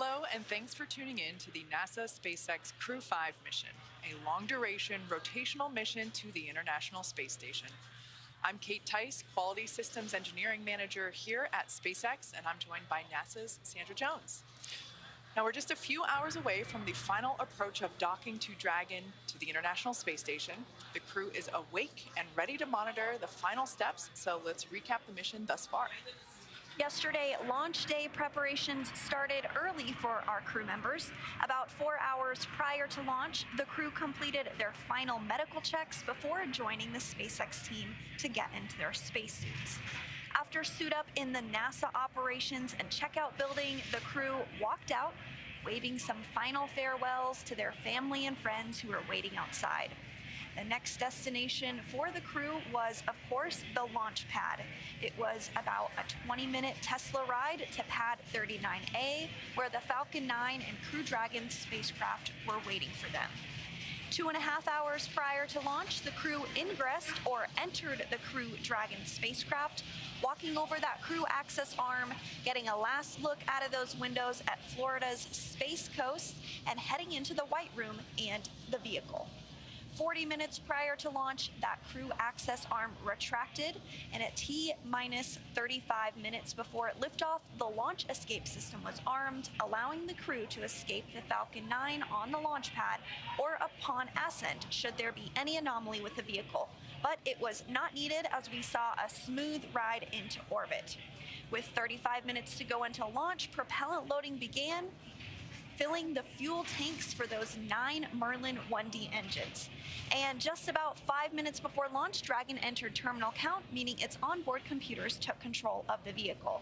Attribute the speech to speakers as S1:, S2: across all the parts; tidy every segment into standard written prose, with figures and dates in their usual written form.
S1: Hello, and thanks for tuning in to the NASA SpaceX Crew 5 mission, a long-duration rotational mission to the International Space Station. I'm Kate Tice, Quality Systems Engineering Manager here at SpaceX, and I'm joined by NASA's Sandra Jones. Now, we're just a few hours away from the final approach of docking to Dragon to the International Space Station. The crew is awake and ready to monitor the final steps, so let's recap the mission thus far.
S2: Yesterday, launch day preparations started early for our crew members. About 4 hours prior to launch, the crew completed their final medical checks before joining the SpaceX team to get into their spacesuits. After suit up in the NASA operations and checkout building, the crew walked out, waving some final farewells to their family and friends who were waiting outside. The next destination for the crew was, of course, the launch pad. It was about a 20-minute Tesla ride to pad 39A, where the Falcon 9 and Crew Dragon spacecraft were waiting for them. 2.5 hours prior to launch, the crew ingressed or entered the Crew Dragon spacecraft, walking over that crew access arm, getting a last look out of those windows at Florida's Space Coast, and heading into the White Room and the vehicle. 40 minutes prior to launch, that crew access arm retracted, and at T-minus 35 minutes before liftoff, the launch escape system was armed, allowing the crew to escape the Falcon 9 on the launch pad or upon ascent should there be any anomaly with the vehicle. But it was not needed as we saw a smooth ride into orbit. With 35 minutes to go until launch, propellant loading began, filling the fuel tanks for those 9 Merlin 1D engines. And just about 5 minutes before launch, Dragon entered terminal count, meaning its onboard computers took control of the vehicle.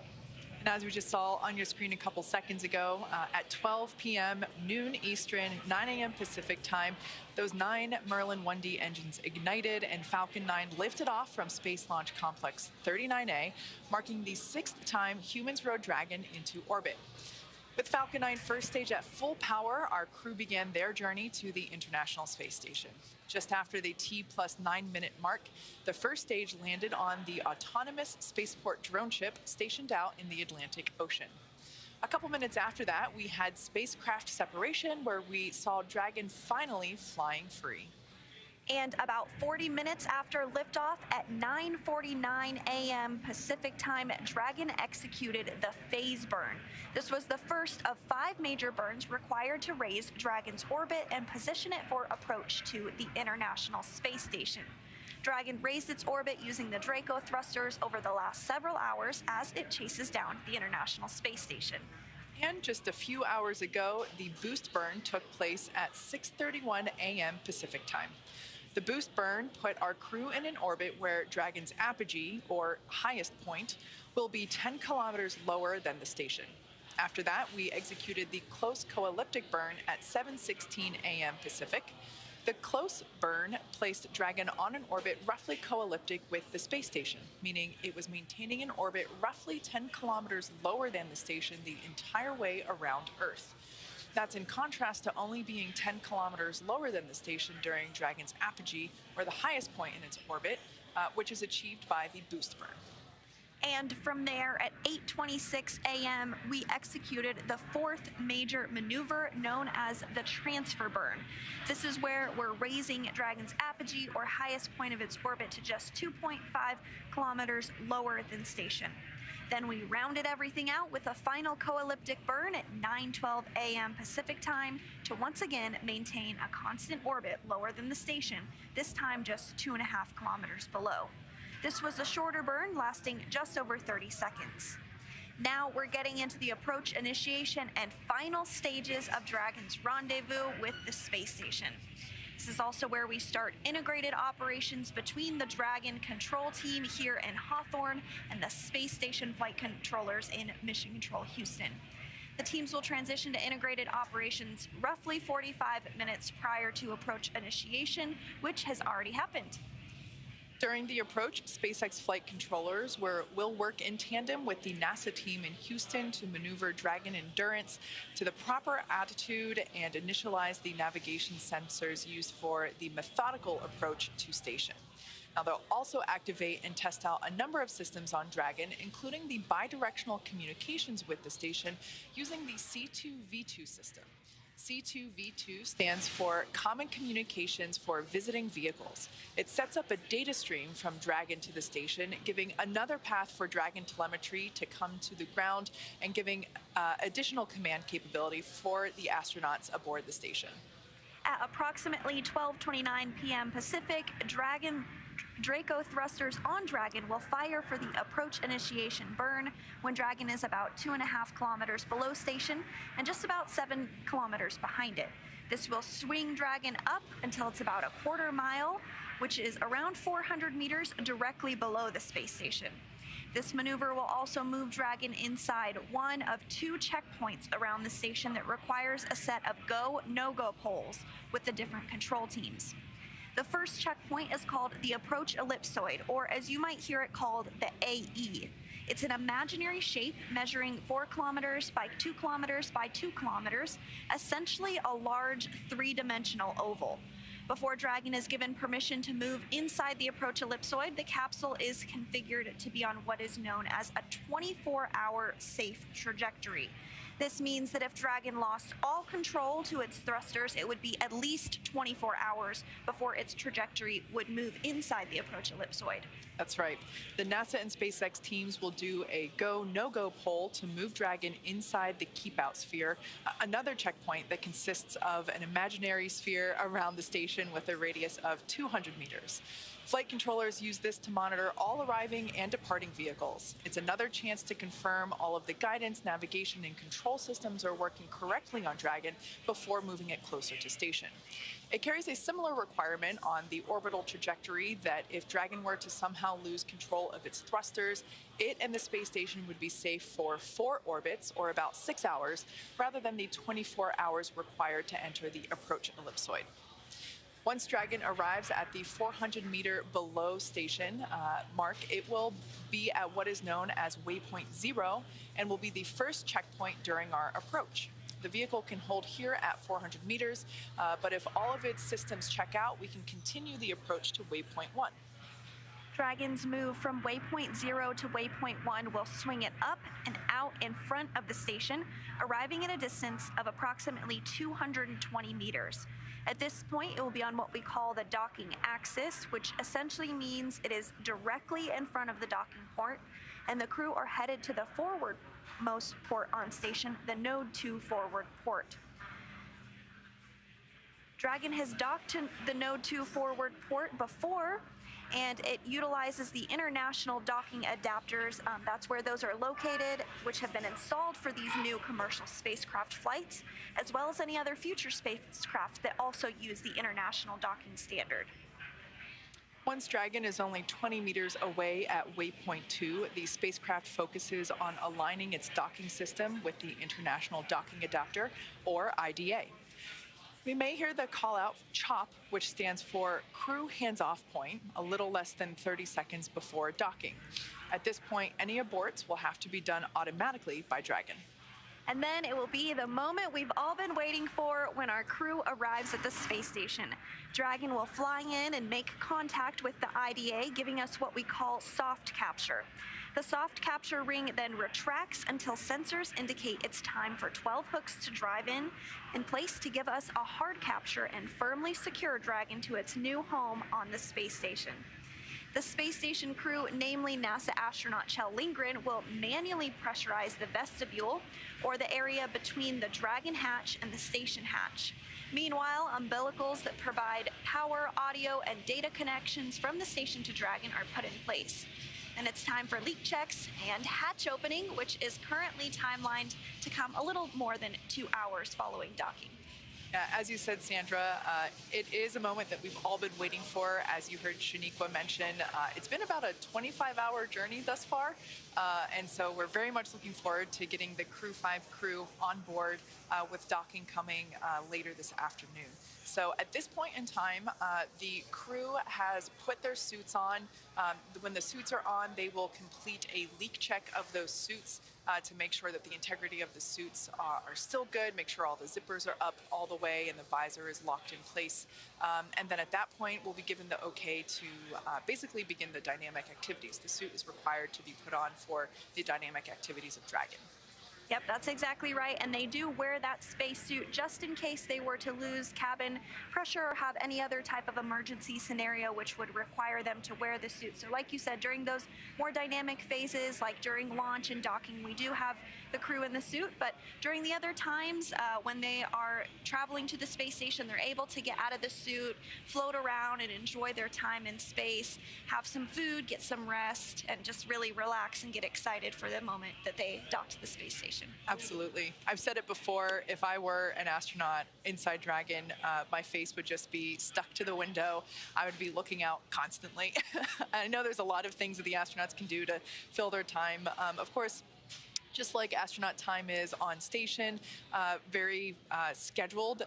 S1: And as we just saw on your screen a couple seconds ago, at 12 p.m., noon Eastern, 9 a.m. Pacific time, those 9 Merlin 1D engines ignited and Falcon 9 lifted off from Space Launch Complex 39A, marking the 6th time humans rode Dragon into orbit. With Falcon 9 first stage at full power, our crew began their journey to the International Space Station. Just after the T+9 minute mark, the first stage landed on the autonomous spaceport drone ship stationed out in the Atlantic Ocean. A couple minutes after that, we had spacecraft separation, where we saw Dragon finally flying free.
S2: And about 40 minutes after liftoff at 9:49 a.m. Pacific time, Dragon executed the phase burn. This was the first of 5 major burns required to raise Dragon's orbit and position it for approach to the International Space Station. Dragon raised its orbit using the Draco thrusters over the last several hours as it chases down the International Space Station.
S1: And just a few hours ago, the boost burn took place at 6:31 a.m. Pacific time. The boost burn put our crew in an orbit where Dragon's apogee, or highest point, will be 10 kilometers lower than the station. After that, we executed the close co-elliptic burn at 7:16 a.m. Pacific. The close burn placed Dragon on an orbit roughly co-elliptic with the space station, meaning it was maintaining an orbit roughly 10 kilometers lower than the station the entire way around Earth. That's in contrast to only being 10 kilometers lower than the station during Dragon's apogee, or the highest point in its orbit, which is achieved by the boost burn.
S2: And from there, at 8:26 a.m., we executed the 4th major maneuver known as the transfer burn. This is where we're raising Dragon's apogee, or highest point of its orbit, to just 2.5 kilometers lower than station. Then we rounded everything out with a final co-elliptic burn at 9:12 a.m. Pacific time to once again maintain a constant orbit lower than the station, this time just 2.5 kilometers below. This was a shorter burn lasting just over 30 seconds. Now we're getting into the approach initiation and final stages of Dragon's rendezvous with the space station. This is also where we start integrated operations between the Dragon control team here in Hawthorne and the space station flight controllers in Mission Control Houston. The teams will transition to integrated operations roughly 45 minutes prior to approach initiation, which has already happened.
S1: During the approach, SpaceX flight controllers will work in tandem with the NASA team in Houston to maneuver Dragon Endurance to the proper attitude and initialize the navigation sensors used for the methodical approach to station. Now, they'll also activate and test out a number of systems on Dragon, including the bidirectional communications with the station using the C2V2 system. C2V2 stands for Common Communications for Visiting Vehicles. It sets up a data stream from Dragon to the station, giving another path for Dragon telemetry to come to the ground and giving additional command capability for the astronauts aboard the station.
S2: At approximately 12:29 p.m. Pacific, Draco thrusters on Dragon will fire for the approach initiation burn when Dragon is about 2.5 kilometers below station and just about 7 kilometers behind it. This will swing Dragon up until it's about a quarter mile, which is around 400 meters directly below the space station. This maneuver will also move Dragon inside one of 2 checkpoints around the station that requires a set of go, no-go poles with the different control teams. The first checkpoint is called the approach ellipsoid, or as you might hear it called, the AE. It's an imaginary shape measuring 4 kilometers by 2 kilometers by 2 kilometers, essentially a large 3-dimensional oval. Before Dragon is given permission to move inside the approach ellipsoid, the capsule is configured to be on what is known as a 24-hour safe trajectory. This means that if Dragon lost all control to its thrusters, it would be at least 24 hours before its trajectory would move inside the approach ellipsoid.
S1: That's right. The NASA and SpaceX teams will do a go, no-go poll to move Dragon inside the keep-out sphere, another checkpoint that consists of an imaginary sphere around the station with a radius of 200 meters. Flight controllers use this to monitor all arriving and departing vehicles. It's another chance to confirm all of the guidance, navigation, and control systems are working correctly on Dragon before moving it closer to station. It carries a similar requirement on the orbital trajectory that if Dragon were to somehow lose control of its thrusters, it and the space station would be safe for 4 orbits, or about 6 hours, rather than the 24 hours required to enter the approach ellipsoid. Once Dragon arrives at the 400-meter below station mark, it will be at what is known as Waypoint 0 and will be the first checkpoint during our approach. The vehicle can hold here at 400 meters, but if all of its systems check out, we can continue the approach to Waypoint 1.
S2: Dragon's move from Waypoint 0 to Waypoint 1 will swing it up and out in front of the station, arriving at a distance of approximately 220 meters. At this point, it will be on what we call the docking axis, which essentially means it is directly in front of the docking port, and the crew are headed to the forwardmost port on station, the Node 2 forward port. Dragon has docked to the Node 2 forward port before, and it utilizes the international docking adapters. That's where those are located, which have been installed for these new commercial spacecraft flights, as well as any other future spacecraft that also use the international docking standard.
S1: Once Dragon is only 20 meters away at Waypoint 2, the spacecraft focuses on aligning its docking system with the International Docking Adapter, or IDA. We may hear the call-out CHOP, which stands for Crew Hands-Off Point, a little less than 30 seconds before docking. At this point, any aborts will have to be done automatically by Dragon.
S2: And then it will be the moment we've all been waiting for when our crew arrives at the space station. Dragon will fly in and make contact with the IDA, giving us what we call soft capture. The soft capture ring then retracts until sensors indicate it's time for 12 hooks to drive in place to give us a hard capture and firmly secure Dragon to its new home on the space station. The space station crew, namely NASA astronaut Kjell Lindgren, will manually pressurize the vestibule, or the area between the Dragon hatch and the station hatch. Meanwhile, umbilicals that provide power, audio, and data connections from the station to Dragon are put in place. And it's time for leak checks and hatch opening, which is currently timelined to come a little more than 2 hours following docking.
S1: As you said, Sandra, it is a moment that we've all been waiting for. As you heard Shaniqua mention, it's been about a 25-hour journey thus far. And so we're very much looking forward to getting the Crew 5 crew on board with docking coming later this afternoon. So at this point in time, the crew has put their suits on. When the suits are on, they will complete a leak check of those suits to make sure that the integrity of the suits are still good, make sure all the zippers are up all the way and the visor is locked in place. And then at that point, we'll be given the okay to basically begin the dynamic activities. The suit is required to be put on for the dynamic activities of Dragon.
S2: Yep, that's exactly right. And they do wear that spacesuit just in case they were to lose cabin pressure or have any other type of emergency scenario which would require them to wear the suit. So like you said, during those more dynamic phases, like during launch and docking, we do have the crew in the suit. But during the other times, when they are traveling to the space station, they're able to get out of the suit, float around and enjoy their time in space, have some food, get some rest, and just really relax and get excited for the moment that they dock to the space station.
S1: Absolutely. I've said it before, if I were an astronaut inside Dragon, my face would just be stuck to the window. I would be looking out constantly. I know there's a lot of things that the astronauts can do to fill their time. Of course, just like astronaut time is on station, very scheduled.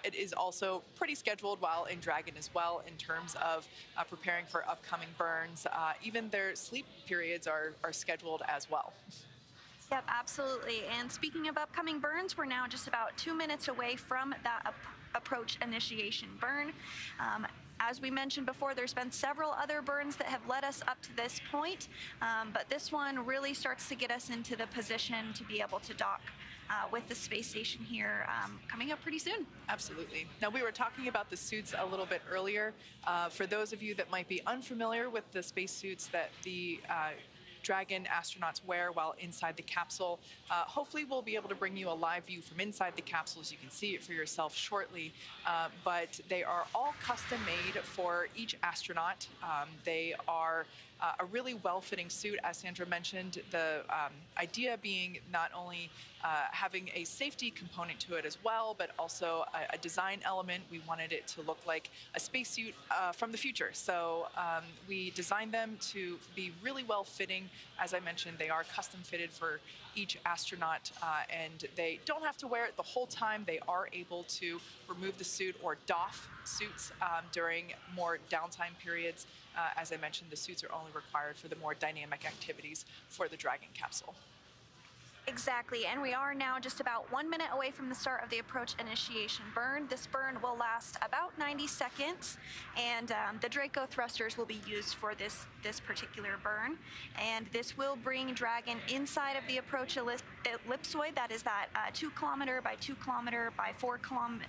S1: It is also pretty scheduled while in Dragon as well in terms of preparing for upcoming burns. Even their sleep periods are scheduled as well.
S2: Yep, absolutely. And speaking of upcoming burns, we're now just about 2 minutes away from that approach initiation burn. As we mentioned before, there's been several other burns that have led us up to this point, but this one really starts to get us into the position to be able to dock with the space station here coming up pretty soon.
S1: Absolutely. Now, we were talking about the suits a little bit earlier. For those of you that might be unfamiliar with the spacesuits that the Dragon astronauts wear while inside the capsule. Hopefully we'll be able to bring you a live view from inside the capsule so you can see it for yourself shortly. But they are all custom made for each astronaut. They are a really well-fitting suit, as Sandra mentioned, the idea being not only having a safety component to it as well, but also a design element. We wanted it to look like a spacesuit from the future. So we designed them to be really well-fitting. As I mentioned, they are custom fitted for each astronaut, and they don't have to wear it the whole time. They are able to remove the suit or doff suits during more downtime periods. As I mentioned, the suits are only required for the more dynamic activities for the Dragon capsule.
S2: Exactly, and we are now just about 1 minute away from the start of the approach initiation burn. This burn will last about 90 seconds, and the Draco thrusters will be used for this particular burn. And this will bring Dragon inside of the approach ellipsoid, that is that 2 kilometer by 2 kilometer by 4 kilometer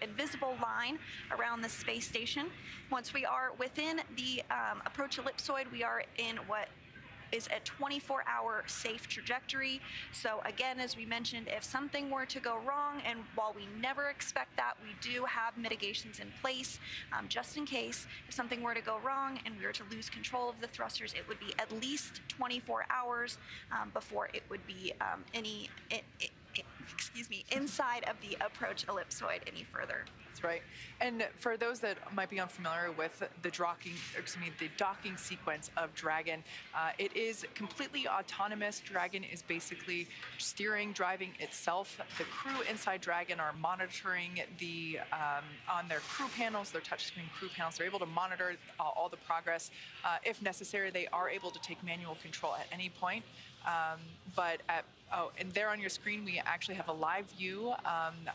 S2: invisible line around the space station. Once we are within the approach ellipsoid, we are in what is a 24-hour safe trajectory. So again, as we mentioned, if something were to go wrong, and while we never expect that, we do have mitigations in place just in case. If something were to go wrong and we were to lose control of the thrusters, it would be at least 24 hours before it would be inside of the approach ellipsoid any further.
S1: That's right. And for those that might be unfamiliar with the docking sequence of Dragon, it is completely autonomous. Dragon is basically steering, driving itself. The crew inside Dragon are monitoring the on their crew panels, their touchscreen crew panels. They're able to monitor all the progress. If necessary, they are able to take manual control at any point. And there on your screen, we actually have a live view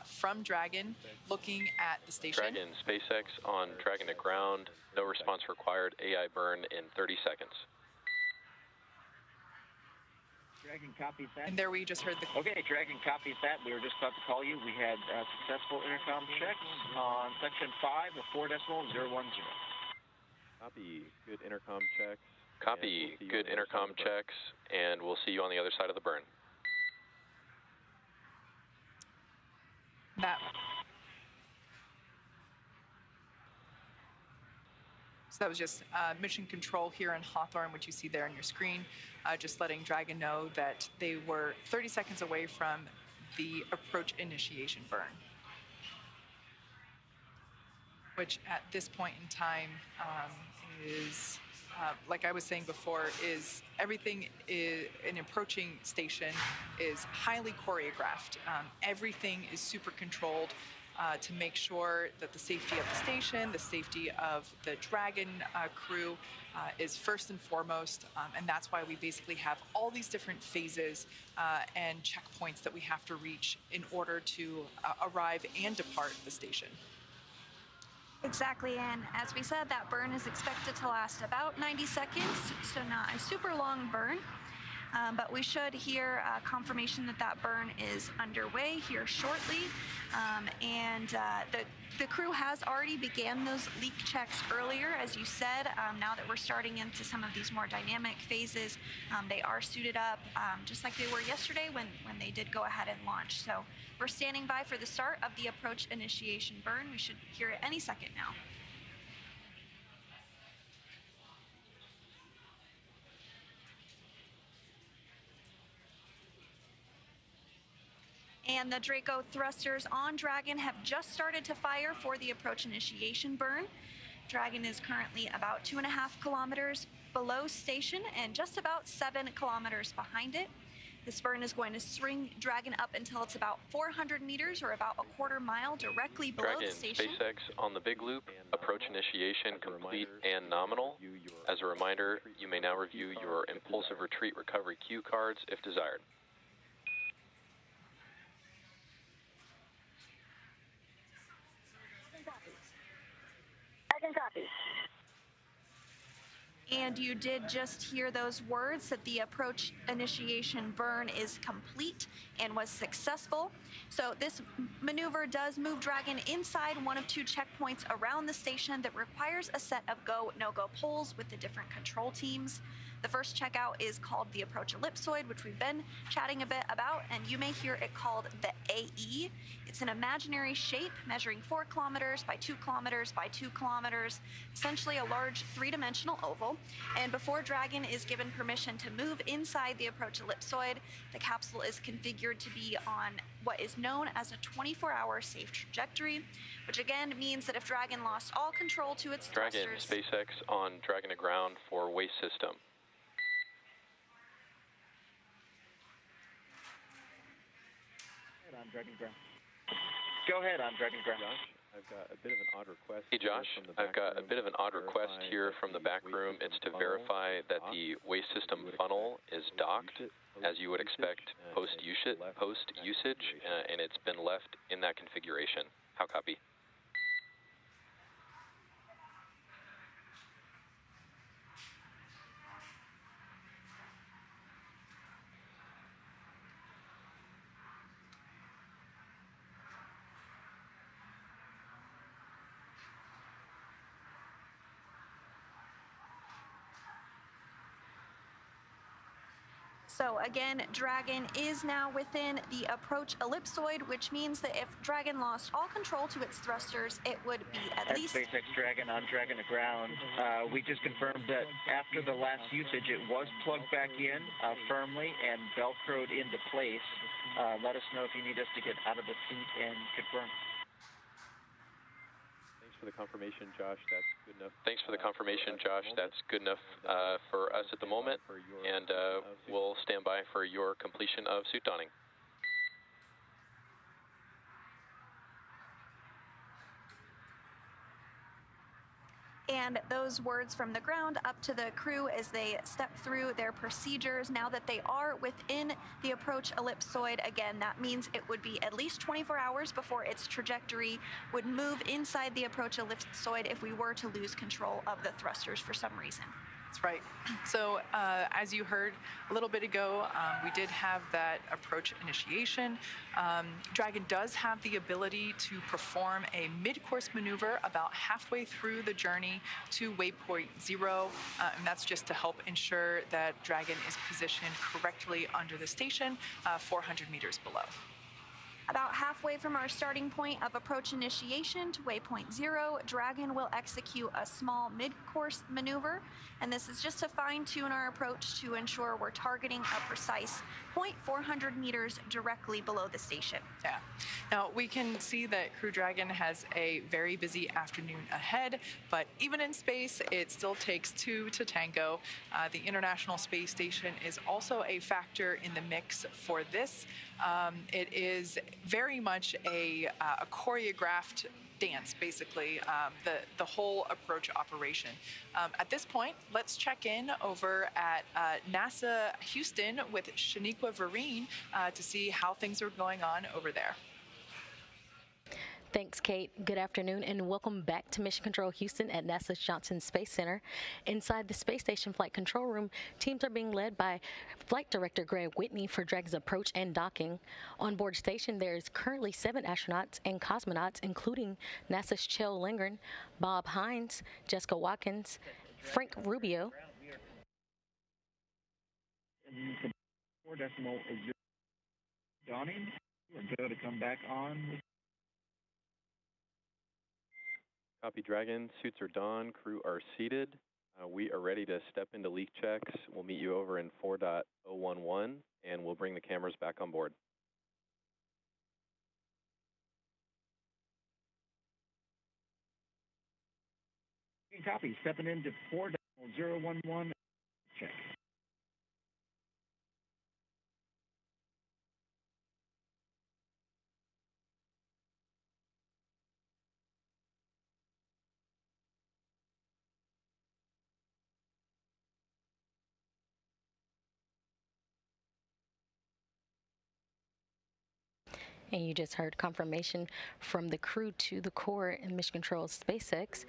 S1: from Dragon looking at the station.
S3: Dragon, SpaceX on Dragon to ground. No response required. AI burn in 30 seconds.
S4: Dragon copies that.
S1: And there we just heard the...
S4: Okay, Dragon copies that. We were just about to call you. We had successful intercom checks on section 5 of 4.010.
S5: Copy. Good intercom checks.
S3: Copy. Good intercom checks, and we'll see you on the other side of the burn.
S1: So that was just mission control here in Hawthorne, which you see there on your screen, just letting Dragon know that they were 30 seconds away from the approach initiation burn. which at this point in time is, like I was saying before, is everything an approaching station is highly choreographed. Everything is super controlled to make sure that the safety of the station, the safety of the Dragon crew is first and foremost. And that's why we basically have all these different phases and checkpoints that we have to reach in order to arrive and depart the station.
S2: Exactly, and as we said, that burn is expected to last about 90 seconds, so not a super long burn. But we should hear confirmation that that burn is underway here shortly. The crew has already began those leak checks earlier, as you said. Now that we're starting into some of these more dynamic phases, they are suited up just like they were yesterday when they did go ahead and launch. So we're standing by for the start of the approach initiation burn. We should hear it any second now. And the Draco thrusters on Dragon have just started to fire for the approach initiation burn. Dragon is currently about 2.5 kilometers below station and just about 7 kilometers behind it. This burn is going to swing Dragon up until it's about 400 meters or about a quarter mile directly below the station.
S3: SpaceX on the big loop, approach initiation complete and nominal. As a reminder, you may now review your impulsive retreat recovery cue cards if desired.
S6: Copy.
S2: And you did just hear those words that the approach initiation burn is complete and was successful. So this maneuver does move Dragon inside one of 2 checkpoints around the station that requires a set of go, no-go polls with the different control teams. The first checkout is called the approach ellipsoid, which we've been chatting a bit about, and you may hear it called the AE. It's an imaginary shape measuring 4 kilometers by 2 kilometers by 2 kilometers, essentially a large 3-dimensional oval. And before Dragon is given permission to move inside the approach ellipsoid, the capsule is configured to be on what is known as a 24-hour safe trajectory, which again means that if Dragon lost all control to its
S3: Dragon,
S2: thrusters...
S3: SpaceX on Dragon to ground for waste system.
S4: On Dragon ground. Go ahead on Dragon ground.
S5: Josh, I've got a bit of an odd request.
S3: Hey Josh, I've got a bit of an odd request here from the back room. It's to verify that the waste system funnel is docked, as you would expect post-usage, and it's been left in that configuration. How copy?
S2: So again, Dragon is now within the approach ellipsoid, which means that if Dragon lost all control to its thrusters, it would be at least...
S4: SpaceX Dragon on Dragon to ground. We just confirmed that after the last usage, it was plugged back in firmly and velcroed into place. Let us know if you need us to get out of the seat and confirm.
S5: Thanks for the confirmation, Josh. That's good enough.
S3: Thanks for the confirmation, Josh. That's good enough for us at the moment, and we'll stand by for your completion of suit donning.
S2: And those words from the ground up to the crew as they step through their procedures. Now that they are within the approach ellipsoid, again, that means it would be at least 24 hours before its trajectory would move inside the approach ellipsoid if we were to lose control of the thrusters for some reason.
S1: That's right. So as you heard a little bit ago, we did have that approach initiation. Dragon does have the ability to perform a mid-course maneuver about halfway through the journey to waypoint 0, and that's just to help ensure that Dragon is positioned correctly under the station 400 meters below.
S2: About halfway from our starting point of approach initiation to waypoint 0, Dragon will execute a small mid-course maneuver, and this is just to fine-tune our approach to ensure we're targeting a precise 0.400 meters directly below the station.
S1: Yeah. Now, we can see that Crew Dragon has a very busy afternoon ahead, but even in space, it still takes two to tango. The International Space Station is also a factor in the mix for this. It is very much a choreographed dance, basically, the whole approach operation. At this point, let's check in over at NASA Houston with Shaniqua Vereen to see how things are going on over there.
S6: Thanks, Kate. Good afternoon and welcome back to Mission Control Houston at NASA's Johnson Space Center. Inside the space station flight control room, teams are being led by Flight Director Greg Whitney for Dragon's approach and docking. On board station, there is currently 7 astronauts and cosmonauts, including NASA's Kjell Lindgren, Bob Hines, Jessica Watkins, Frank Rubio.
S4: 4 decimal is dawning. We're going to come back on.
S5: Copy, Dragon. Suits are donned. Crew are seated. We are ready to step into leak checks. We'll meet you over in 4.011, and we'll bring the cameras back on board.
S4: Copy. Stepping into 4.011. Check.
S6: And you just heard confirmation from the crew to the core in Mission Control SpaceX.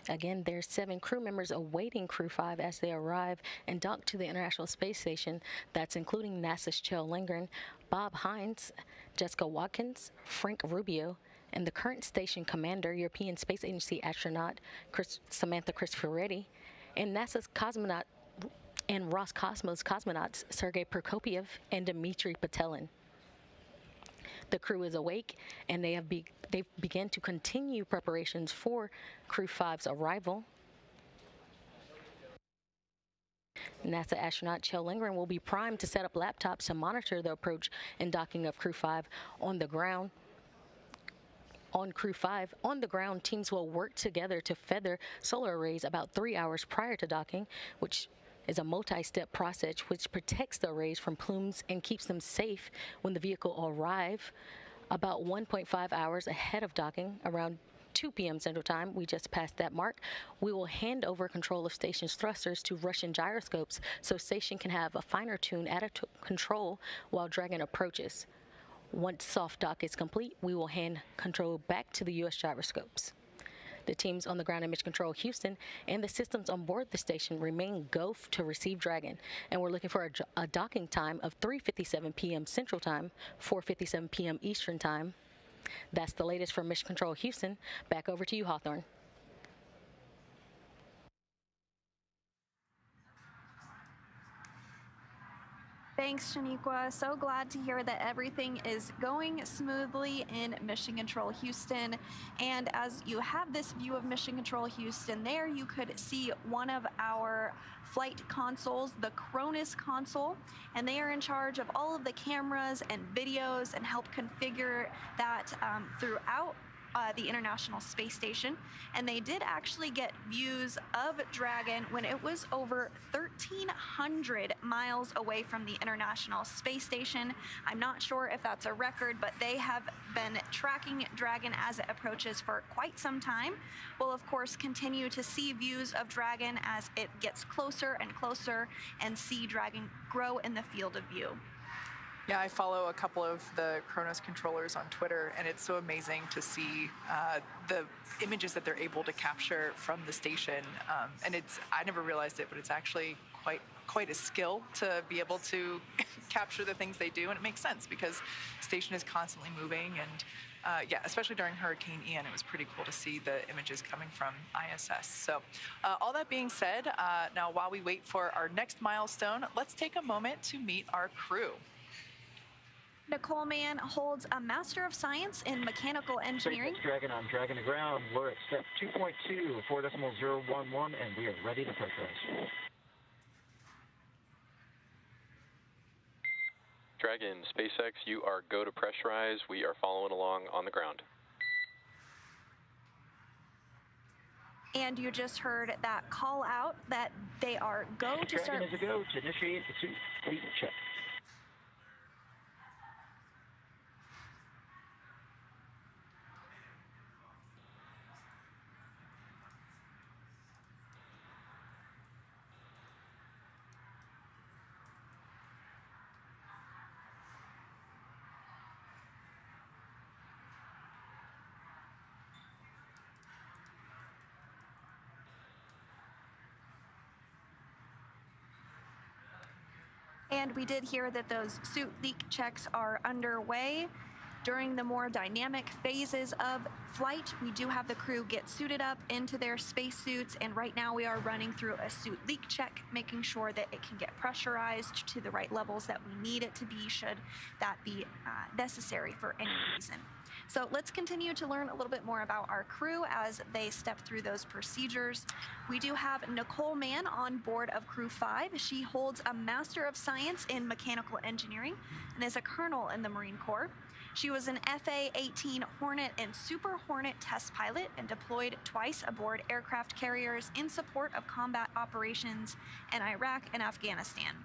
S6: Again, there's 7 crew members awaiting Crew 5 as they arrive and dock to the International Space Station. That's including NASA's Kjell Lindgren, Bob Hines, Jessica Watkins, Frank Rubio, and the current station commander, European Space Agency astronaut Samantha Cristoforetti, and NASA's cosmonaut and Roscosmos cosmonauts Sergei Prokopyev and Dmitry Patelin. The crew is awake, and they've begun to continue preparations for Crew 5's arrival. NASA astronaut Kjell Lindgren will be primed to set up laptops to monitor the approach and docking of Crew 5 on the ground. On Crew 5, on the ground, teams will work together to feather solar arrays about 3 hours prior to docking, which is a multi-step process which protects the arrays from plumes and keeps them safe when the vehicle arrive. About 1.5 hours ahead of docking, around 2 p.m. Central Time, we just passed that mark, we will hand over control of station's thrusters to Russian gyroscopes so station can have a finer tune out of control while Dragon approaches. Once soft dock is complete, we will hand control back to the U.S. gyroscopes. The teams on the ground in Mission Control Houston and the systems on board the station remain go to receive Dragon, and we're looking for a docking time of 3:57 p.m. Central Time, 4:57 p.m. Eastern Time. That's the latest from Mission Control Houston. Back over to you, Hawthorne.
S2: Thanks, Shaniqua. So glad to hear that everything is going smoothly in Mission Control Houston. And as you have this view of Mission Control Houston there, you could see one of our flight consoles, the Cronus console, and they are in charge of all of the cameras and videos and help configure that throughout the International Space Station. And they did actually get views of Dragon when it was over 1,300 miles away from the International Space Station. I'm not sure if that's a record, but they have been tracking Dragon as it approaches for quite some time. We'll of course continue to see views of Dragon as it gets closer and closer and see Dragon grow in the field of view.
S1: Yeah, I follow a couple of the Kronos controllers on Twitter, and it's so amazing to see the images that they're able to capture from the station. And I never realized it, but it's actually quite quite a skill to be able to capture the things they do, and it makes sense because the station is constantly moving, and yeah, especially during Hurricane Ian, it was pretty cool to see the images coming from ISS. So all that being said, now while we wait for our next milestone, let's take a moment to meet our crew.
S2: Nicole Mann holds a Master of Science in Mechanical Engineering.
S4: SpaceX Dragon on Dragon to ground. We're at step 2.2, 4.011, and we are ready to pressurize.
S3: Dragon, SpaceX, you are go to pressurize. We are following along on the ground.
S2: And you just heard that call out that they are go to start.
S4: Dragon is a go to initiate the suit fleet check.
S2: And we did hear that those suit leak checks are underway. During the more dynamic phases of flight, we do have the crew get suited up into their spacesuits, and right now we are running through a suit leak check, making sure that it can get pressurized to the right levels that we need it to be, should that be necessary for any reason. So let's continue to learn a little bit more about our crew as they step through those procedures. We do have Nicole Mann on board of Crew 5. She holds a Master of Science in Mechanical Engineering and is a colonel in the Marine Corps. She was an FA-18 Hornet and Super Hornet test pilot and deployed twice aboard aircraft carriers in support of combat operations in Iraq and Afghanistan.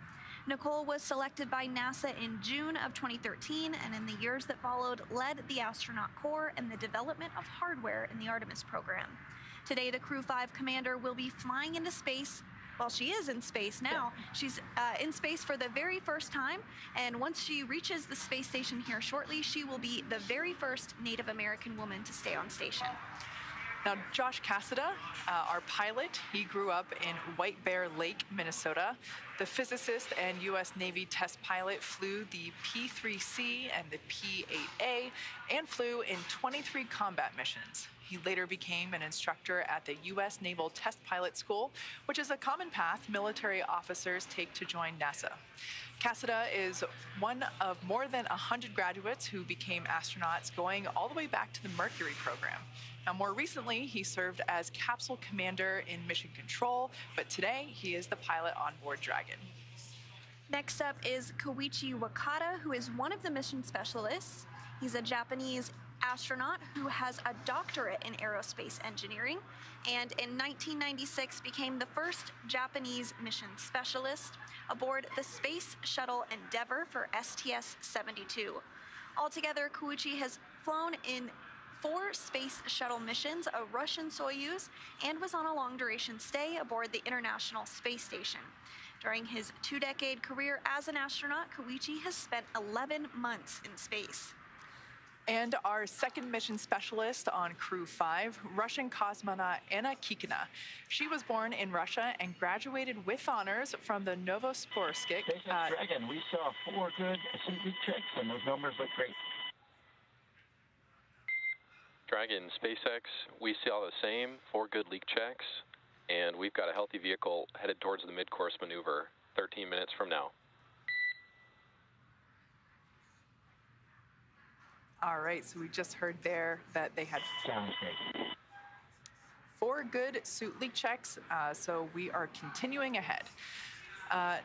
S2: Nicole was selected by NASA in June of 2013, and in the years that followed, led the astronaut corps in the development of hardware in the Artemis program. Today, the Crew 5 commander will be flying into space. Well, she is in space now. She's in space for the very first time, and once she reaches the space station here shortly, she will be the very first Native American woman to stay on station.
S1: Now, Josh Cassada, our pilot, he grew up in White Bear Lake, Minnesota. The physicist and U.S. Navy test pilot flew the P-3C and the P-8A and flew in 23 combat missions. He later became an instructor at the U.S. Naval Test Pilot School, which is a common path military officers take to join NASA. Cassada is one of more than 100 graduates who became astronauts, going all the way back to the Mercury program. Now, more recently, he served as capsule commander in mission control, but today he is the pilot on board Dragon.
S2: Next up is Koichi Wakata, who is one of the mission specialists. He's a Japanese astronaut who has a doctorate in aerospace engineering, and in 1996 became the first Japanese mission specialist aboard the Space Shuttle Endeavour for STS-72. Altogether, Koichi has flown in 4 Space Shuttle missions, a Russian Soyuz, and was on a long-duration stay aboard the International Space Station. During his 2-decade career as an astronaut, Koichi has spent 11 months in space.
S1: And our second mission specialist on Crew 5, Russian cosmonaut Anna Kikina. She was born in Russia and graduated with honors from the Novosibirsk.
S4: SpaceX Dragon, we saw 4 good suit leak checks, and those numbers look great.
S3: Dragon, SpaceX, we see all the same, 4 good leak checks, and we've got a healthy vehicle headed towards the mid-course maneuver 13 minutes from now.
S1: All right, so we just heard there that they had
S4: Sounds great.
S1: 4 good suit leak checks, so we are continuing ahead.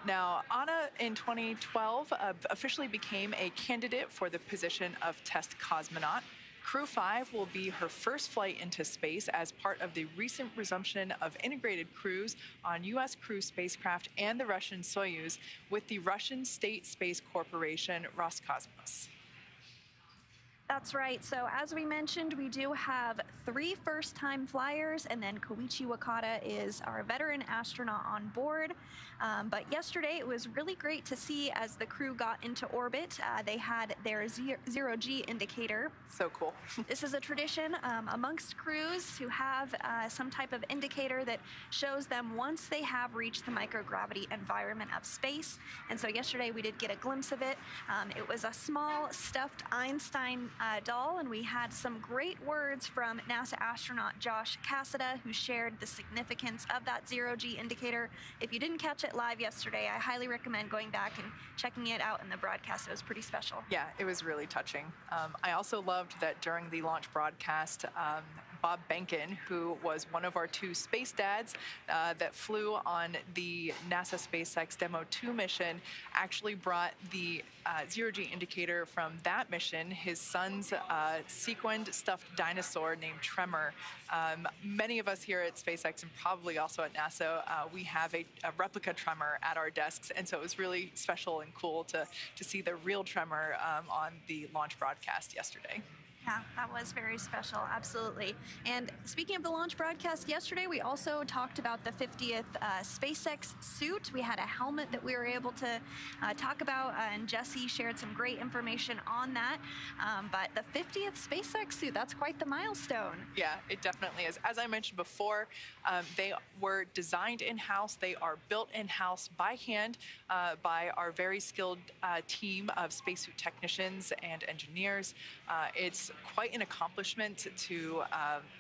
S1: Now, Anna in 2012 officially became a candidate for the position of test cosmonaut. Crew 5 will be her first flight into space as part of the recent resumption of integrated crews on U.S. Crew spacecraft and the Russian Soyuz with the Russian State Space Corporation Roscosmos.
S2: That's right. So as we mentioned, we do have 3 first-time flyers, and then Koichi Wakata is our veteran astronaut on board. But yesterday, it was really great to see as the crew got into orbit. They had their zero-G indicator.
S1: So cool.
S2: This is a tradition amongst crews who have some type of indicator that shows them once they have reached the microgravity environment of space. And so yesterday, we did get a glimpse of it. It was a small stuffed Einstein doll, and we had some great words from NASA astronaut Josh Cassada, who shared the significance of that zero-G indicator. If you didn't catch it live yesterday, I highly recommend going back and checking it out in the broadcast. It was pretty special.
S1: Yeah, it was really touching. I also loved that during the launch broadcast, Bob Behnken, who was one of our 2 space dads that flew on the NASA SpaceX Demo 2 mission, actually brought the zero-G indicator from that mission, his son's sequined stuffed dinosaur named Tremor. Many of us here at SpaceX and probably also at NASA, we have a replica Tremor at our desks, and so it was really special and cool to see the real Tremor on the launch broadcast yesterday.
S2: Yeah, that was very special, absolutely. And speaking of the launch broadcast yesterday, we also talked about the 50th SpaceX suit. We had a helmet that we were able to talk about, and Jesse shared some great information on that. But the 50th SpaceX suit, that's quite the milestone.
S1: Yeah, it definitely is. As I mentioned before, they were designed in-house. They are built in-house by hand by our very skilled team of spacesuit technicians and engineers. It's quite an accomplishment to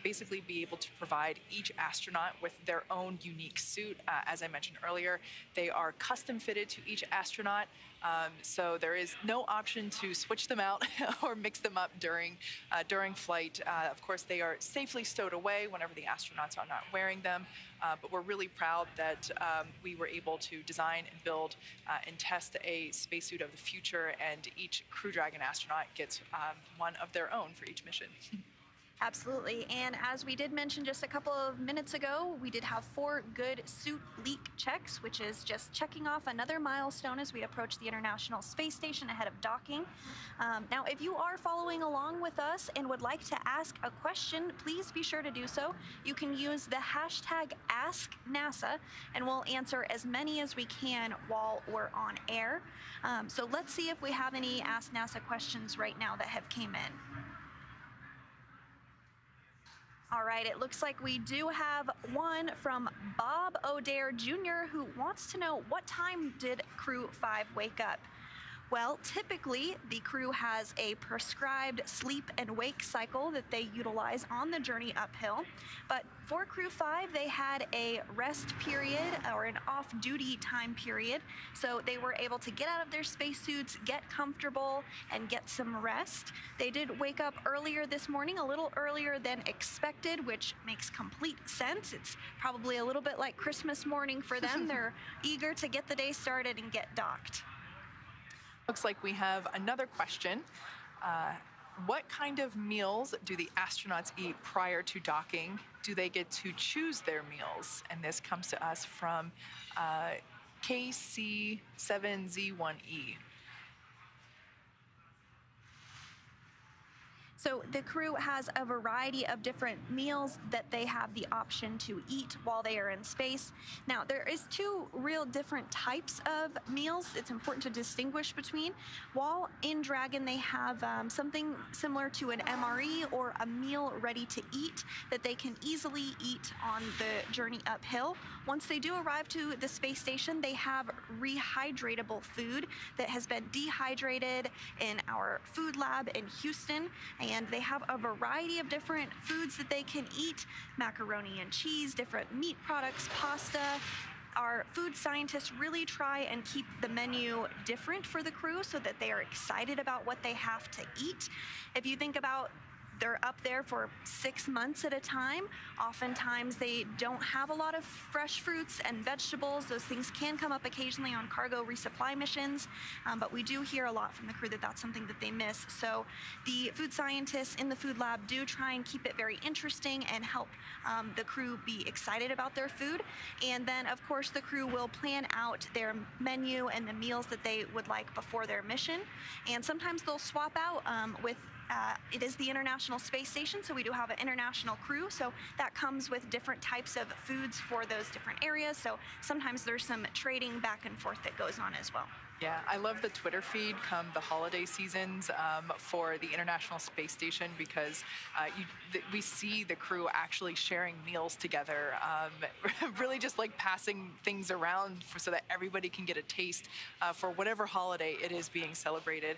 S1: basically be able to provide each astronaut with their own unique suit. As I mentioned earlier, they are custom fitted to each astronaut. So there is no option to switch them out or mix them up during flight. Of course, they are safely stowed away whenever the astronauts are not wearing them. But we're really proud that we were able to design and build and test a spacesuit of the future, and each Crew Dragon astronaut gets one of their own for each mission.
S2: Absolutely. And as we did mention just a couple of minutes ago, we did have 4 good suit leak checks, which is just checking off another milestone as we approach the International Space Station ahead of docking. Now, if you are following along with us and would like to ask a question, please be sure to do so. You can use the hashtag AskNASA, and we'll answer as many as we can while we're on air. So let's see if we have any Ask NASA questions right now that have came in. All right, it looks like we do have one from Bob O'Dare Jr., who wants to know, what time did Crew 5 wake up? Well, typically, the crew has a prescribed sleep and wake cycle that they utilize on the journey uphill. But for Crew 5, they had a rest period or an off-duty time period. So they were able to get out of their spacesuits, get comfortable, and get some rest. They did wake up earlier this morning, a little earlier than expected, which makes complete sense. It's probably a little bit like Christmas morning for them. They're eager to get the day started and get docked.
S1: Looks like we have another question. What kind of meals do the astronauts eat prior to docking? Do they get to choose their meals? And this comes to us from KC7Z1E.
S2: So the crew has a variety of different meals that they have the option to eat while they are in space. Now, there is 2 real different types of meals it's important to distinguish between. While in Dragon, they have something similar to an MRE or a meal ready to eat that they can easily eat on the journey uphill. Once they do arrive to the space station, they have rehydratable food that has been dehydrated in our food lab in Houston. And they have a variety of different foods that they can eat: macaroni and cheese, different meat products, pasta. Our food scientists really try and keep the menu different for the crew so that they are excited about what they have to eat. If you think about, they're up there for 6 months at a time. Oftentimes they don't have a lot of fresh fruits and vegetables. Those things can come up occasionally on cargo resupply missions, but we do hear a lot from the crew that that's something that they miss. So the food scientists in the food lab do try and keep it very interesting and help the crew be excited about their food. And then, of course, the crew will plan out their menu and the meals that they would like before their mission. And sometimes they'll swap out with it is the International Space Station, so we do have an international crew. So that comes with different types of foods for those different areas. So sometimes there's some trading back and forth that goes on as well.
S1: Yeah, I love the Twitter feed come the holiday seasons for the International Space Station because we see the crew actually sharing meals together, really just like passing things around so that everybody can get a taste for whatever holiday it is being celebrated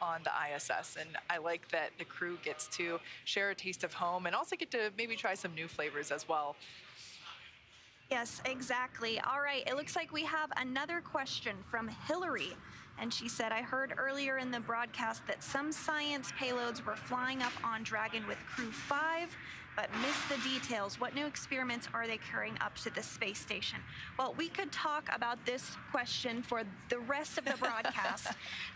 S1: on the ISS. And I like that the crew gets to share a taste of home and also get to maybe try some new flavors as well.
S2: Yes, exactly. All right, it looks like we have another question from Hillary. And she said, I heard earlier in the broadcast that some science payloads were flying up on Dragon with Crew 5, but missed the details. What new experiments are they carrying up to the space station? Well, we could talk about this question for the rest of the broadcast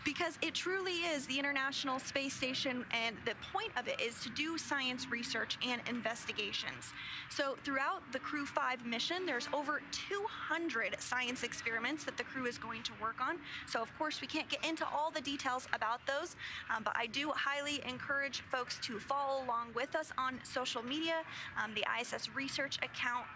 S2: because it truly is the International Space Station, and the point of it is to do science research and investigations. So throughout the Crew 5 mission, there's over 200 science experiments that the crew is going to work on. So of course, we can't get into all the details about those, but I do highly encourage folks to follow along with us on social media. The ISS research account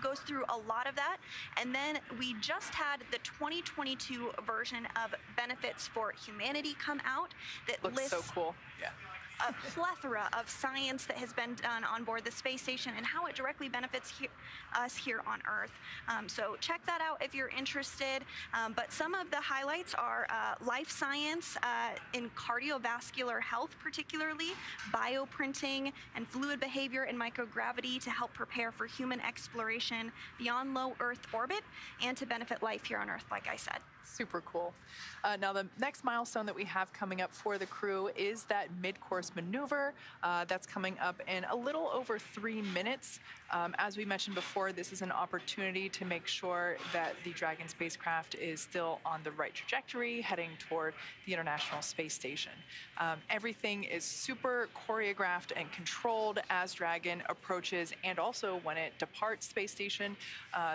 S2: goes through a lot of that. And then we just had the 2022 version of Benefits for Humanity come out that
S1: looks
S2: lists
S1: so cool. Yeah.
S2: a plethora of science that has been done on board the space station and how it directly benefits us here on Earth. So check that out if you're interested. But some of the highlights are life science in cardiovascular health, particularly bioprinting and fluid behavior and microgravity to help prepare for human exploration beyond low Earth orbit and to benefit life here on Earth, like I said.
S1: Super cool. Now, the next milestone that we have coming up for the crew is that mid-course maneuver. That's coming up in a little over 3 minutes. As we mentioned before, this is an opportunity to make sure that the Dragon spacecraft is still on the right trajectory, heading toward the International Space Station. Everything is super choreographed and controlled as Dragon approaches and also when it departs space station.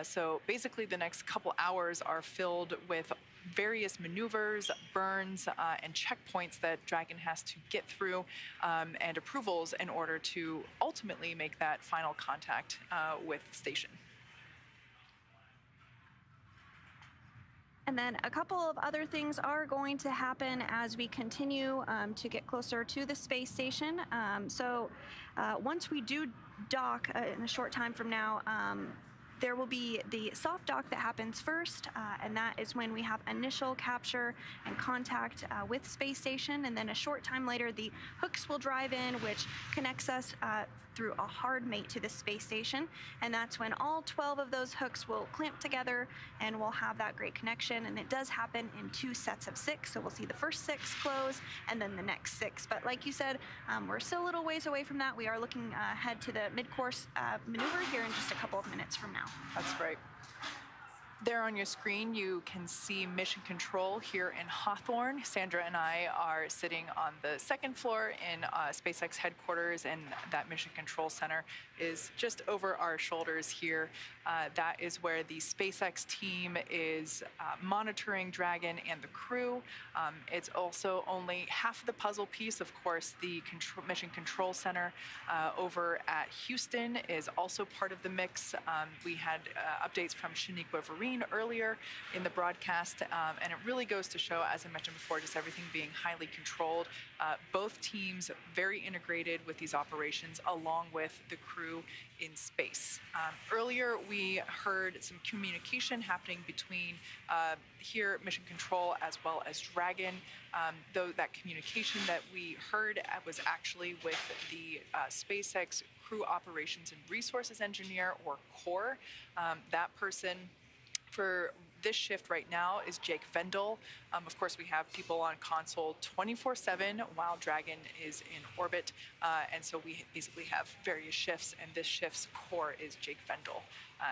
S1: So basically, the next couple hours are filled with various maneuvers, burns, and checkpoints that Dragon has to get through and approvals in order to ultimately make that final contact with the station.
S2: And then a couple of other things are going to happen as we continue to get closer to the space station. Once we do dock in a short time from now, there will be the soft dock that happens first, and that is when we have initial capture and contact with space station. And then a short time later, the hooks will drive in, which connects us through a hard mate to the space station. And that's when all 12 of those hooks will clamp together and we'll have that great connection. And it does happen in 2 sets of 6. So we'll see the first 6 close and then the next 6. But like you said, we're still a little ways away from that. We are looking ahead to the mid-course maneuver here in just a couple of minutes from now.
S1: That's right. There on your screen, you can see Mission Control here in Hawthorne. Sandra and I are sitting on the 2nd floor in SpaceX headquarters, and that Mission Control Center is just over our shoulders here. That is where the SpaceX team is monitoring Dragon and the crew. It's also only half of the puzzle piece. Of course, the Mission Control Center over at Houston is also part of the mix. We had updates from Shaniqua Vereen earlier in the broadcast, and it really goes to show, as I mentioned before, just everything being highly controlled. Both teams very integrated with these operations, along with the crew in space. Earlier, we heard some communication happening between here Mission Control as well as Dragon. Though that communication that we heard was actually with the SpaceX Crew Operations and Resources Engineer, or CORE. That person for this shift right now is Jake Vendel. Of course, we have people on console 24/7 while Dragon is in orbit. And so we basically have various shifts, and this shift's core is Jake Vendel.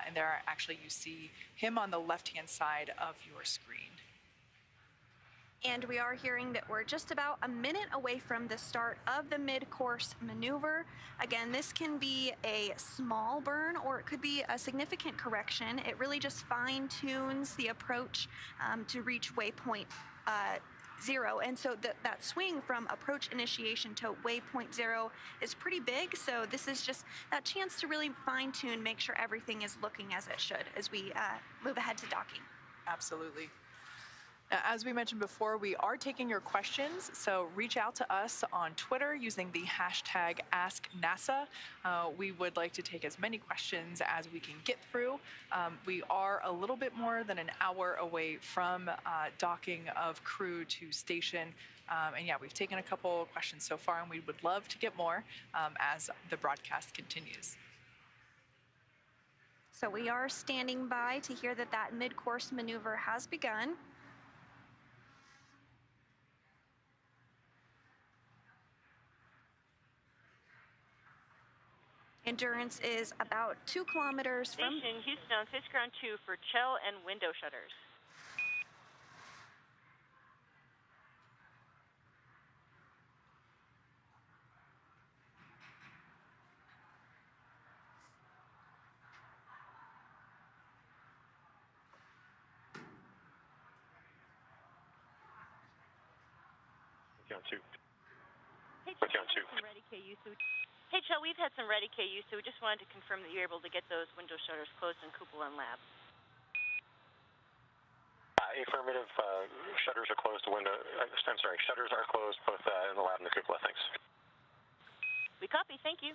S1: And there are actually, you see him on the left-hand side of your screen.
S2: And we are hearing that we're just about a minute away from the start of the mid-course maneuver. Again, this can be a small burn or it could be a significant correction. It really just fine-tunes the approach to reach waypoint 0. And so that swing from approach initiation to waypoint 0 is pretty big. So this is just that chance to really fine tune, make sure everything is looking as it should as we move ahead to docking.
S1: Absolutely. Now, as we mentioned before, we are taking your questions, so reach out to us on Twitter using the hashtag AskNASA. We would like to take as many questions as we can get through. We are a little bit more than an hour away from docking of crew to station. And yeah, we've taken a couple questions so far, and we would love to get more as the broadcast continues.
S2: So we are standing by to hear that mid-course maneuver has begun. Endurance is about 2 kilometers from...
S7: Station Houston on Fish Ground 2 for Chell and window shutters. Hey, Chell, we've had some ready KU, so we just wanted to confirm that you're able to get those window shutters closed in cupola and lab.
S8: Affirmative. Shutters are closed. Shutters are closed both in the lab and the cupola. Thanks.
S7: We copy. Thank you.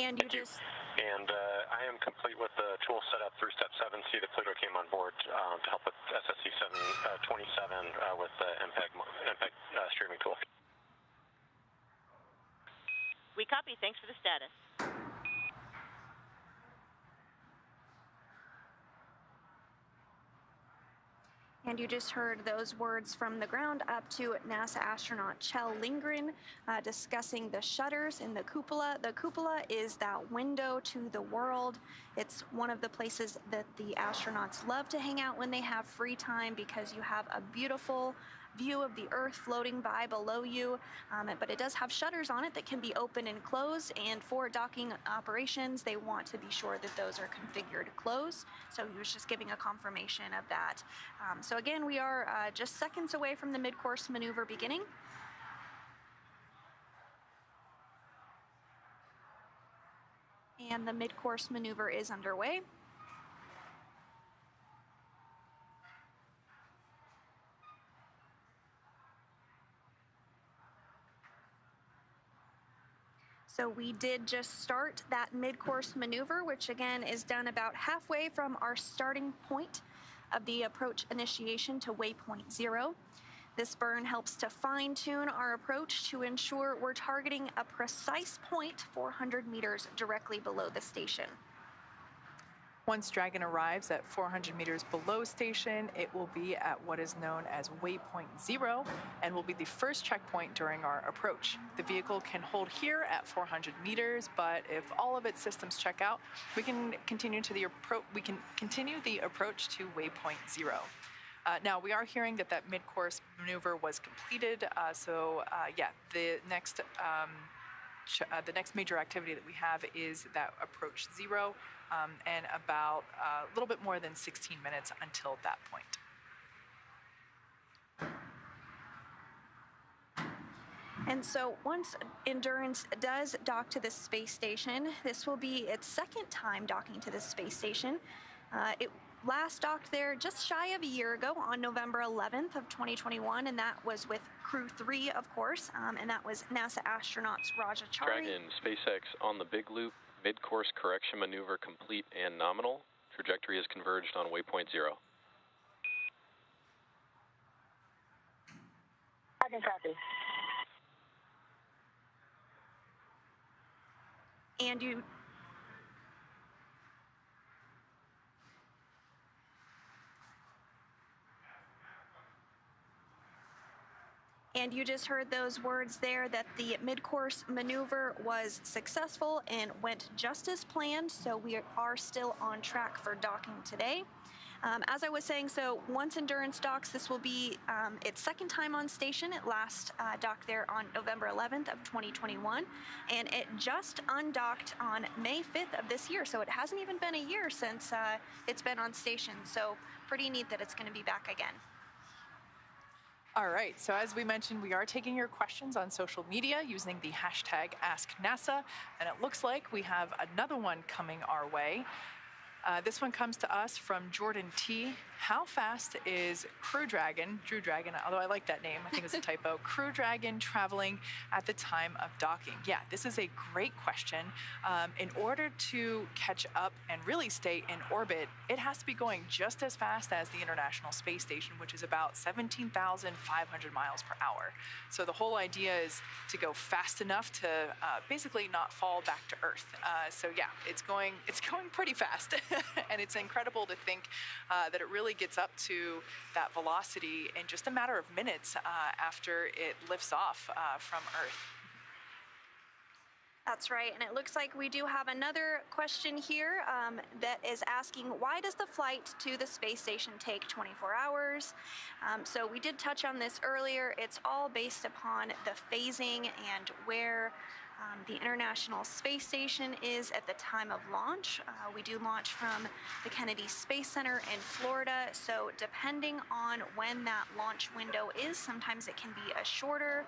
S2: And you just...
S8: And I am complete with the tool setup through step 7. See that Pluto came on board to help with SSC 727 with the MPEG streaming tool.
S7: We copy. Thanks for the status.
S2: And you just heard those words from the ground up to NASA astronaut Chell Lindgren discussing the shutters in the cupola. The cupola is that window to the world. It's one of the places that the astronauts love to hang out when they have free time because you have a beautiful view of the Earth floating by below you, but it does have shutters on it that can be open and closed, and for docking operations they want to be sure that those are configured closed. So he was just giving a confirmation of that. So again, we are just seconds away from the mid-course maneuver beginning. And the mid-course maneuver is underway. So we did just start that mid-course maneuver, which again is done about halfway from our starting point of the approach initiation to waypoint 0. This burn helps to fine-tune our approach to ensure we're targeting a precise point 400 meters directly below the station.
S1: Once Dragon arrives at 400 meters below station, it will be at what is known as waypoint 0 and will be the first checkpoint during our approach. The vehicle can hold here at 400 meters, but if all of its systems check out, we can continue the approach to waypoint 0. Now, we are hearing that mid-course maneuver was completed, yeah, the next major activity that we have is that approach 0, and about a little bit more than 16 minutes until that point.
S2: And so once Endurance does dock to the space station, this will be its second time docking to the space station. It last docked there just shy of a year ago on November 11th of 2021, and that was with Crew 3, of course, and that was NASA astronauts Rajachari.
S3: Dragon, SpaceX on the big loop, mid-course correction maneuver complete and nominal. Trajectory is converged on waypoint 0.
S8: I can copy.
S2: And you just heard those words there that the mid-course maneuver was successful and went just as planned, so we are still on track for docking today. As I was saying, so once Endurance docks, this will be its second time on station. It last docked there on November 11th of 2021, and it just undocked on May 5th of this year, so it hasn't even been a year since it's been on station. So pretty neat that it's going to be back again.
S1: All right, so as we mentioned, we are taking your questions on social media using the hashtag AskNASA, and it looks like we have another one coming our way. This one comes to us from Jordan T. How fast is Drew Dragon, although I like that name, I think it's a typo, Crew Dragon traveling at the time of docking? Yeah, this is a great question. In order to catch up and really stay in orbit, it has to be going just as fast as the International Space Station, which is about 17,500 miles per hour. So the whole idea is to go fast enough to basically not fall back to Earth. So yeah, it's going pretty fast. And it's incredible to think that it really gets up to that velocity in just a matter of minutes after it lifts off from Earth.
S2: That's right, and it looks like we do have another question here that is asking, why does the flight to the space station take 24 hours? So we did touch on this earlier. It's all based upon the phasing and where the International Space Station is at the time of launch. We do launch from the Kennedy Space Center in Florida, so depending on when that launch window is, sometimes it can be a shorter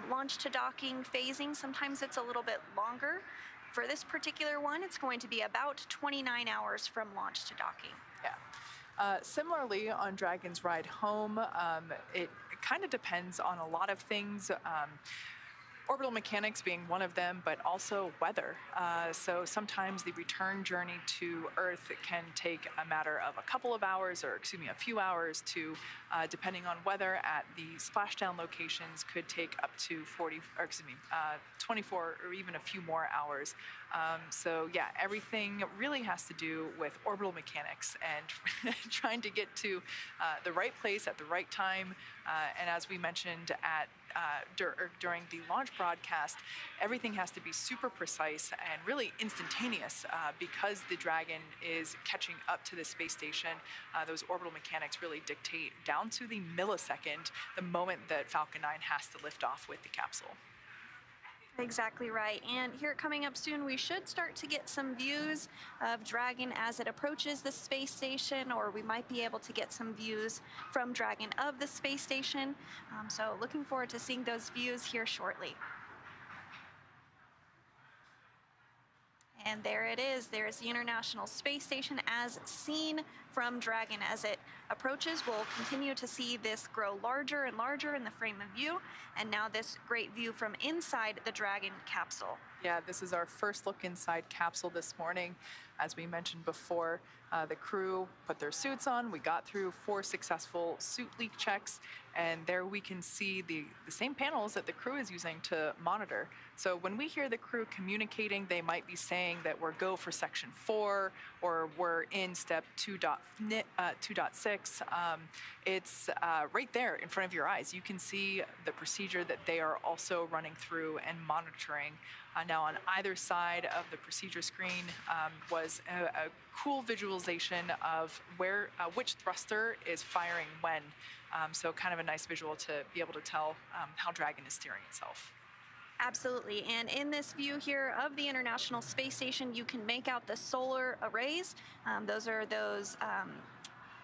S2: launch to docking phasing, sometimes it's a little bit longer. For this particular one, it's going to be about 29 hours from launch to docking.
S1: Yeah. Similarly, on Dragon's ride home, it kind of depends on a lot of things. Orbital mechanics being one of them, but also weather. So sometimes the return journey to Earth can take a matter of a couple of hours, or excuse me, a few hours to, depending on weather at the splashdown locations, could take up to 24 or even a few more hours. So yeah, everything really has to do with orbital mechanics and trying to get to the right place at the right time. And as we mentioned during the launch broadcast, everything has to be super precise and really instantaneous because the Dragon is catching up to the space station. Those orbital mechanics really dictate down to the millisecond the moment that Falcon 9 has to lift off with the capsule.
S2: Exactly right. And here coming up soon, we should start to get some views of Dragon as it approaches the space station, or we might be able to get some views from Dragon of the space station. So looking forward to seeing those views here shortly. And there it is. There's the International Space Station as seen from Dragon. As it approaches, we'll continue to see this grow larger and larger in the frame of view. And now this great view from inside the Dragon capsule.
S1: Yeah, this is our first look inside capsule this morning. As we mentioned before, the crew put their suits on. We got through 4 successful suit leak checks, and there we can see the same panels that the crew is using to monitor. So when we hear the crew communicating, they might be saying that we're go for section 4 or we're in step 2.6. It's right there in front of your eyes. You can see the procedure that they are also running through and monitoring. Now on either side of the procedure screen was a cool visualization of which thruster is firing when. So kind of a nice visual to be able to tell how Dragon is steering itself.
S2: Absolutely, and in this view here of the International Space Station, you can make out the solar arrays. Those are those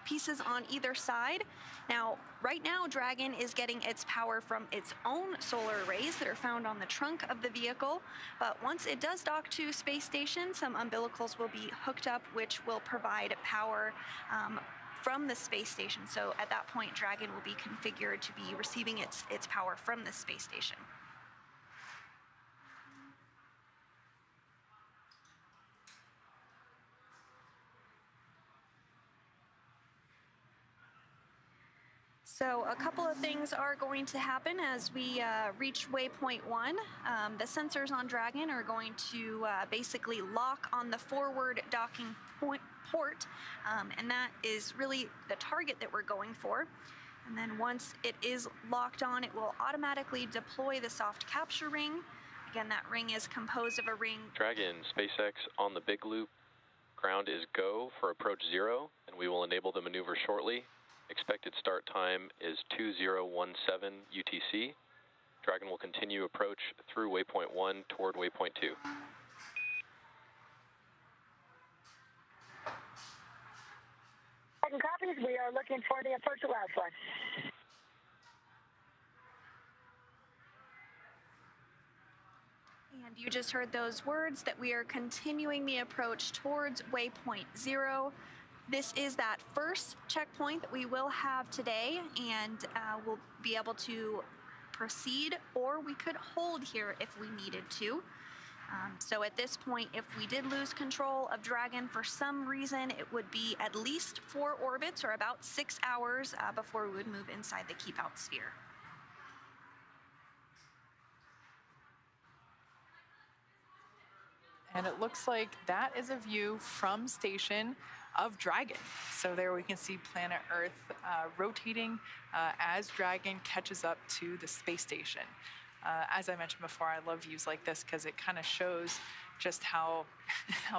S2: pieces on either side. Now, right now, Dragon is getting its power from its own solar arrays that are found on the trunk of the vehicle. But once it does dock to space station, some umbilicals will be hooked up, which will provide power from the space station. So at that point, Dragon will be configured to be receiving its power from the space station. So a couple of things are going to happen as we reach waypoint 1. The sensors on Dragon are going to basically lock on the forward docking port, and that is really the target that we're going for. And then once it is locked on, it will automatically deploy the soft capture ring. Again, that ring is composed of a ring.
S3: Dragon, SpaceX on the big loop. Ground is go for approach 0, and we will enable the maneuver shortly. Expected start time is 2017 UTC. Dragon will continue approach through waypoint 1 toward waypoint 2.
S9: Falcon copies. We are looking for the approach to last one.
S2: And you just heard those words that we are continuing the approach towards waypoint 0. This is that first checkpoint that we will have today, and we'll be able to proceed, or we could hold here if we needed to. So at this point, if we did lose control of Dragon for some reason, it would be at least 4 orbits or about 6 hours before we would move inside the keep out sphere.
S1: And it looks like that is a view from station of Dragon. So there we can see planet Earth rotating as Dragon catches up to the space station. As I mentioned before, I love views like this because it kind of shows just how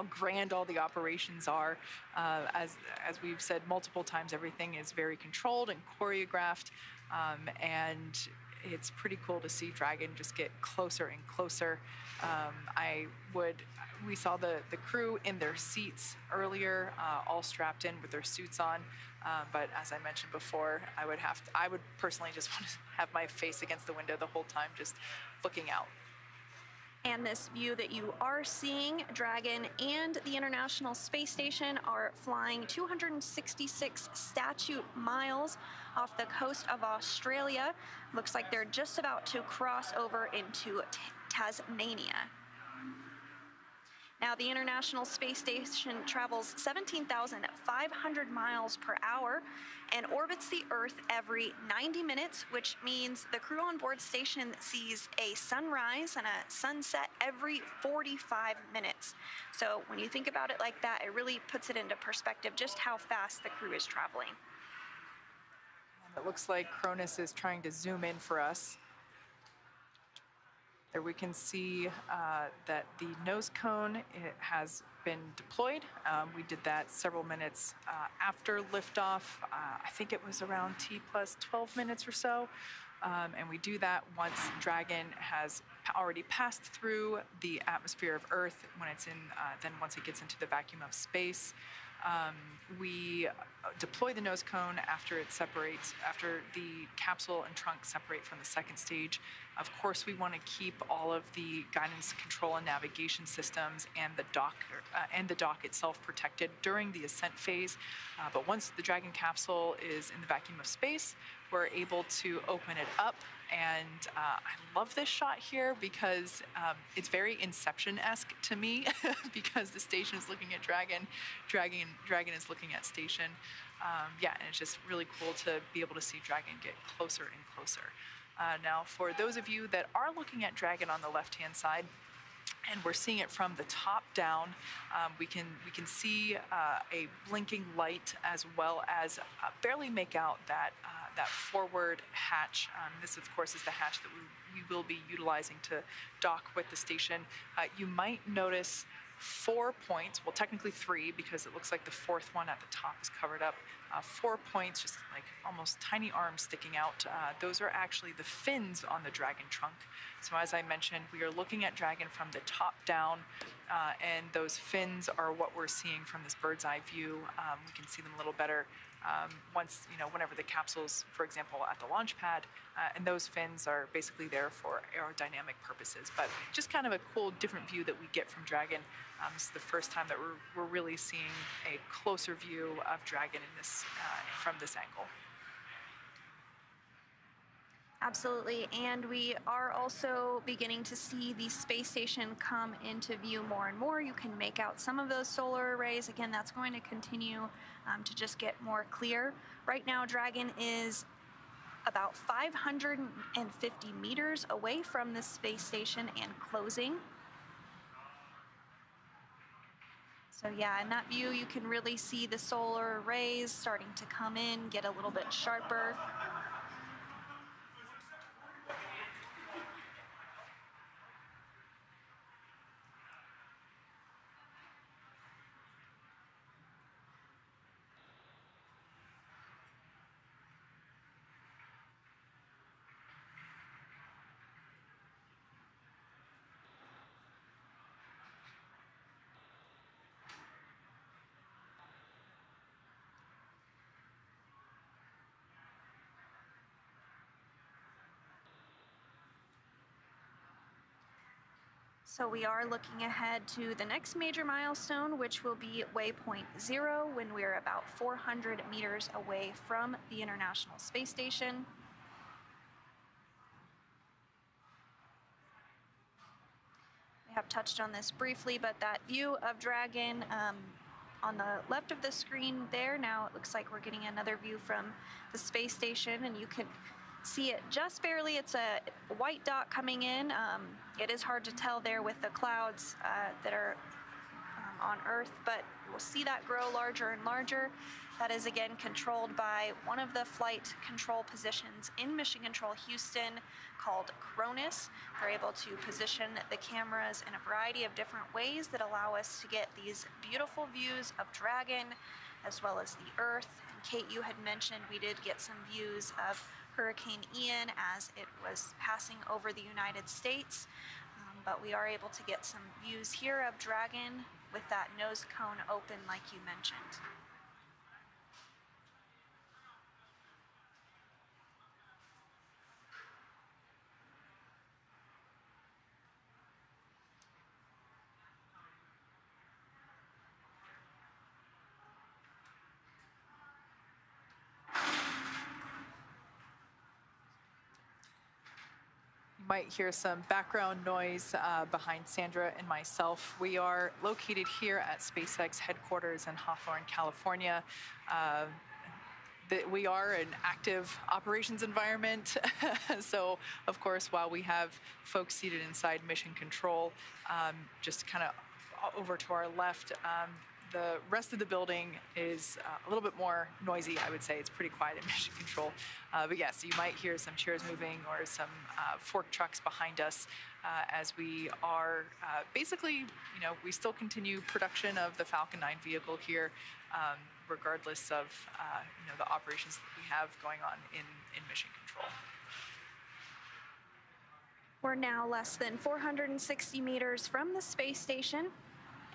S1: grand all the operations are. As we've said multiple times, everything is very controlled and choreographed, and it's pretty cool to see Dragon just get closer and closer. We saw the crew in their seats earlier, all strapped in with their suits on. But as I mentioned before, I would personally just want to have my face against the window the whole time, just looking out.
S2: And this view that you are seeing, Dragon and the International Space Station are flying 266 statute miles off the coast of Australia. Looks like they're just about to cross over into Tasmania. Now, the International Space Station travels 17,500 miles per hour and orbits the Earth every 90 minutes, which means the crew on board station sees a sunrise and a sunset every 45 minutes. So when you think about it like that, it really puts it into perspective just how fast the crew is traveling.
S1: And it looks like Cronus is trying to zoom in for us. There we can see that the nose cone has been deployed. We did that several minutes after liftoff. I think it was around T plus 12 minutes or so. And we do that once Dragon has already passed through the atmosphere of Earth. When it's in, then once it gets into the vacuum of space, we deploy the nose cone after it separates, after the capsule and trunk separate from the second stage. Of course, we want to keep all of the guidance, control, and navigation systems and the dock itself protected during the ascent phase. But once the Dragon capsule is in the vacuum of space, we're able to open it up. And I love this shot here because it's very Inception-esque to me because the station is looking at Dragon, Dragon is looking at station. Yeah, and it's just really cool to be able to see Dragon get closer and closer. Now, for those of you that are looking at Dragon on the left-hand side, and we're seeing it from the top down, we can see a blinking light as well as barely make out that forward hatch. This, of course, is the hatch that we will be utilizing to dock with the station. You might notice 4 points, well, technically 3, because it looks like the 4th one at the top is covered up. 4 points, just like almost tiny arms sticking out. Those are actually the fins on the Dragon trunk. So as I mentioned, we are looking at Dragon from the top down, and those fins are what we're seeing from this bird's eye view. We can see them a little better once, whenever the capsule's, for example, at the launch pad, and those fins are basically there for aerodynamic purposes. But just kind of a cool, different view that we get from Dragon. This is the first time that we're really seeing a closer view of Dragon in this, from this angle.
S2: Absolutely, and we are also beginning to see the space station come into view more and more. You can make out some of those solar arrays. Again, that's going to continue to just get more clear. Right now, Dragon is about 550 meters away from the space station and closing. So yeah, in that view, you can really see the solar arrays starting to come in, get a little bit sharper. So we are looking ahead to the next major milestone, which will be waypoint 0, when we're about 400 meters away from the International Space Station. We have touched on this briefly, but that view of Dragon on the left of the screen there, now it looks like we're getting another view from the space station, and you can see it just barely. It's a white dot coming in. It is hard to tell there with the clouds that are on Earth, but we'll see that grow larger and larger. That is again controlled by one of the flight control positions in Mission Control Houston called Cronus. They're able to position the cameras in a variety of different ways that allow us to get these beautiful views of Dragon as well as the Earth. And Kate, you had mentioned we did get some views of Hurricane Ian as it was passing over the United States, but we are able to get some views here of Dragon with that nose cone open like you mentioned.
S1: Might hear some background noise behind Sandra and myself. We are located here at SpaceX headquarters in Hawthorne, California. We are an active operations environment. So, of course, while we have folks seated inside Mission Control, just kind of over to our left, the rest of the building is a little bit more noisy, I would say. It's pretty quiet in Mission Control. But yes, you might hear some chairs moving or some fork trucks behind us as we are basically, we still continue production of the Falcon 9 vehicle here, regardless of, the operations that we have going on in Mission Control.
S2: We're now less than 460 meters from the space station.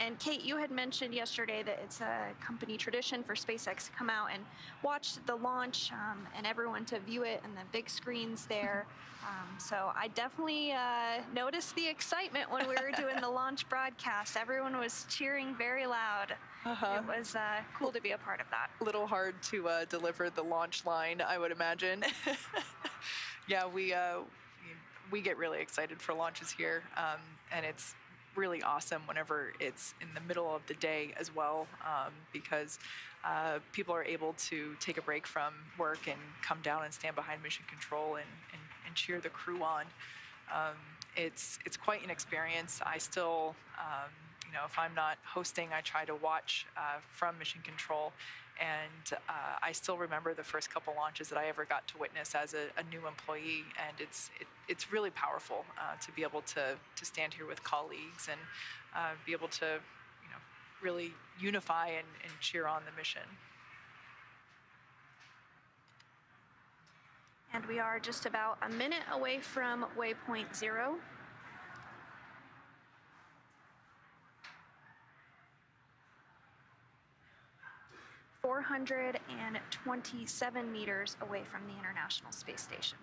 S2: And Kate, you had mentioned yesterday that it's a company tradition for SpaceX to come out and watch the launch and everyone to view it and the big screens there. So I definitely noticed the excitement when we were doing the launch broadcast. Everyone was cheering very loud. It was cool to be a part of that.
S1: A little hard to deliver the launch line, I would imagine. Yeah, we get really excited for launches here, and it's really awesome whenever it's in the middle of the day as well, because people are able to take a break from work and come down and stand behind Mission Control and cheer the crew on. It's quite an experience. I still, if I'm not hosting, I try to watch from Mission Control. And I still remember the first couple launches that I ever got to witness as a new employee, and it's really powerful to be able to stand here with colleagues and be able to really unify and cheer on the mission.
S2: And we are just about a minute away from waypoint 0. ...427 meters away from the International Space Station.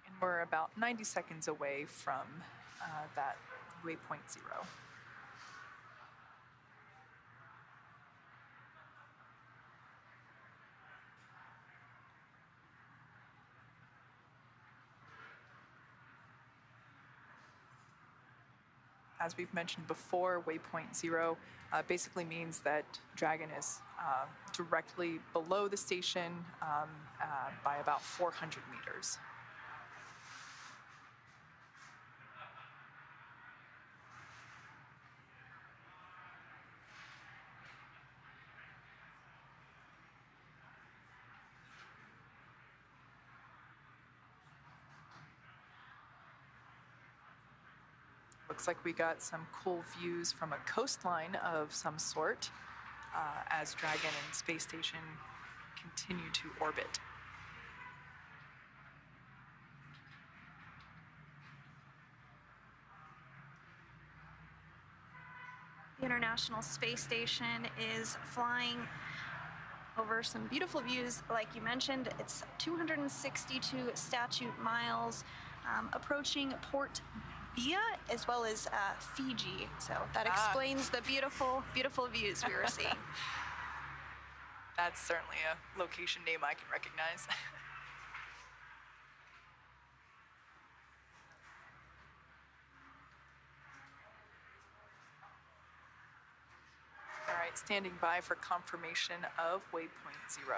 S1: And we're about 90 seconds away from that waypoint 0. As we've mentioned before, waypoint 0 basically means that Dragon is directly below the station by about 400 meters. Looks like we got some cool views from a coastline of some sort as Dragon and Space Station continue to orbit.
S2: The International Space Station is flying over some beautiful views. Like you mentioned, it's 262 statute miles, approaching Port Via as well as Fiji. So that explains the beautiful, beautiful views we were seeing.
S1: That's certainly a location name I can recognize. All right, standing by for confirmation of waypoint 0.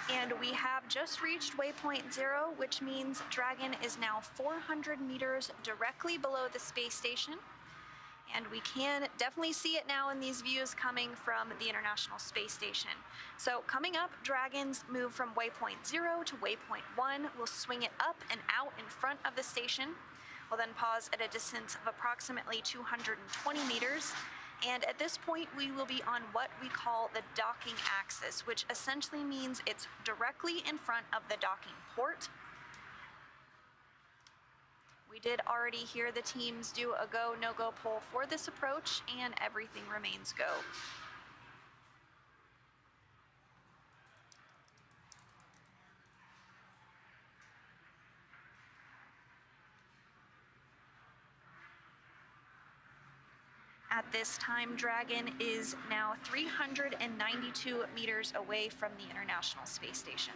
S2: And we have just reached waypoint 0, which means Dragon is now 400 meters directly below the space station. And we can definitely see it now in these views coming from the International Space Station. So coming up, Dragons move from waypoint 0 to waypoint 1. We'll swing it up and out in front of the station. We'll then pause at a distance of approximately 220 meters. And at this point, we will be on what we call the docking axis, which essentially means it's directly in front of the docking port. We did already hear the teams do a go, no-go poll for this approach, and everything remains go. At this time, Dragon is now 392 meters away from the International Space Station.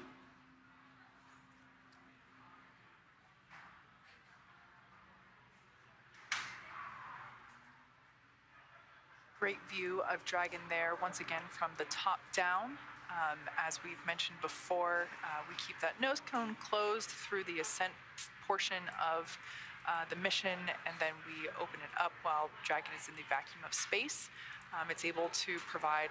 S1: Great view of Dragon there, once again from the top down. As we've mentioned before, we keep that nose cone closed through the ascent portion of the mission, and then we open it up while Dragon is in the vacuum of space. It's able to provide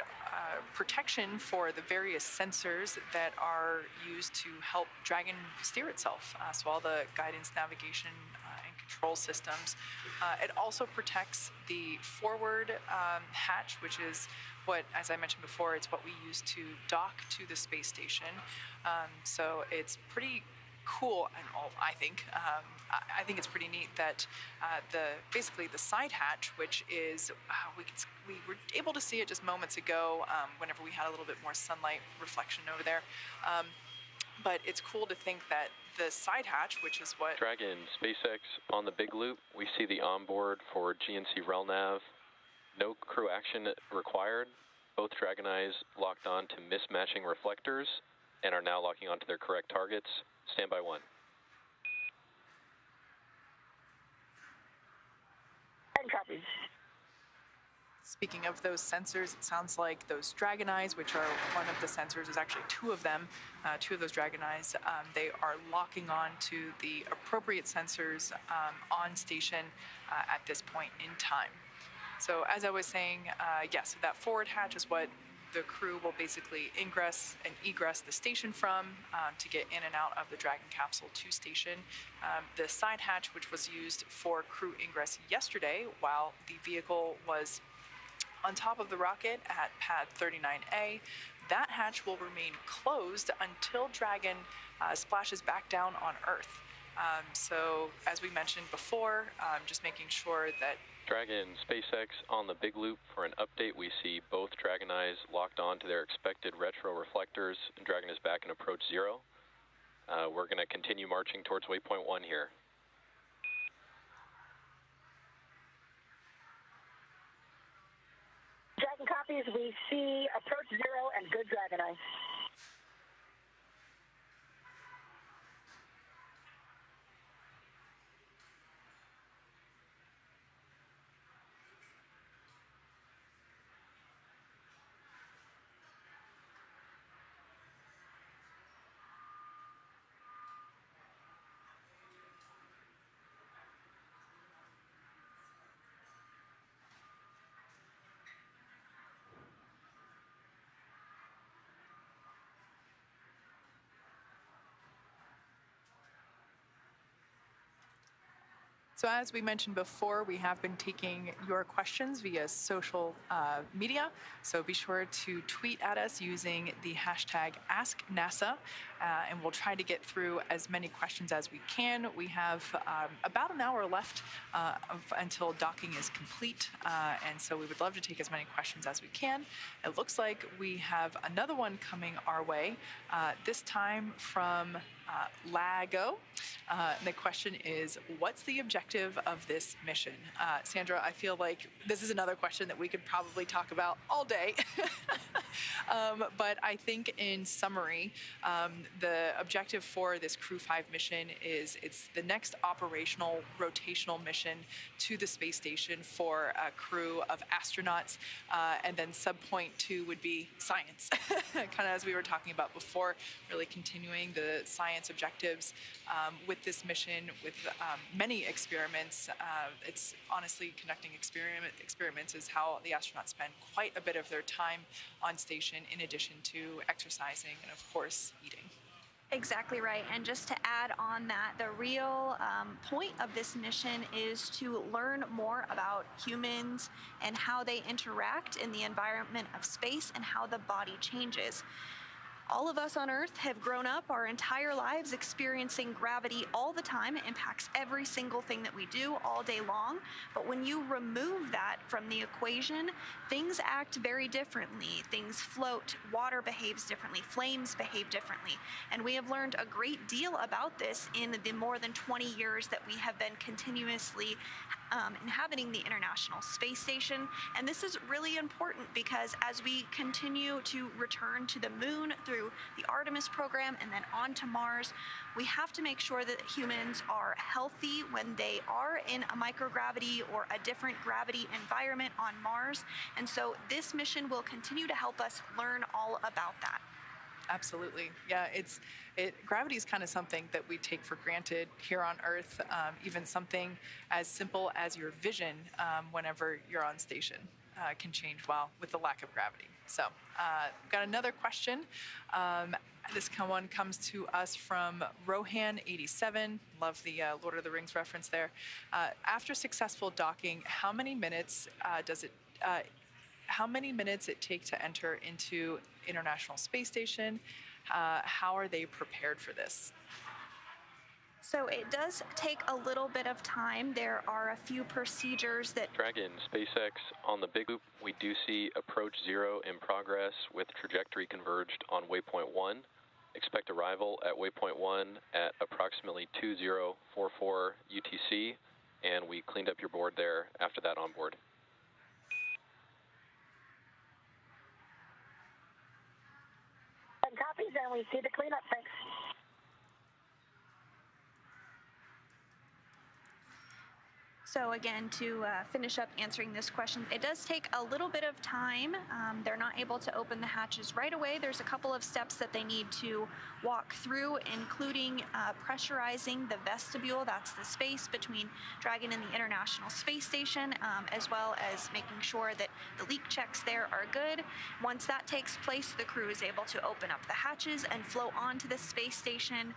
S1: protection for the various sensors that are used to help Dragon steer itself. So all the guidance, navigation, and control systems. It also protects the forward hatch, which is what, as I mentioned before, it's what we use to dock to the space station. So it's pretty cool, and I think it's pretty neat that basically the side hatch, which is we were able to see it just moments ago whenever we had a little bit more sunlight reflection over there. But it's cool to think that the side hatch, which is what
S3: Dragon, SpaceX on the big loop. We see the onboard for GNC RELNAV. No crew action required. Both Dragon eyes locked on to mismatching reflectors and are now locking onto their correct targets. Standby 1.
S9: And copies.
S1: Speaking of those sensors, it sounds like those Dragon eyes, which are one of the sensors, there's actually two of them, two of those Dragon eyes, they are locking on to the appropriate sensors on station at this point in time. So as I was saying, yes, that forward hatch is what the crew will basically ingress and egress the station from to get in and out of the Dragon capsule to station. The side hatch, which was used for crew ingress yesterday while the vehicle was on top of the rocket at pad 39A, that hatch will remain closed until Dragon splashes back down on Earth. So as we mentioned before, just making sure that
S3: Dragon, SpaceX on the big loop for an update. We see both Dragon eyes locked on to their expected retro reflectors, and Dragon is back in approach 0. We're going to continue marching towards waypoint 1 here.
S9: Dragon copies, we see approach 0 and good Dragon eye.
S1: So as we mentioned before, we have been taking your questions via social media. So be sure to tweet at us using the hashtag AskNASA, and we'll try to get through as many questions as we can. We have about an hour left until docking is complete, and so we would love to take as many questions as we can. It looks like we have another one coming our way, this time from LAGO. The question is, what's the objective of this mission? Sandra, I feel like this is another question that we could probably talk about all day. But I think in summary, the objective for this Crew 5 mission is it's the next operational rotational mission to the space station for a crew of astronauts. And then subpoint 2 would be science, kind of as we were talking about before, really continuing the science objectives with this mission, with many experiments. It's honestly conducting experiments is how the astronauts spend quite a bit of their time on station, in addition to exercising and, of course, eating.
S2: Exactly right. And just to add on that, the real point of this mission is to learn more about humans and how they interact in the environment of space and how the body changes. All of us on Earth have grown up our entire lives experiencing gravity all the time. It impacts every single thing that we do all day long. But when you remove that from the equation, things act very differently. Things float, water behaves differently, flames behave differently. And we have learned a great deal about this in the more than 20 years that we have been continuously inhabiting the International Space Station. And this is really important because as we continue to return to the moon through the Artemis program and then on to Mars, we have to make sure that humans are healthy when they are in a microgravity or a different gravity environment on Mars. And so this mission will continue to help us learn all about that.
S1: Absolutely. Yeah, gravity is kind of something that we take for granted here on Earth, even something as simple as your vision whenever you're on station can change with the lack of gravity. So got another question. This one comes to us from Rohan87. Love the Lord of the Rings reference there. After successful docking, how many minutes it take to enter into International Space Station? How are they prepared for this?
S2: So it does take a little bit of time. There are a few procedures that...
S3: Dragon, SpaceX, on the big loop, we do see approach 0 in progress with trajectory converged on waypoint 1. Expect arrival at waypoint 1 at approximately 2044 UTC, and we cleaned up your board there after that on board.
S9: Copies, and we see the cleanup. Thanks.
S2: So again, to finish up answering this question, it does take a little bit of time. They're not able to open the hatches right away. There's a couple of steps that they need to walk through, including pressurizing the vestibule. That's the space between Dragon and the International Space Station, as well as making sure that the leak checks there are good. Once that takes place, the crew is able to open up the hatches and flow onto the space station.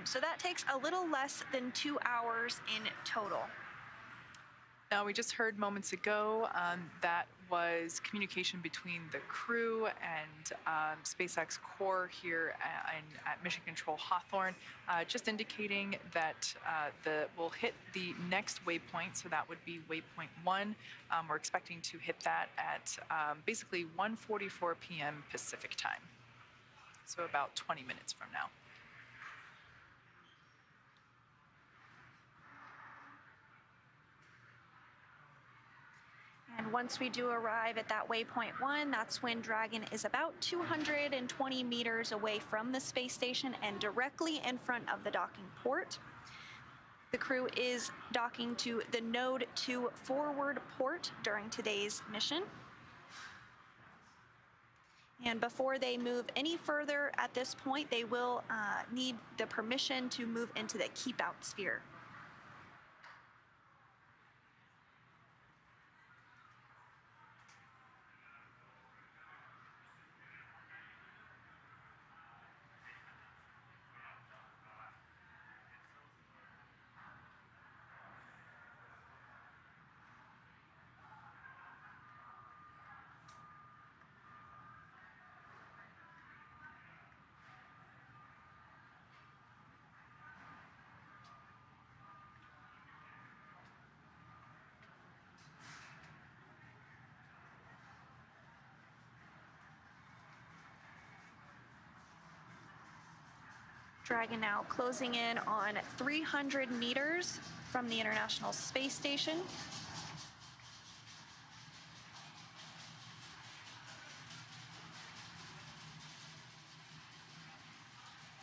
S2: So that takes a little less than 2 hours in total.
S1: Now, we just heard moments ago that was communication between the crew and SpaceX core here at Mission Control Hawthorne, just indicating that we'll hit the next waypoint, so that would be waypoint 1. We're expecting to hit that at basically 1:44 p.m. Pacific time, so about 20 minutes from now.
S2: And once we do arrive at that waypoint 1, that's when Dragon is about 220 meters away from the space station and directly in front of the docking port. The crew is docking to the Node 2 forward port during today's mission. And before they move any further at this point, they will need the permission to move into the keep out sphere. Dragon now closing in on 300 meters from the International Space Station.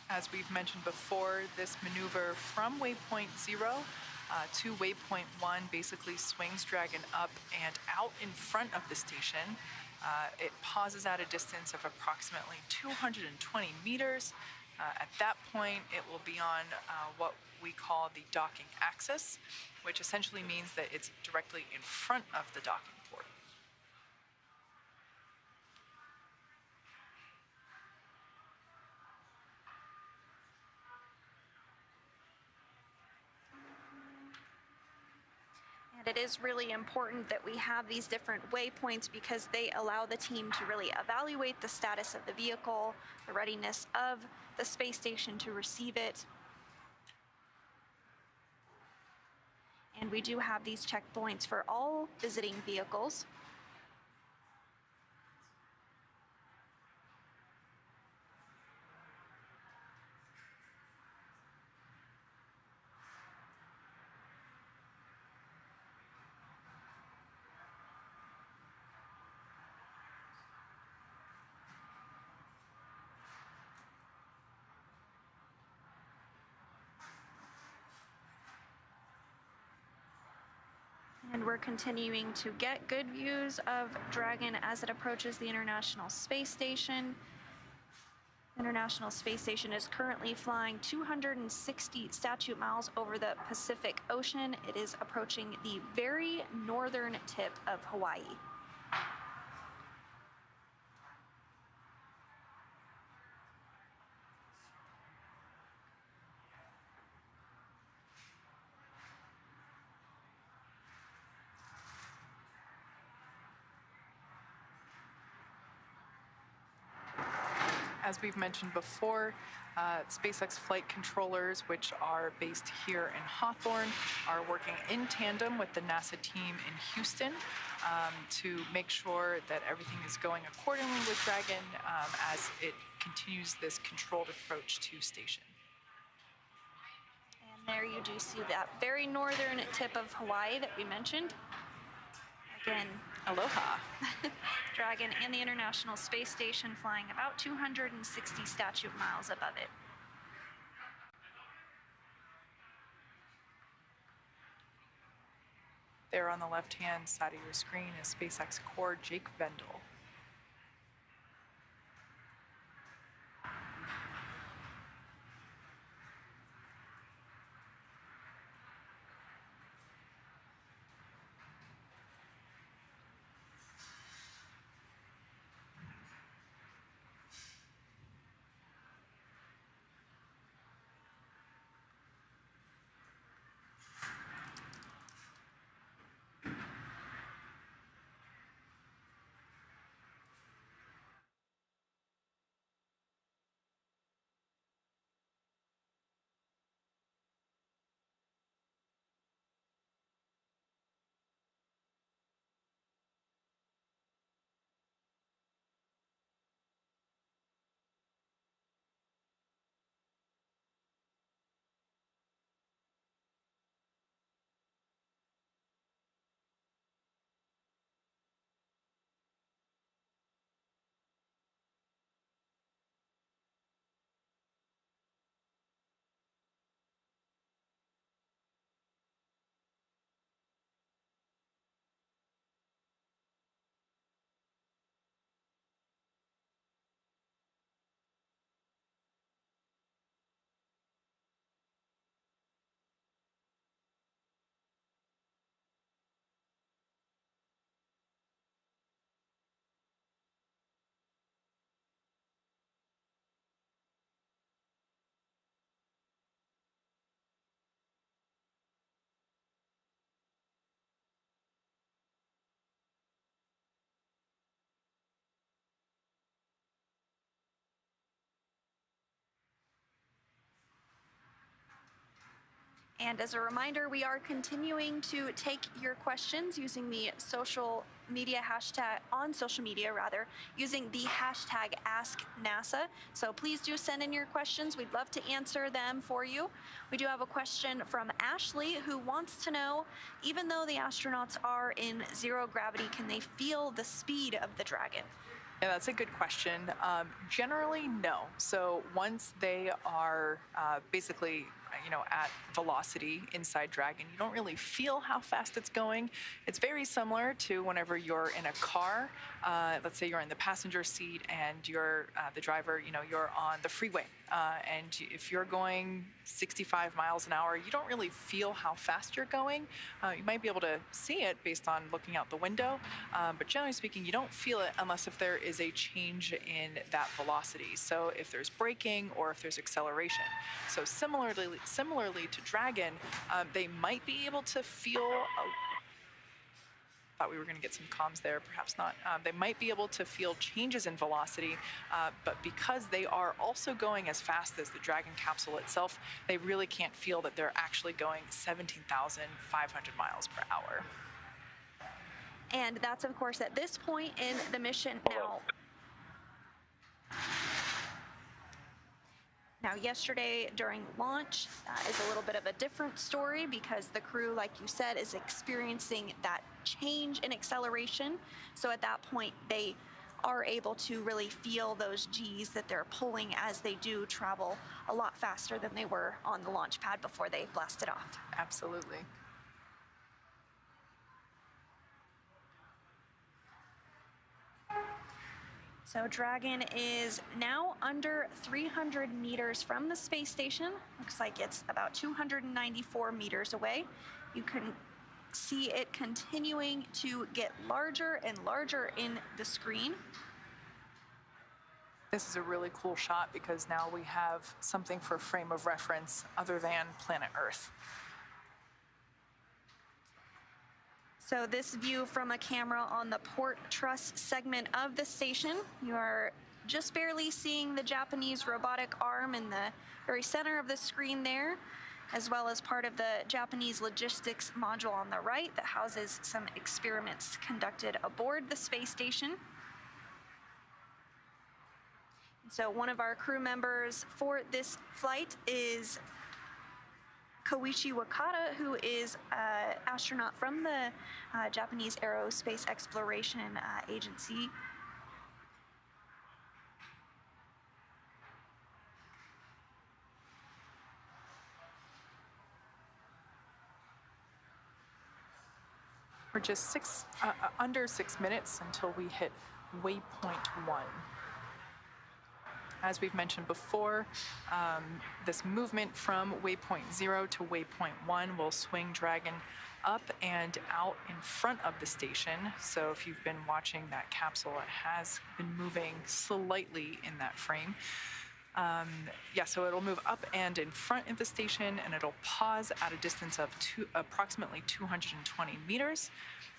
S1: As we've mentioned before, this maneuver from waypoint 0 to waypoint 1 basically swings Dragon up and out in front of the station. It pauses at a distance of approximately 220 meters. At that point, it will be on what we call the docking axis, which essentially means that it's directly in front of the docking port.
S2: And it is really important that we have these different waypoints because they allow the team to really evaluate the status of the vehicle, the readiness of the space station to receive it. And we do have these checkpoints for all visiting vehicles. And we're continuing to get good views of Dragon as it approaches the International Space Station. International Space Station is currently flying 260 statute miles over the Pacific Ocean. It is approaching the very northern tip of Hawaii.
S1: As we've mentioned before, SpaceX flight controllers, which are based here in Hawthorne, are working in tandem with the NASA team in Houston to make sure that everything is going accordingly with Dragon as it continues this controlled approach to station.
S2: And there you do see that very northern tip of Hawaii that we mentioned. Again,
S1: aloha.
S2: Dragon and the International Space Station flying about 260 statute miles above it.
S1: There on the left-hand side of your screen is SpaceX core Jake Vendel.
S2: And as a reminder, we are continuing to take your questions using the social media hashtag, on social media rather, using the hashtag AskNASA. So please do send in your questions. We'd love to answer them for you. We do have a question from Ashley who wants to know, even though the astronauts are in zero gravity, can they feel the speed of the Dragon?
S1: Yeah, that's a good question. Generally, no. So once they are basically, at velocity inside Dragon, you don't really feel how fast it's going. It's very similar to whenever you're in a car. Let's say you're in the passenger seat and you're the driver, you're on the freeway. And if you're going 65 miles an hour, you don't really feel how fast you're going. You might be able to see it based on looking out the window, but generally speaking, you don't feel it unless if there is a change in that velocity. So if there's braking or if there's acceleration. So similarly to Dragon, they might be able to feel. Thought we were going to get some comms there, perhaps not. They might be able to feel changes in velocity, but because they are also going as fast as the Dragon capsule itself, they really can't feel that they're actually going 17,500 miles per hour.
S2: And that's, of course, at this point in the mission now. Now, yesterday during launch is a little bit of a different story because the crew, like you said, is experiencing that change in acceleration. So at that point, they are able to really feel those G's that they're pulling as they do travel a lot faster than they were on the launch pad before they blasted off.
S1: Absolutely.
S2: So Dragon is now under 300 meters from the space station. Looks like it's about 294 meters away. You can see it continuing to get larger and larger in the screen.
S1: This is a really cool shot because now we have something for a frame of reference other than planet Earth.
S2: So this view from a camera on the port truss segment of the station, you are just barely seeing the Japanese robotic arm in the very center of the screen there, as well as part of the Japanese logistics module on the right that houses some experiments conducted aboard the space station. So one of our crew members for this flight is Koichi Wakata, who is an astronaut from the Japanese Aerospace Exploration Agency.
S1: We're just under 6 minutes until we hit waypoint 1. As we've mentioned before, this movement from waypoint 0 to waypoint 1 will swing Dragon up and out in front of the station. So if you've been watching that capsule, it has been moving slightly in that frame. So it'll move up and in front of the station, and it'll pause at a distance of approximately 220 meters.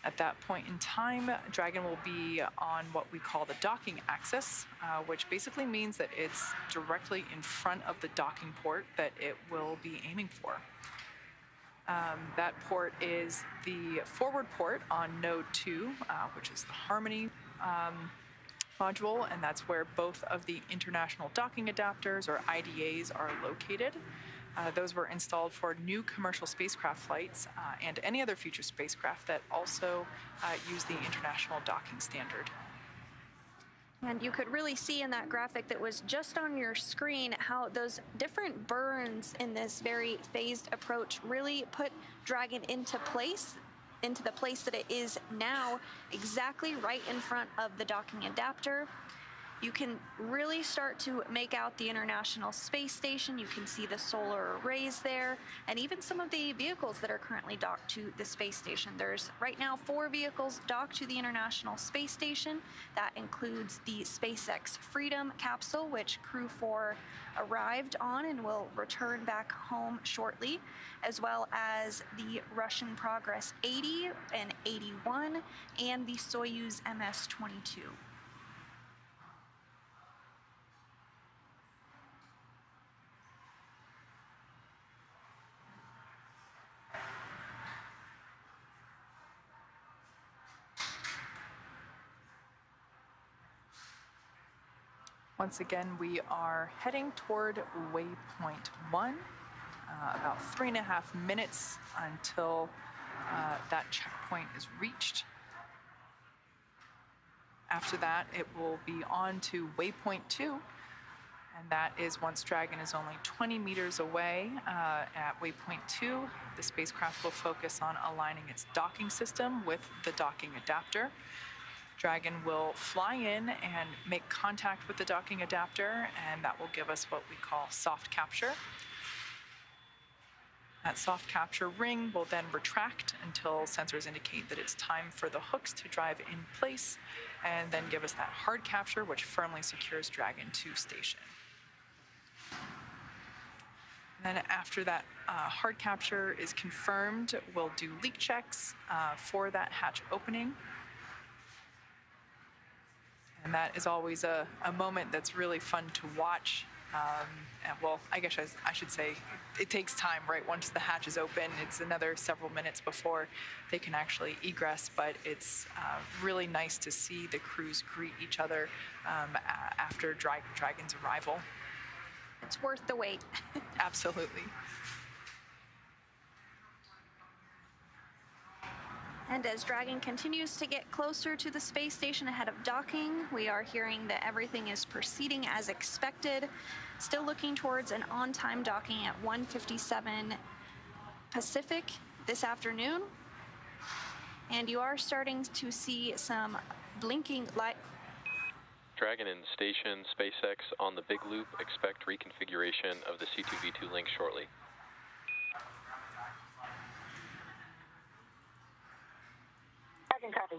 S1: At that point in time, Dragon will be on what we call the docking axis, which basically means that it's directly in front of the docking port that it will be aiming for. That port is the forward port on node 2, which is the Harmony module, and that's where both of the international docking adapters, or IDAs, are located. Those were installed for new commercial spacecraft flights and any other future spacecraft that also use the International Docking Standard.
S2: And you could really see in that graphic that was just on your screen how those different burns in this very phased approach really put Dragon into the place that it is now, exactly right in front of the docking adapter. You can really start to make out the International Space Station. You can see the solar arrays there, and even some of the vehicles that are currently docked to the space station. There's right now 4 vehicles docked to the International Space Station. That includes the SpaceX Freedom capsule, which Crew 4 arrived on and will return back home shortly, as well as the Russian Progress 80 and 81 and the Soyuz MS-22.
S1: Once again, we are heading toward waypoint 1, about 3.5 minutes until that checkpoint is reached. After that, it will be on to waypoint 2, and that is once Dragon is only 20 meters away. At waypoint 2, the spacecraft will focus on aligning its docking system with the docking adapter. Dragon will fly in and make contact with the docking adapter, and that will give us what we call soft capture. That soft capture ring will then retract until sensors indicate that it's time for the hooks to drive in place, and then give us that hard capture, which firmly secures Dragon to station. And then after that hard capture is confirmed, we'll do leak checks for that hatch opening. And that is always a moment that's really fun to watch. And well, I guess I should say it takes time, right? Once the hatch is open, it's another several minutes before they can actually egress, but it's really nice to see the crews greet each other after Dragon's arrival.
S2: It's worth the wait.
S1: Absolutely.
S2: And as Dragon continues to get closer to the space station ahead of docking, we are hearing that everything is proceeding as expected. Still looking towards an on-time docking at 1:57 Pacific this afternoon. And you are starting to see some blinking light.
S3: Dragon in station, SpaceX on the big loop. Expect reconfiguration of the C2V2 link shortly.
S9: Copy.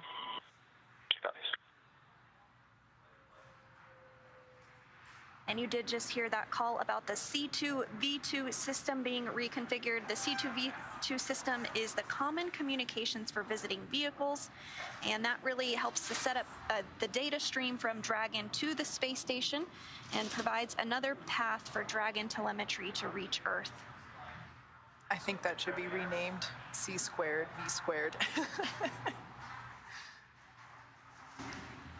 S2: And you did just hear that call about the C2V2 system being reconfigured. The C2V2 system is the common communications for visiting vehicles, and that really helps to set up the data stream from Dragon to the space station and provides another path for Dragon telemetry to reach Earth.
S1: I think that should be renamed C squared, V squared.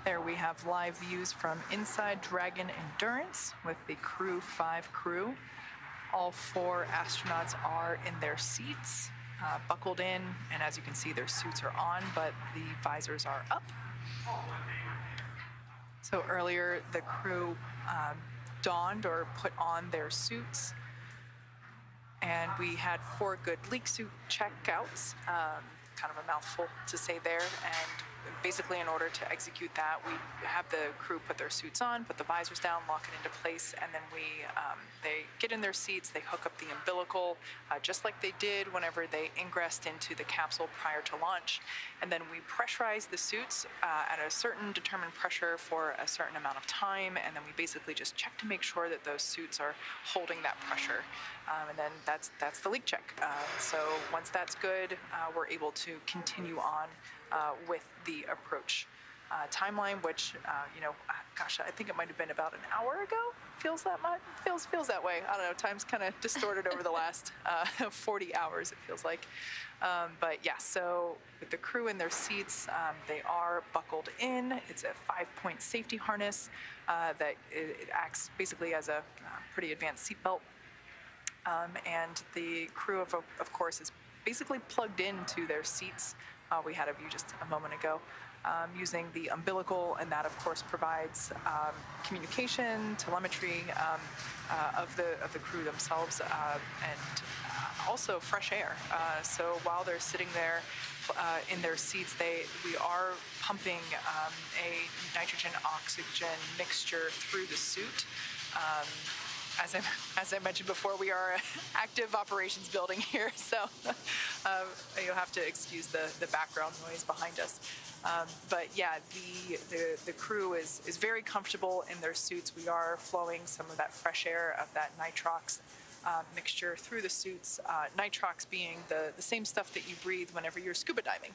S1: There we have live views from inside Dragon Endurance with the Crew 5 crew. All 4 astronauts are in their seats, buckled in, and as you can see, their suits are on, but the visors are up. So earlier, the crew donned or put on their suits, and we had 4 good leak suit checkouts, kind of a mouthful to say there, and basically in order to execute that, we have the crew put their suits on, put the visors down, lock it into place, and then they get in their seats, they hook up the umbilical, just like they did whenever they ingressed into the capsule prior to launch, and then we pressurize the suits at a certain determined pressure for a certain amount of time, and then we basically just check to make sure that those suits are holding that pressure. And then that's the leak check. So once that's good, we're able to continue on with the approach timeline, which gosh, I think it might have been about an hour ago. Feels that much? Feels that way. I don't know. Time's kind of distorted over the last 40 hours. It feels like. But yeah. So with the crew in their seats, they are buckled in. It's a 5-point safety harness that it acts basically as a pretty advanced seatbelt. And the crew, of course, is basically plugged into their seats. We had a view just a moment ago using the umbilical, and that, of course, provides communication, telemetry of the crew themselves, and also fresh air. So while they're sitting there in their seats, we are pumping a nitrogen-oxygen mixture through the suit. As I mentioned before, we are an active operations building here, so you'll have to excuse the background noise behind us. But yeah, the crew is very comfortable in their suits. We are flowing some of that fresh air of that nitrox mixture through the suits, nitrox being the same stuff that you breathe whenever you're scuba diving.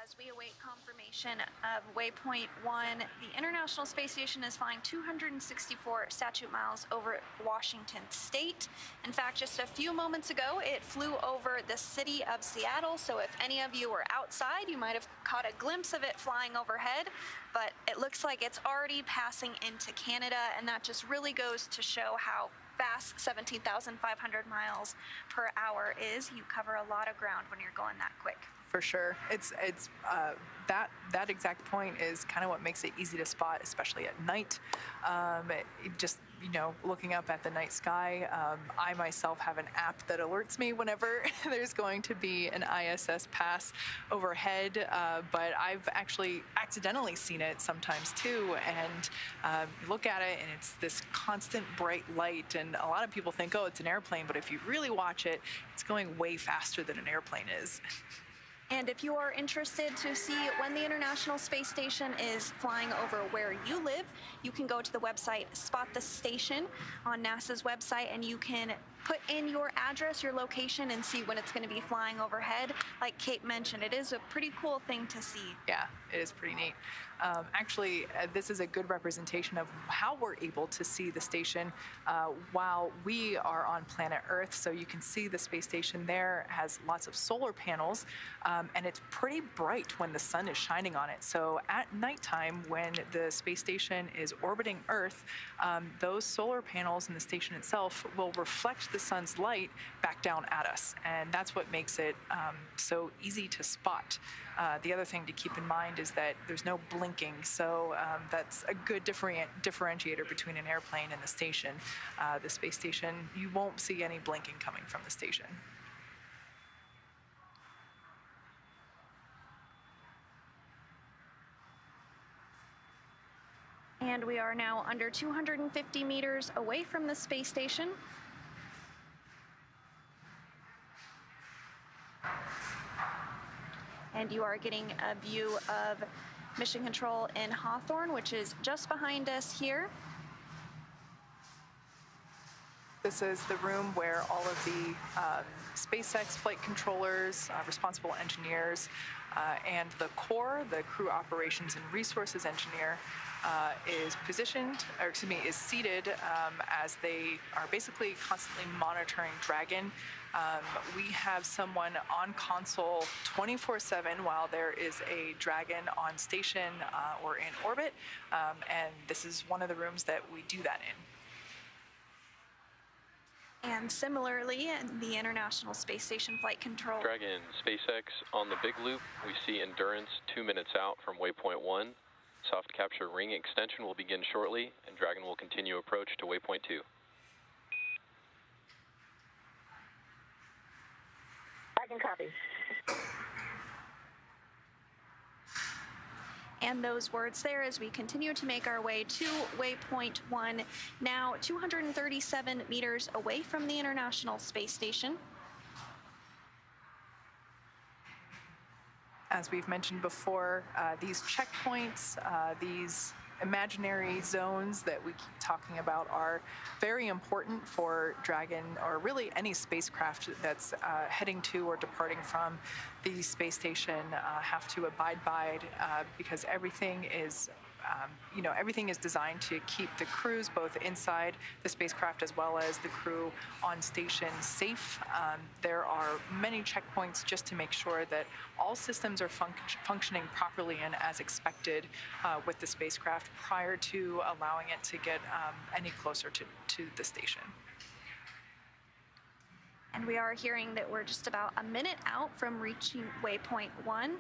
S2: As we await confirmation Of waypoint 1, the International Space Station is flying 264 statute miles over Washington State. In fact, just a few moments ago, it flew over the city of Seattle. So if any of you were outside, you might have caught a glimpse of it flying overhead. But it looks like it's already passing into Canada, and that just really goes to show how fast 17,500 miles per hour is. You cover a lot of ground when you're going that quick.
S1: For sure. It's that exact point is kind of what makes it easy to spot, especially at night. Just, looking up at the night sky, I myself have an app that alerts me whenever there's going to be an ISS pass overhead, but I've actually accidentally seen it sometimes too, and look at it and it's this constant bright light, and a lot of people think, oh, it's an airplane, but if you really watch it, it's going way faster than an airplane is.
S2: And if you are interested to see when the International Space Station is flying over where you live, you can go to the website Spot the Station on NASA's website, and you can put in your address, your location, and see when it's going to be flying overhead. Like Kate mentioned, it is a pretty cool thing to see.
S1: Yeah, it is pretty neat. Actually, this is a good representation of how we're able to see the station while we are on planet Earth. So you can see the space station there has lots of solar panels, and it's pretty bright when the sun is shining on it. So at nighttime, when the space station is orbiting Earth, those solar panels in the station itself will reflect the sun's light back down at us, and that's what makes it so easy to spot. The other thing to keep in mind is that there's no blinking, so that's a good differentiator between an airplane and the station. The space station, you won't see any blinking coming from the station.
S2: And we are now under 250 meters away from the space station. And you are getting a view of Mission Control in Hawthorne, which is just behind us here.
S1: This is the room where all of the SpaceX flight controllers, responsible engineers, and the core, the crew operations and resources engineer, is seated as they are basically constantly monitoring Dragon. We have someone on console 24/7 while there is a Dragon on station or in orbit, and this is one of the rooms that we do that in.
S2: And similarly, the International Space Station Flight Control.
S3: Dragon, SpaceX on the big loop, we see Endurance 2 minutes out from waypoint 1. Soft capture ring extension will begin shortly, and Dragon will continue approach to waypoint 2.
S9: I can copy.
S2: And those words there as we continue to make our way to waypoint 1, now 237 meters away from the International Space Station.
S1: As we've mentioned before, these checkpoints, these imaginary zones that we keep talking about are very important for Dragon, or really any spacecraft that's heading to or departing from the space station have to abide by, because everything is everything is designed to keep the crews both inside the spacecraft as well as the crew on station safe. There are many checkpoints just to make sure that all systems are functioning properly and as expected with the spacecraft prior to allowing it to get any closer to the station.
S2: And we are hearing that we're just about a minute out from reaching waypoint 1.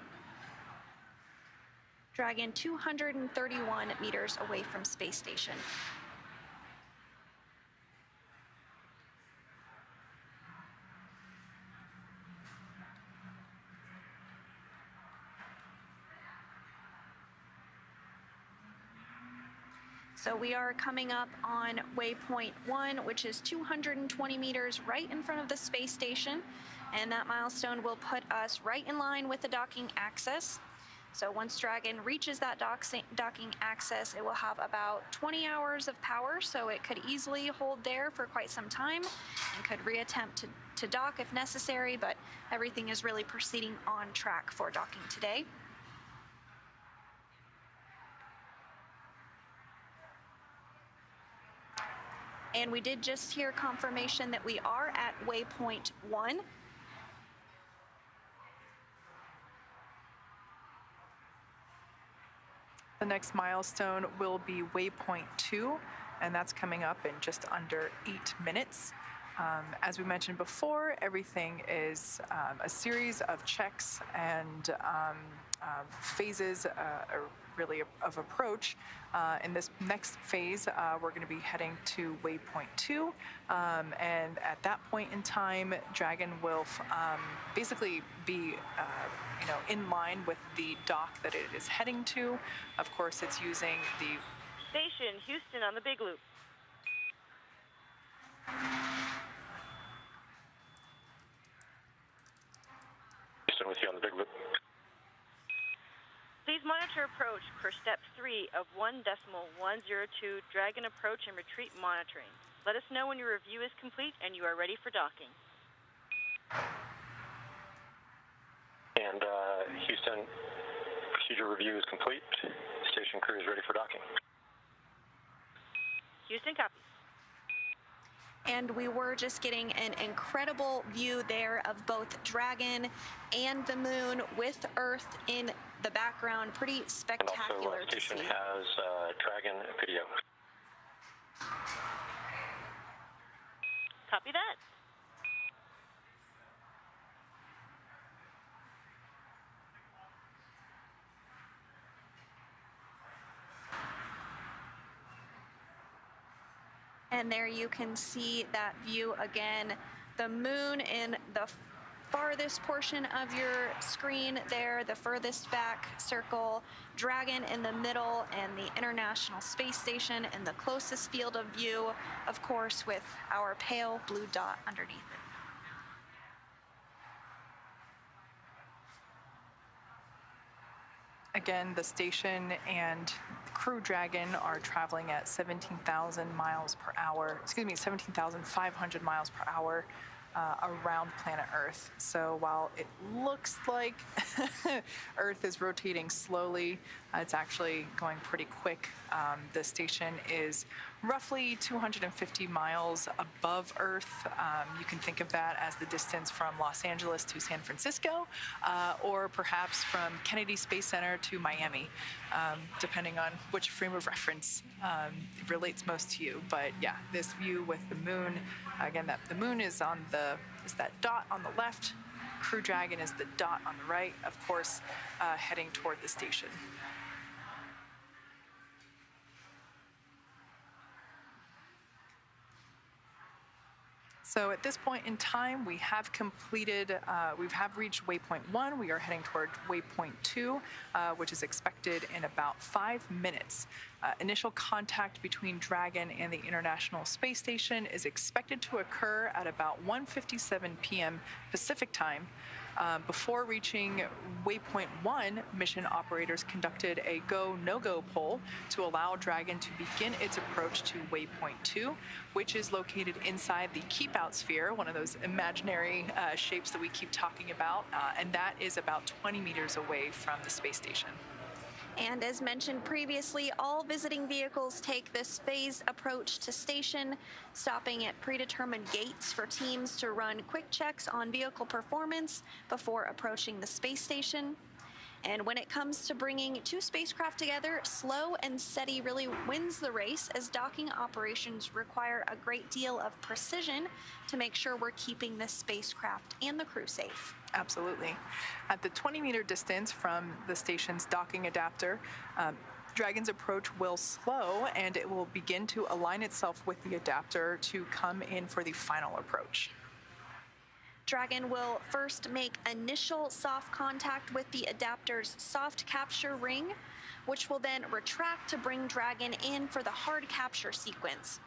S2: Dragon 231 meters away from space station. So we are coming up on waypoint 1, which is 220 meters right in front of the space station. And that milestone will put us right in line with the docking access. So once Dragon reaches that docking access, it will have about 20 hours of power, so it could easily hold there for quite some time and could reattempt to dock if necessary, but everything is really proceeding on track for docking today. And we did just hear confirmation that we are at waypoint 1.
S1: The next milestone will be waypoint 2, and that's coming up in just under 8 minutes. As we mentioned before, everything is a series of checks and phases really of approach. In this next phase, we're going to be heading to waypoint 2, and at that point in time, Dragon will basically be in line with the dock that it is heading to. Of course, it's using the
S7: Station Houston on the Big Loop.
S8: Houston with you on the Big Loop.
S7: Please monitor approach per step 3 of 1.102 Dragon approach and retreat monitoring. Let us know when your review is complete and you are ready for docking.
S8: And Houston, procedure review is complete. Station crew is ready for docking.
S7: Houston, copy.
S2: And we were just getting an incredible view there of both Dragon and the moon with Earth in the background. Pretty spectacular
S8: and also,
S2: to see.
S8: Station has Dragon video.
S7: Copy that.
S2: And there you can see that view again, the moon in the farthest portion of your screen there, the furthest back circle, Dragon in the middle, and the International Space Station in the closest field of view, of course, with our pale blue dot underneath it.
S1: Again, the station and Crew Dragon are traveling at 17,000 miles per hour, 17,500 miles per hour around planet Earth. So while it looks like Earth is rotating slowly, it's actually going pretty quick. The station is roughly 250 miles above Earth. You can think of that as the distance from Los Angeles to San Francisco, or perhaps from Kennedy Space Center to Miami, depending on which frame of reference relates most to you. But yeah, this view with the moon, again, the moon is that dot on the left. Crew Dragon is the dot on the right, of course, heading toward the station. So at this point in time, we have completed, we have reached waypoint 1. We are heading toward waypoint 2, which is expected in about 5 minutes. Initial contact between Dragon and the International Space Station is expected to occur at about 1:57 p.m. Pacific time. Before reaching waypoint 1, mission operators conducted a go, no-go poll to allow Dragon to begin its approach to waypoint 2, which is located inside the keep-out sphere, one of those imaginary shapes that we keep talking about, and that is about 20 meters away from the space station.
S2: And as mentioned previously, all visiting vehicles take this phased approach to station, stopping at predetermined gates for teams to run quick checks on vehicle performance before approaching the space station. And when it comes to bringing two spacecraft together, slow and steady really wins the race, as docking operations require a great deal of precision to make sure we're keeping the spacecraft and the crew safe.
S1: Absolutely. At the 20-meter distance from the station's docking adapter, Dragon's approach will slow, and it will begin to align itself with the adapter to come in for the final approach.
S2: Dragon will first make initial soft contact with the adapter's soft capture ring, which will then retract to bring Dragon in for the hard capture sequence.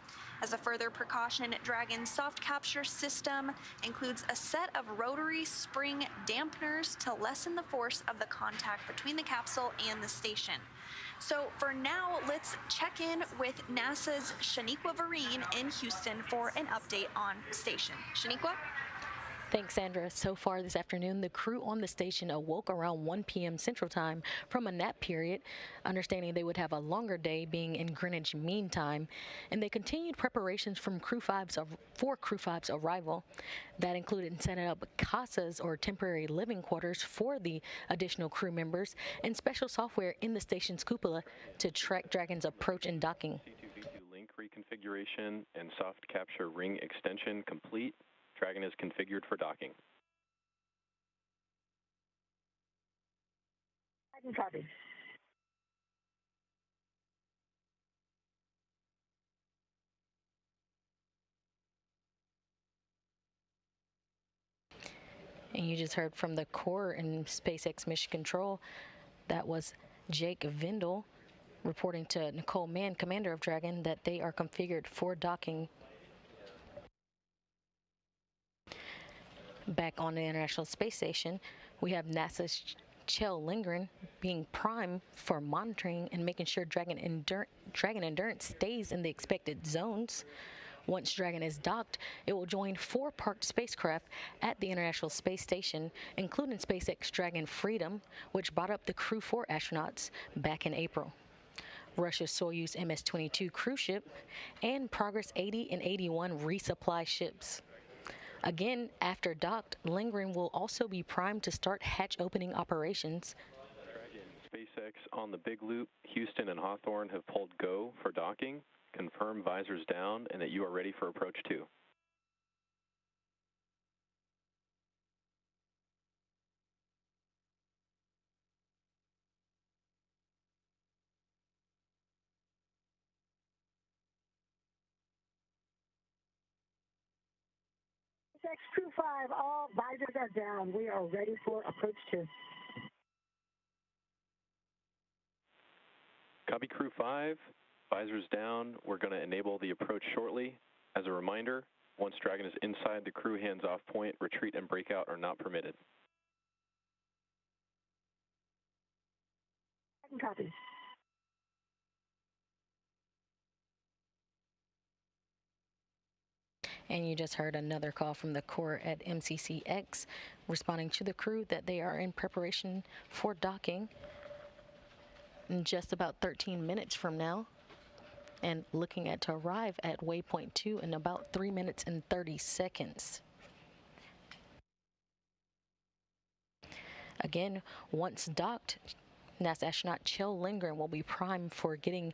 S2: As a further precaution, Dragon's soft capture system includes a set of rotary spring dampeners to lessen the force of the contact between the capsule and the station. So for now, let's check in with NASA's Shaniqua Vereen in Houston for an update on station. Shaniqua?
S6: Thanks, Sandra. So far this afternoon, the crew on the station awoke around 1 p.m. Central Time from a nap period, understanding they would have a longer day being in Greenwich Mean Time, and they continued preparations for Crew 5's arrival. That included setting up casas, or temporary living quarters, for the additional crew members, and special software in the station's cupola to track Dragon's approach and docking.
S5: C2V2 link reconfiguration and soft capture ring extension complete. Dragon is configured for docking.
S9: I can copy.
S6: And you just heard from the core and SpaceX Mission Control. That was Jake Vindel reporting to Nicole Mann, commander of Dragon, that they are configured for docking. Back on the International Space Station, we have NASA's Kjell Lindgren being prime for monitoring and making sure Dragon Endurance stays in the expected zones. Once Dragon is docked, it will join 4 parked spacecraft at the International Space Station, including SpaceX Dragon Freedom, which brought up the Crew 4 astronauts back in April, Russia's Soyuz MS-22 cruise ship, and Progress 80 and 81 resupply ships. Again, after docked, Lindgren will also be primed to start hatch opening operations.
S5: Dragon, SpaceX on the Big Loop, Houston and Hawthorne have pulled go for docking. Confirm visors down and that you are ready for approach 2.
S9: SpaceX Crew 5, all visors are down. We are ready for approach 2.
S5: Copy Crew 5, visors down. We're going to enable the approach shortly. As a reminder, once Dragon is inside the crew hands-off point, retreat and breakout are not permitted.
S9: I can copy.
S6: And you just heard another call from the core at MCCX responding to the crew that they are in preparation for docking in just about 13 minutes from now, and looking at to arrive at waypoint 2 in about 3 minutes and 30 seconds. Again, once docked, NASA astronaut Kjell Lindgren will be primed for getting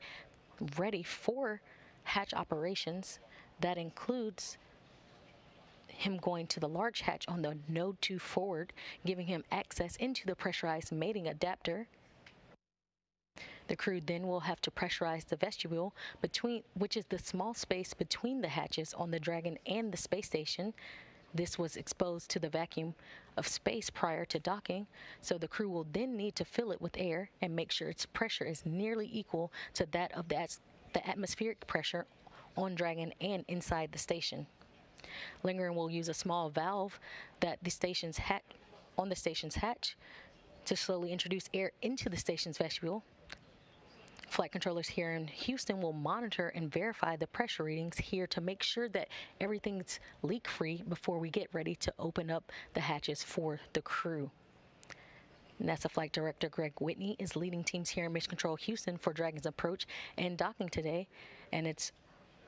S6: ready for hatch operations. That includes him going to the large hatch on the node 2 forward, giving him access into the pressurized mating adapter. The crew then will have to pressurize the vestibule, which is the small space between the hatches on the Dragon and the space station. This was exposed to the vacuum of space prior to docking, so the crew will then need to fill it with air and make sure its pressure is nearly equal to that of the atmospheric pressure on Dragon and inside the station. Lindgren will use a small valve that on the station's hatch to slowly introduce air into the station's vestibule. Flight controllers here in Houston will monitor and verify the pressure readings here to make sure that everything's leak-free before we get ready to open up the hatches for the crew. NASA Flight Director Greg Whitney is leading teams here in Mission Control Houston for Dragon's approach and docking today, and it's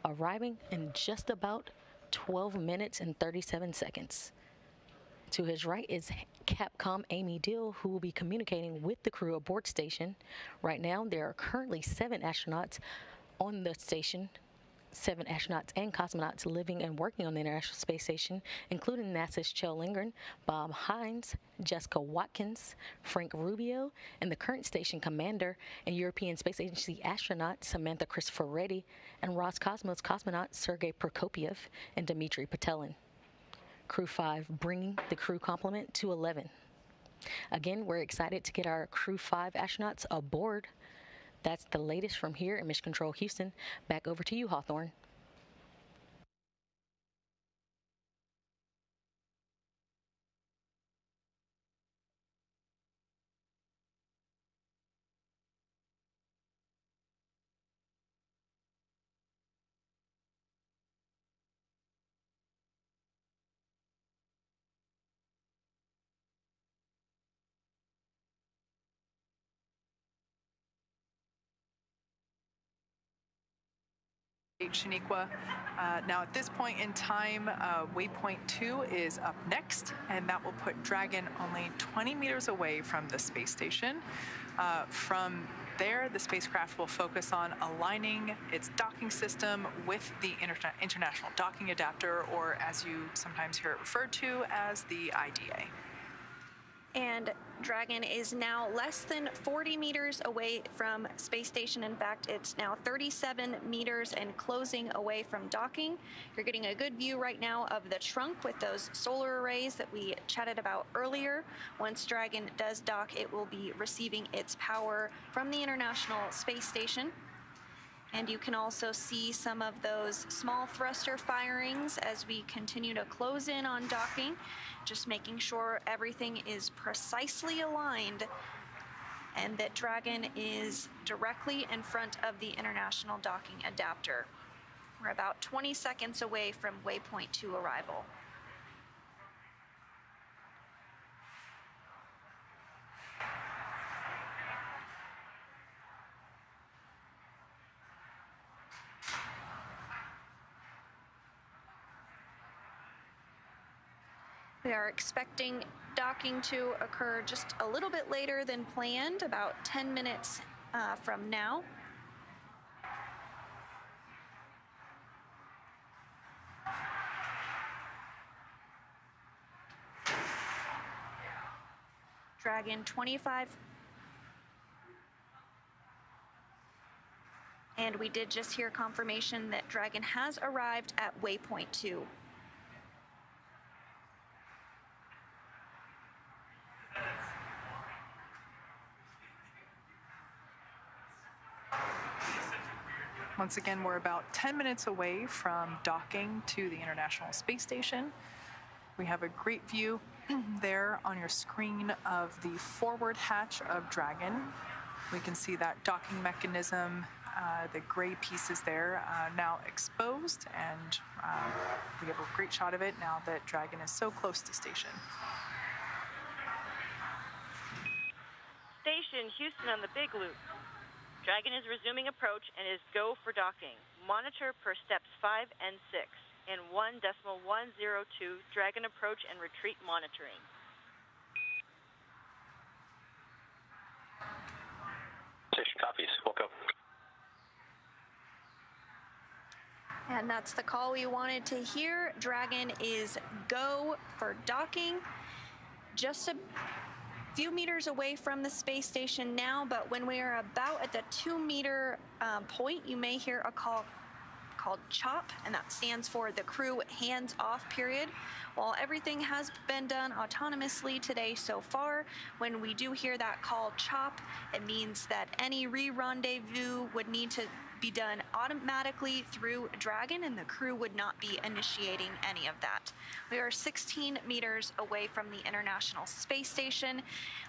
S6: arriving in just about 12 minutes and 37 seconds. To his right is Capcom Amy Dill, who will be communicating with the crew aboard station. Right now, there are currently 7 astronauts on the station, 7 astronauts and cosmonauts living and working on the International Space Station, including NASA's Kjell Lindgren, Bob Hines, Jessica Watkins, Frank Rubio, and the current station commander and European Space Agency astronaut Samantha Cristoforetti, and Roscosmos cosmonaut Sergei Prokopyev and Dmitry Patelin. Crew 5 bringing the crew complement to 11. Again, we're excited to get our Crew 5 astronauts aboard. That's the latest from here in Mission Control Houston. Back over to you, Hawthorne.
S1: Shaniqua. Now at this point in time, waypoint 2 is up next, and that will put Dragon only 20 meters away from the space station. From there, the spacecraft will focus on aligning its docking system with the International Docking Adapter, or as you sometimes hear it referred to as the IDA.
S2: And Dragon is now less than 40 meters away from space station. In fact, it's now 37 meters and closing away from docking. You're getting a good view right now of the trunk with those solar arrays that we chatted about earlier. Once Dragon does dock, it will be receiving its power from the International Space Station. And you can also see some of those small thruster firings as we continue to close in on docking, just making sure everything is precisely aligned and that Dragon is directly in front of the International Docking Adapter. We're about 20 seconds away from waypoint 2 arrival. We are expecting docking to occur just a little bit later than planned, about 10 minutes from now. Dragon 25. And we did just hear confirmation that Dragon has arrived at waypoint 2.
S1: Once again, we're about 10 minutes away from docking to the International Space Station. We have a great view there on your screen of the forward hatch of Dragon. We can see that docking mechanism, the gray pieces there, now exposed, and we have a great shot of it now that Dragon is so close to station.
S7: Station Houston on the Big Loop. Dragon is resuming approach and is go for docking. Monitor per steps 5 and 6 in 1.102 Dragon approach and retreat monitoring.
S8: Station copies. We'll go.
S2: And that's the call we wanted to hear. Dragon is go for docking. Just a few meters away from the space station now, but when we are about at the 2-meter point, you may hear a call called CHOP, and that stands for the crew hands-off period. While everything has been done autonomously today so far, when we do hear that call CHOP, it means that any re-rendezvous would need to be done automatically through Dragon, and the crew would not be initiating any of that. We are 16 meters away from the International Space Station.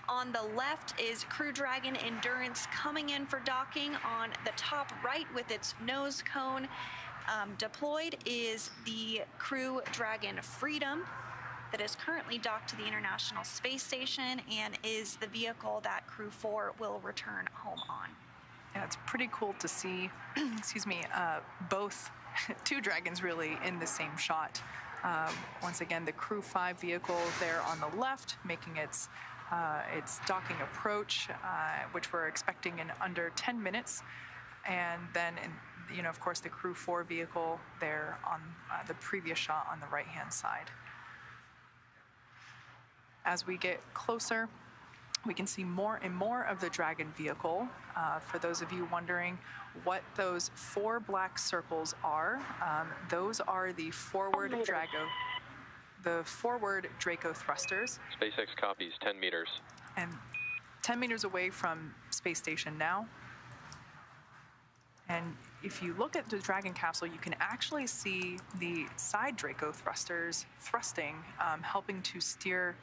S2: On the left is Crew Dragon Endurance coming in for docking. On the top right with its nose cone deployed is the Crew Dragon Freedom that is currently docked to the International Space Station and is the vehicle that Crew 4 will return home on.
S1: Yeah, it's pretty cool to see, excuse me, both two Dragons really in the same shot. Once again, the Crew 5 vehicle there on the left, making its docking approach, which we're expecting in under 10 minutes. And then, of course, the Crew 4 vehicle there on the previous shot on the right-hand side. As we get closer, we can see more and more of the Dragon vehicle. For those of you wondering what those 4 black circles are, those are the forward Draco thrusters.
S3: SpaceX copies, 10 meters.
S1: And 10 meters away from space station now. And if you look at the Dragon capsule, you can actually see the side Draco thrusters thrusting, helping to steer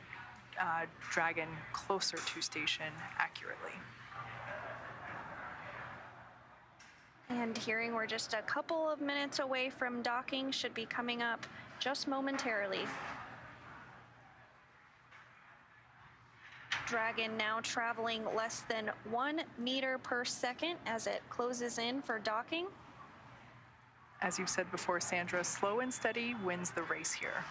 S1: Dragon closer to station accurately.
S2: And hearing we're just a couple of minutes away from docking, should be coming up just momentarily. Dragon now traveling less than 1 meter per second as it closes in for docking.
S1: As you've said before, Sandra, slow and steady wins the race here.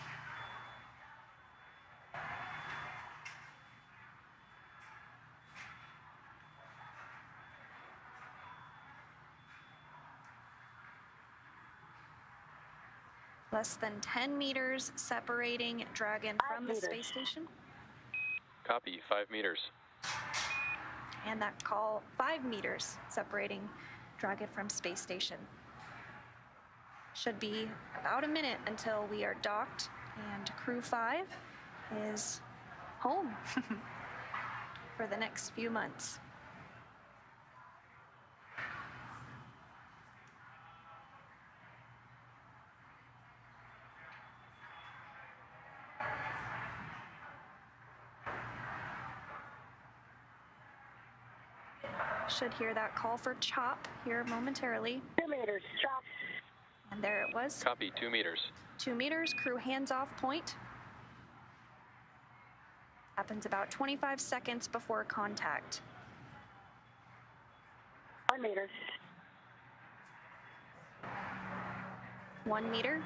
S2: Less than 10 meters separating Dragon from the space station.
S3: Copy, 5 meters.
S2: And that call, 5 meters separating Dragon from space station. Should be about a minute until we are docked and Crew 5 is home for the next few months. Should hear that call for chop here momentarily.
S9: 2 meters, chop.
S2: And there it was.
S3: Copy, 2 meters.
S2: 2 meters, crew hands off point. Happens about 25 seconds before contact.
S9: 1 meter.
S2: 1 meter.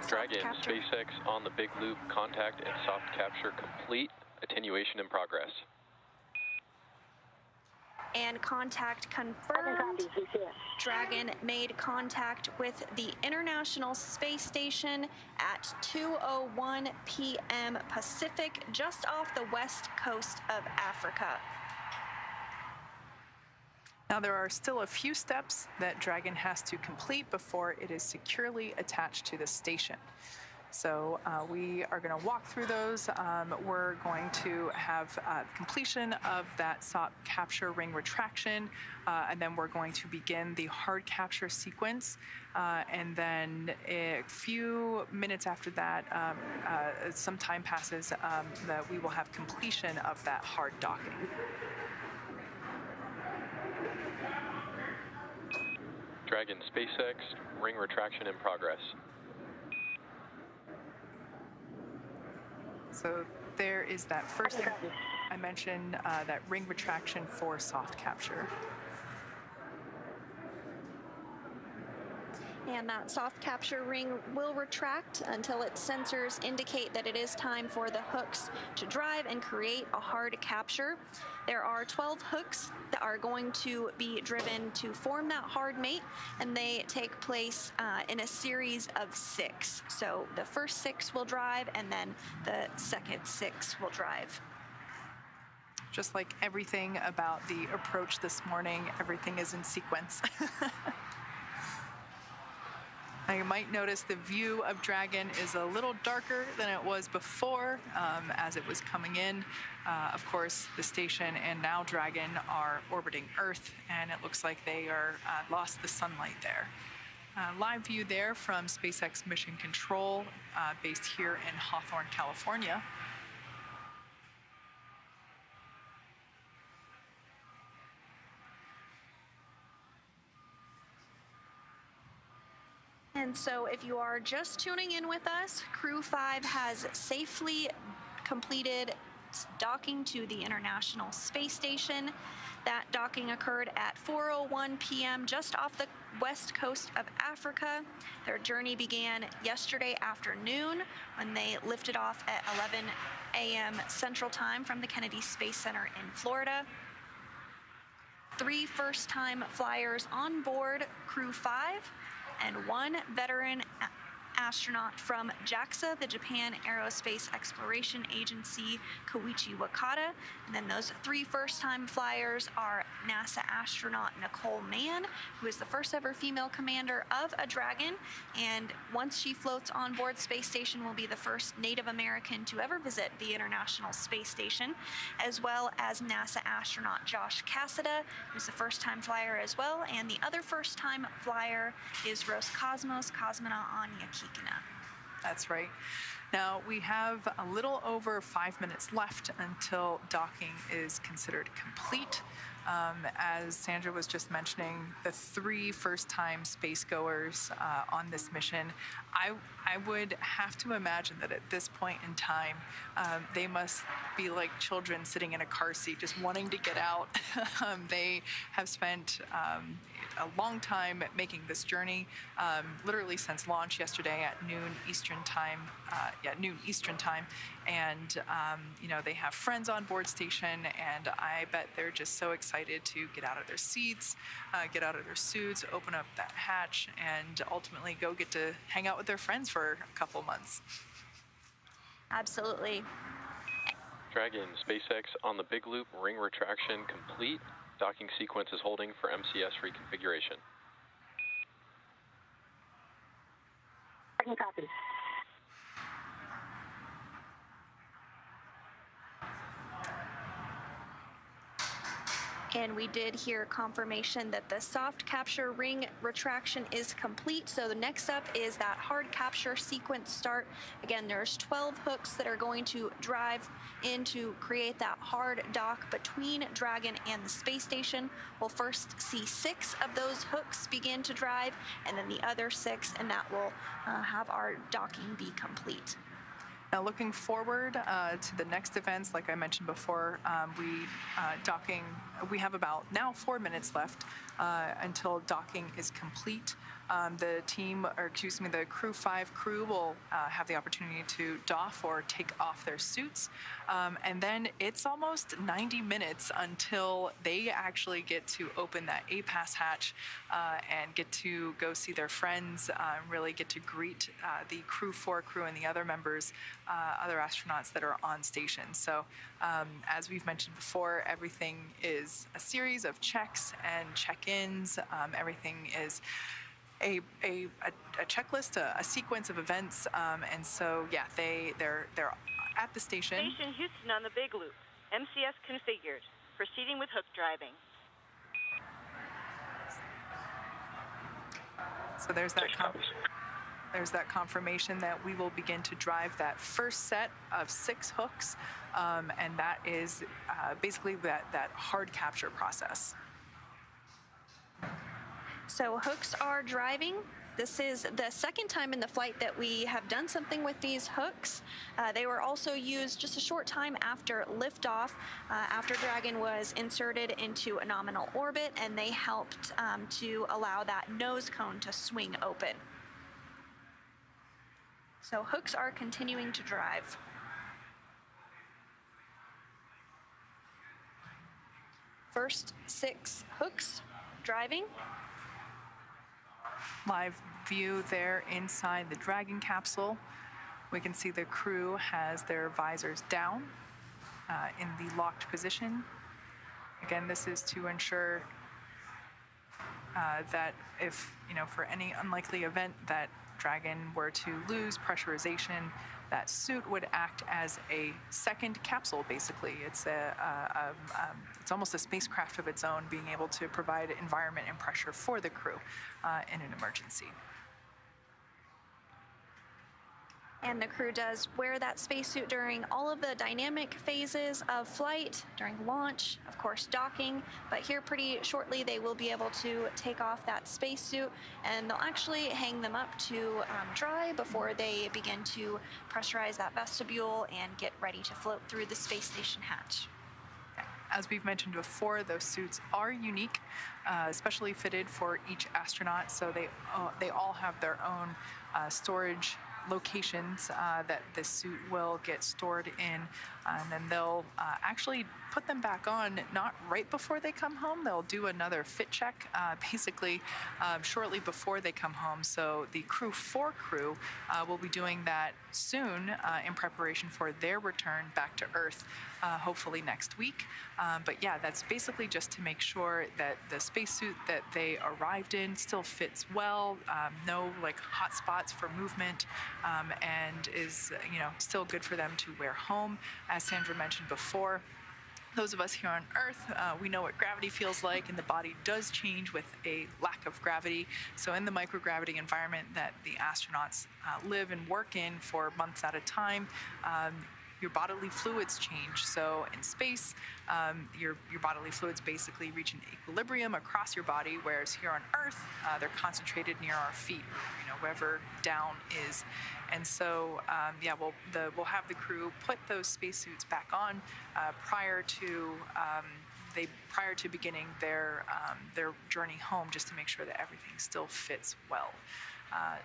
S3: Dragon, SpaceX on the big loop, contact and soft capture complete. Attenuation in progress.
S2: And contact confirmed. Dragon made contact with the International Space Station at 2:01 p.m. Pacific, just off the west coast of Africa.
S1: Now, there are still a few steps that Dragon has to complete before it is securely attached to the station. So we are going to walk through those. We're going to have completion of that SOP capture ring retraction, and then we're going to begin the hard capture sequence. And then a few minutes after that, some time passes, that we will have completion of that hard docking.
S3: Dragon, SpaceX, ring retraction in progress.
S1: So there is that first thing I mentioned, that ring retraction for soft capture.
S2: And that soft capture ring will retract until its sensors indicate that it is time for the hooks to drive and create a hard capture. There are 12 hooks that are going to be driven to form that hard mate, and they take place in a series of 6. So the first 6 will drive, and then the second 6 will drive.
S1: Just like everything about the approach this morning, everything is in sequence. Now you might notice the view of Dragon is a little darker than it was before as it was coming in. Of course, the station and now Dragon are orbiting Earth, and it looks like they are lost the sunlight there. Live view there from SpaceX Mission Control, based here in Hawthorne, California.
S2: And so if you are just tuning in with us, Crew 5 has safely completed docking to the International Space Station. That docking occurred at 4:01 p.m. just off the west coast of Africa. Their journey began yesterday afternoon when they lifted off at 11 a.m. Central Time from the Kennedy Space Center in Florida. 3 first-time flyers on board Crew 5, and 1 veteran astronaut from JAXA, the Japan Aerospace Exploration Agency, Koichi Wakata. And then those 3 first-time flyers are NASA astronaut Nicole Mann, who is the first ever female commander of a Dragon, and once she floats on board Space Station will be the first Native American to ever visit the International Space Station, as well as NASA astronaut Josh Cassada, who's the first-time flyer as well, and the other first-time flyer is Roscosmos cosmonaut Anya Kikina.
S1: That's right. Now, we have a little over 5 minutes left until docking is considered complete. As Sandra was just mentioning, the 3 first-time spacegoers on this mission, I would have to imagine that at this point in time, they must be like children sitting in a car seat, just wanting to get out. They have spent a long time making this journey, literally since launch yesterday at noon Eastern time. And they have friends on board station, and I bet they're just so excited to get out of their seats, get out of their suits, open up that hatch, and ultimately go get to hang out with their friends for a couple months.
S2: Absolutely.
S3: Dragon, SpaceX on the big loop, ring retraction complete. Docking sequence is holding for MCS reconfiguration.
S9: I can copy.
S2: And we did hear confirmation that the soft capture ring retraction is complete. So the next up is that hard capture sequence start. Again, there's 12 hooks that are going to drive in to create that hard dock between Dragon and the space station. We'll first see 6 of those hooks begin to drive, and then the other 6, and that will have our docking be complete.
S1: Now, looking forward to the next events, like I mentioned before, we have about now 4 minutes left until docking is complete. The Crew 5 crew will have the opportunity to doff or take off their suits. And then it's almost 90 minutes until they actually get to open that APAS hatch and get to go see their friends, really get to greet the Crew 4 crew and the other members, other astronauts that are on station. So as we've mentioned before, everything is a series of checks and check-ins. Everything is a checklist, a sequence of events, and so yeah, they're at the station.
S7: Station Houston on the big loop. MCS configured. Proceeding with hook driving.
S1: So there's that confirmation that we will begin to drive that first set of 6 hooks, and that is basically that hard capture process.
S2: So hooks are driving. This is the second time in the flight that we have done something with these hooks. They were also used just a short time after liftoff, after Dragon was inserted into a nominal orbit, and they helped to allow that nose cone to swing open. So hooks are continuing to drive. First 6 hooks driving.
S1: Live view there inside the Dragon capsule. We can see the crew has their visors down in the locked position. Again, this is to ensure that if, for any unlikely event that Dragon were to lose pressurization, that suit would act as a second capsule, basically. It's it's almost a spacecraft of its own, being able to provide environment and pressure for the crew in an emergency.
S2: And the crew does wear that spacesuit during all of the dynamic phases of flight, during launch, of course docking, but here pretty shortly they will be able to take off that spacesuit, and they'll actually hang them up to dry before they begin to pressurize that vestibule and get ready to float through the space station hatch.
S1: As we've mentioned before, those suits are unique, especially fitted for each astronaut, so they all have their own storage locations that the suit will get stored in, and then they'll actually put them back on not right before they come home. They'll do another fit check basically shortly before they come home. So the Crew 4 crew will be doing that soon in preparation for their return back to Earth, hopefully next week. But yeah, that's basically just to make sure that the spacesuit that they arrived in still fits well, no hot spots for movement, and is still good for them to wear home. As Sandra mentioned before, Those of us here on Earth, we know what gravity feels like, and the body does change with a lack of gravity. So in the microgravity environment that the astronauts live and work in for months at a time, your bodily fluids change. So in space, your bodily fluids basically reach an equilibrium across your body, whereas here on Earth, they're concentrated near our feet, or wherever down is. And so, we'll have the crew put those spacesuits back on prior to beginning their journey home, just to make sure that everything still fits well.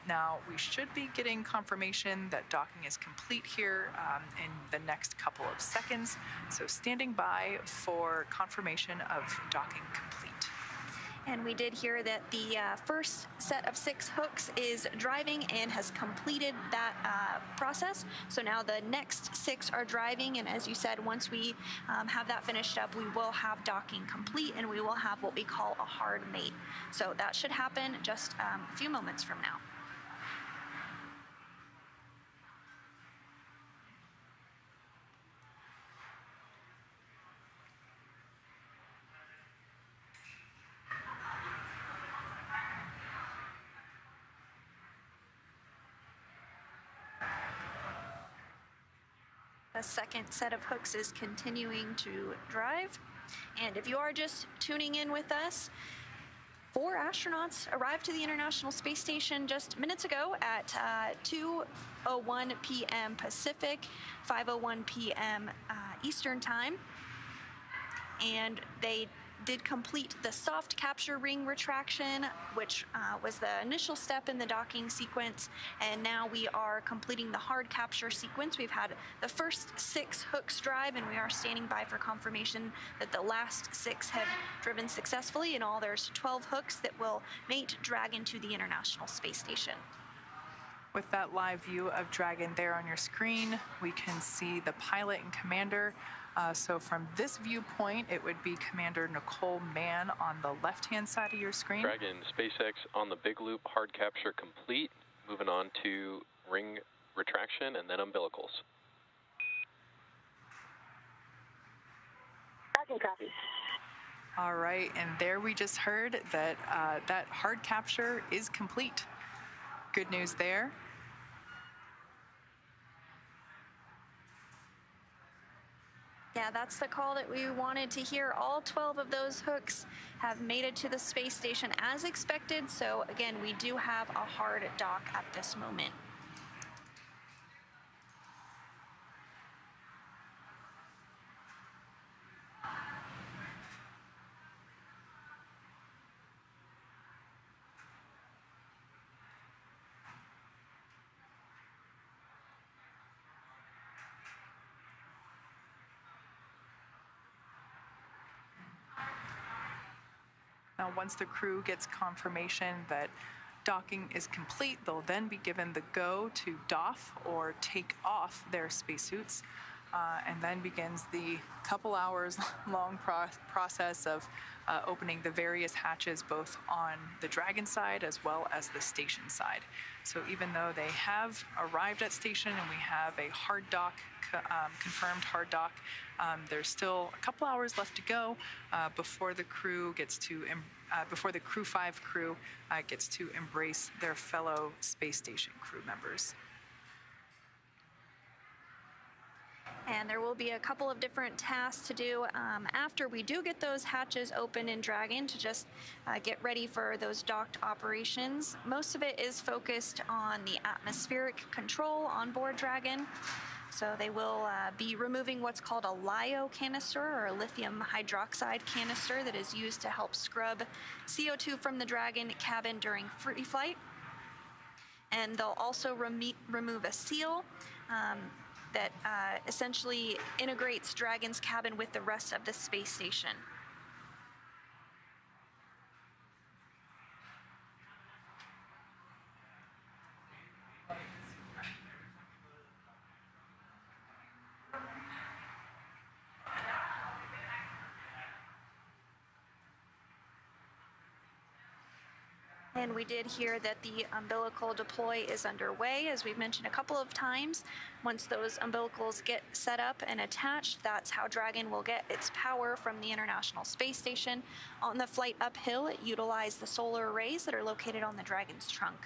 S1: Now, we should be getting confirmation that docking is complete here in the next couple of seconds. So standing by for confirmation of docking complete.
S2: And we did hear that the first set of 6 hooks is driving and has completed that process. So now the next 6 are driving, and as you said, once we have that finished up, we will have docking complete, and we will have what we call a hard mate. So that should happen just a few moments from now. The second set of hooks is continuing to drive. And if you are just tuning in with us, 4 astronauts arrived to the International Space Station just minutes ago at 2:01 p.m. Pacific, 5:01 p.m. Eastern Time. And they did complete the soft capture ring retraction, which was the initial step in the docking sequence, and now we are completing the hard capture sequence. We've had the first 6 hooks drive, and we are standing by for confirmation that the last 6 have driven successfully. In all, there's 12 hooks that will mate Dragon to the International Space Station.
S1: With that live view of Dragon there on your screen, we can see the pilot and commander. So from this viewpoint, it would be Commander Nicole Mann on the left-hand side of your screen.
S3: Dragon, SpaceX on the big loop, hard capture complete. Moving on to ring retraction and then umbilicals.
S9: Dragon copy.
S1: All right, and there we just heard that that hard capture is complete. Good news there.
S2: Yeah, that's the call that we wanted to hear. All 12 of those hooks have made it to the space station as expected. So again, we do have a hard dock at this moment.
S1: Now, once the crew gets confirmation that docking is complete, they'll then be given the go to doff or take off their spacesuits, and then begins the couple hours long process of opening the various hatches, both on the Dragon side as well as the station side. So even though they have arrived at station and we have a hard dock, confirmed hard dock, there's still a couple hours left to go before the crew gets to before the Crew 5 crew gets to embrace their fellow space station crew members.
S2: And there will be a couple of different tasks to do after we do get those hatches open in Dragon to just get ready for those docked operations. Most of it is focused on the atmospheric control on board Dragon. So they will be removing what's called a LiO canister, or a lithium hydroxide canister, that is used to help scrub CO2 from the Dragon cabin during free flight. And they'll also remove a seal that essentially integrates Dragon's cabin with the rest of the space station. And we did hear that the umbilical deploy is underway, as we've mentioned a couple of times. Once those umbilicals get set up and attached, that's how Dragon will get its power from the International Space Station. On the flight uphill, it utilized the solar arrays that are located on the Dragon's trunk.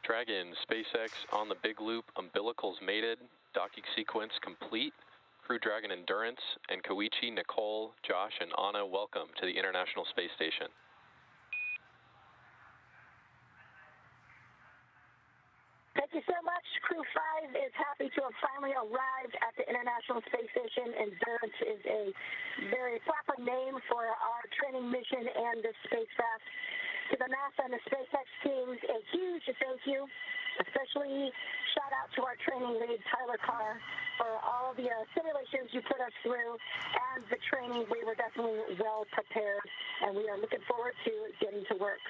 S3: Dragon, SpaceX on the big loop, umbilicals mated, docking sequence complete. Crew Dragon Endurance, and Koichi, Nicole, Josh, and Anna, welcome to the International Space Station.
S9: Thank you so much. Crew 5 is happy to have finally arrived at the International Space Station. Endurance is a very proper name for our training mission and this spacecraft. To the NASA and the SpaceX teams, a huge thank you. Especially shout out to our training lead, Tyler Carr, for all the simulations you put us through and the training. We were definitely well prepared, and we are looking forward to getting to work.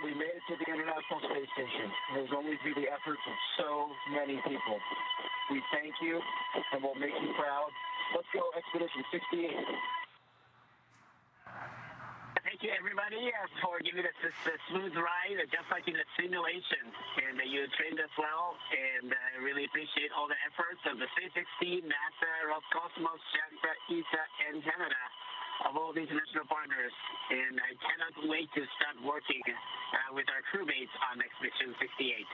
S4: We made it to the International Space Station. There's only through the efforts of so many people. We thank you, and we'll make you proud. Let's go, Expedition 68.
S10: Thank you, everybody, for giving us this smooth ride, just like in the simulation. And you trained us well, and I really appreciate all the efforts of the SpaceX team, NASA, Roscosmos, JAXA, ESA, and Canada, of all the international partners. And I cannot wait to start working with our crewmates on Expedition 68.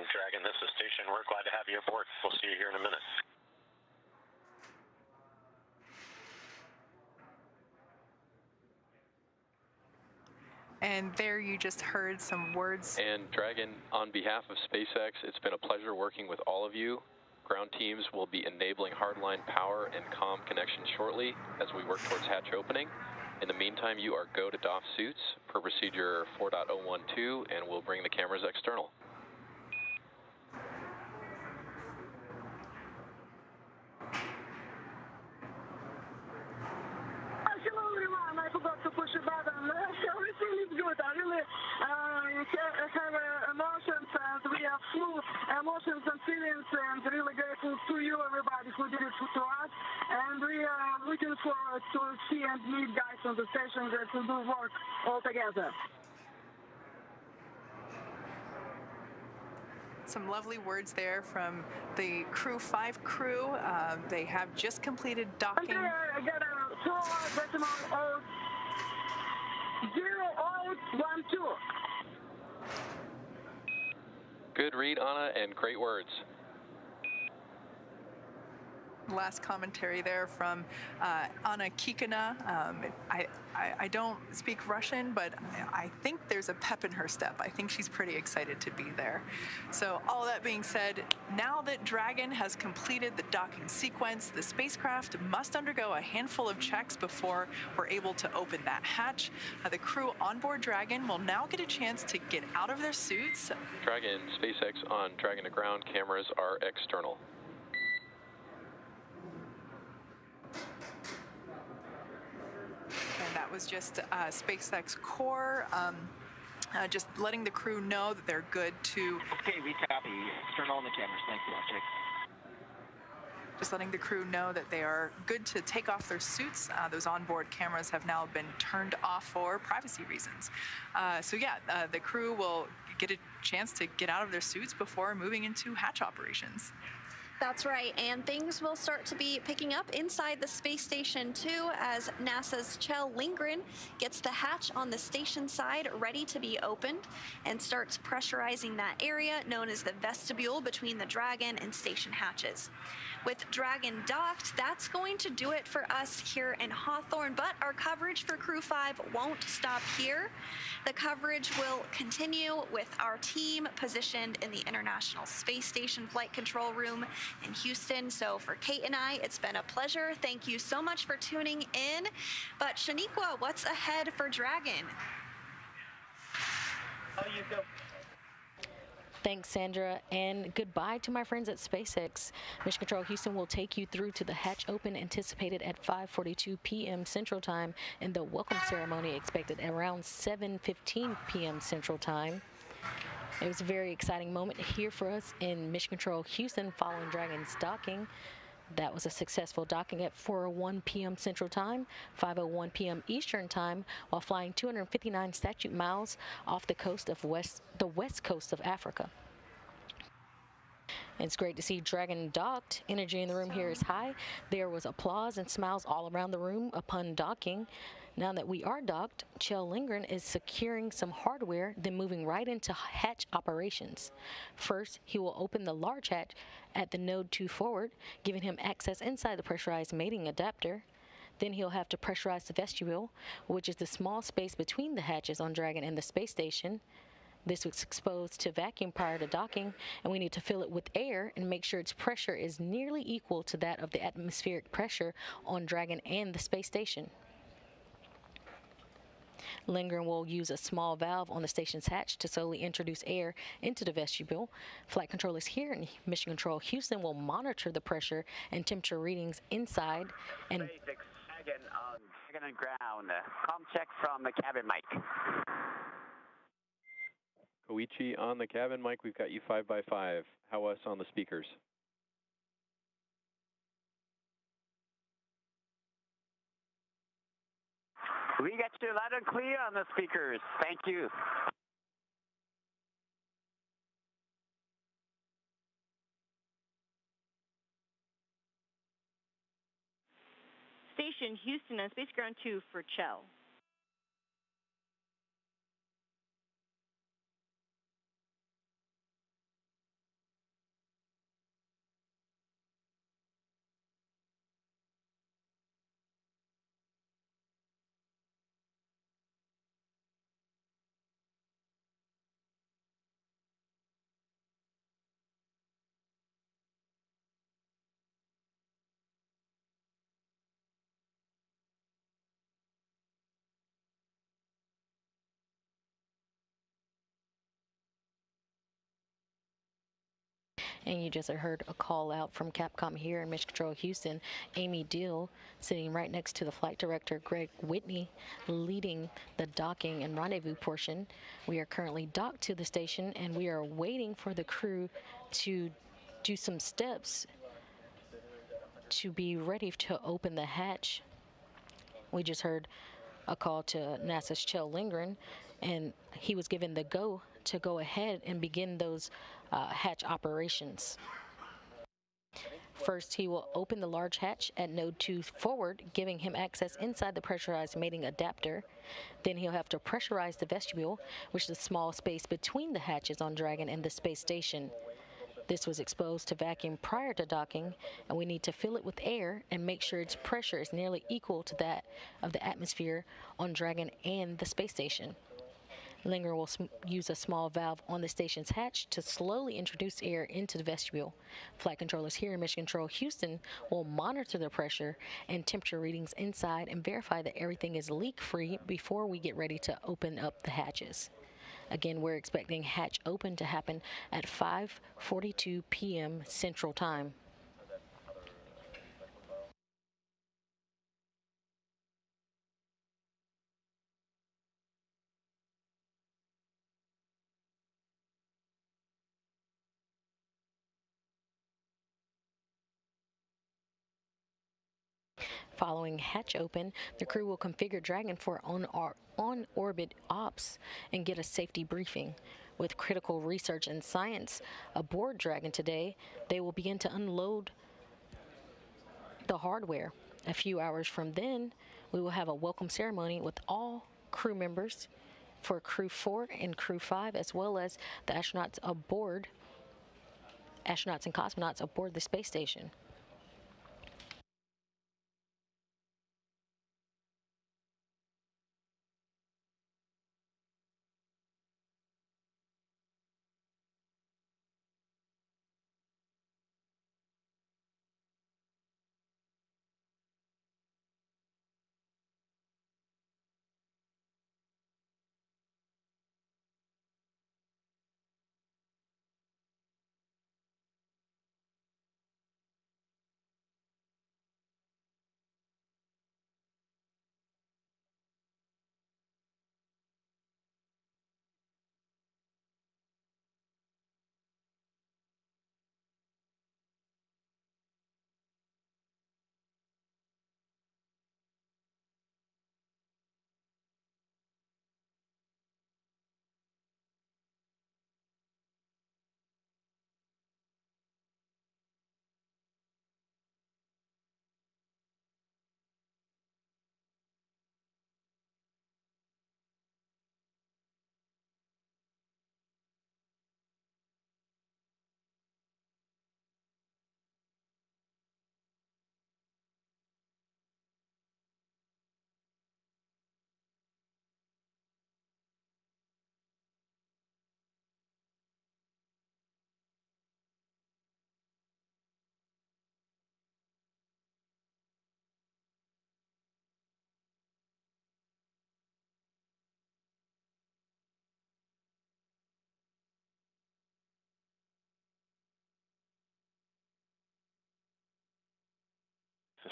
S8: Dragon, this is Station. We're glad to have you aboard. We'll see you here in a minute.
S1: And there you just heard some words.
S3: And Dragon, on behalf of SpaceX, it's been a pleasure working with all of you. Ground teams will be enabling hardline power and comm connection shortly as we work towards hatch opening. In the meantime, you are go to doff suits per procedure 4.012, and we'll bring the cameras external.
S9: I forgot to push a button. Everything is good. I really have emotions, and we have full emotions and feelings, and really grateful to you, everybody who did it to us. And we are looking forward to see and meet guys on the station that will do work all together.
S1: Some lovely words there from the Crew 5 crew. They have just completed docking.
S9: I got a 4.012.
S3: Good read, Anna, and great words.
S1: Last commentary there from Anna Kikina. I don't speak Russian, but I think there's a pep in her step. I think she's pretty excited to be there. So all that being said, now that Dragon has completed the docking sequence, the spacecraft must undergo a handful of checks before we're able to open that hatch. The crew on board Dragon will now get a chance to get out of their suits.
S3: Dragon, SpaceX on Dragon to ground, cameras are external.
S1: And that was just SpaceX core, just letting the crew know that they're good to...
S4: Okay, we copy. Turn on the cameras. Thank you, Check.
S1: Just letting the crew know that they are good to take off their suits. Those onboard cameras have now been turned off for privacy reasons. The crew will get a chance to get out of their suits before moving into hatch operations.
S2: That's right, and things will start to be picking up inside the space station too, as NASA's Kjell Lindgren gets the hatch on the station side ready to be opened and starts pressurizing that area known as the vestibule between the Dragon and station hatches. With Dragon docked, that's going to do it for us here in Hawthorne, but our coverage for Crew 5 won't stop here. The coverage will continue with our team positioned in the International Space Station Flight Control Room in Houston. So for Kate and I, it's been a pleasure. Thank you so much for tuning in. But Shaniqua, what's ahead for Dragon?
S4: Oh, you go.
S6: Thanks, Sandra, and goodbye to my friends at SpaceX. Mission Control Houston will take you through to the hatch open anticipated at 5:42 p.m. Central Time and the welcome ceremony expected around 7:15 p.m. Central Time. It was a very exciting moment here for us in Mission Control Houston following Dragon's docking. That was a successful docking at 4:01 p.m. Central Time, 5:01 p.m. Eastern Time, while flying 259 statute miles off the west coast of Africa. It's great to see Dragon docked. Energy in the room here is high. There was applause and smiles all around the room upon docking. Now that we are docked, Kjell Lindgren is securing some hardware, then moving right into hatch operations. First, he will open the large hatch at the node 2 forward, giving him access inside the pressurized mating adapter. Then he'll have to pressurize the vestibule, which is the small space between the hatches on Dragon and the space station. This was exposed to vacuum prior to docking, and we need to fill it with air and make sure its pressure is nearly equal to that of the atmospheric pressure on Dragon and the space station. Lindgren will use a small valve on the station's hatch to slowly introduce air into the vestibule. Flight controllers here in Mission Control Houston will monitor the pressure and temperature readings inside and
S11: SpaceX Dragon on Dragon and ground. Com check from the cabin mic.
S5: Koichi on the cabin mic, we've got you 5x5. How us on the speakers?
S11: We got you loud and clear on the speakers. Thank you.
S7: Station Houston on Space Ground 2 for Kjell.
S6: And you just heard a call out from Capcom here in Mission Control Houston. Amy Deal, sitting right next to the flight director, Greg Whitney, leading the docking and rendezvous portion. We are currently docked to the station, and we are waiting for the crew to do some steps to be ready to open the hatch. We just heard a call to NASA's Kjell Lindgren, and he was given the go to go ahead and begin those hatch operations. First, he will open the large hatch at node 2 forward, giving him access inside the pressurized mating adapter. Then he'll have to pressurize the vestibule, which is a small space between the hatches on Dragon and the space station. This was exposed to vacuum prior to docking, and we need to fill it with air and make sure its pressure is nearly equal to that of the atmosphere on Dragon and the space station. Lindgren will use a small valve on the station's hatch to slowly introduce air into the vestibule. Flight controllers here in Mission Control Houston will monitor the pressure and temperature readings inside and verify that everything is leak-free before we get ready to open up the hatches. Again, we're expecting hatch open to happen at 5:42 p.m. Central Time. Following hatch open, the crew will configure Dragon for on-orbit ops and get a safety briefing. With critical research and science aboard Dragon today, they will begin to unload the hardware. A few hours from then, we will have a welcome ceremony with all crew members for Crew 4 and Crew 5, as well as the astronauts and cosmonauts aboard the space station.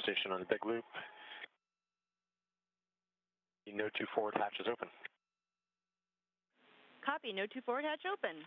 S8: station on the big loop. The node 2 forward hatch is open.
S7: Copy. Node 2 forward hatch open.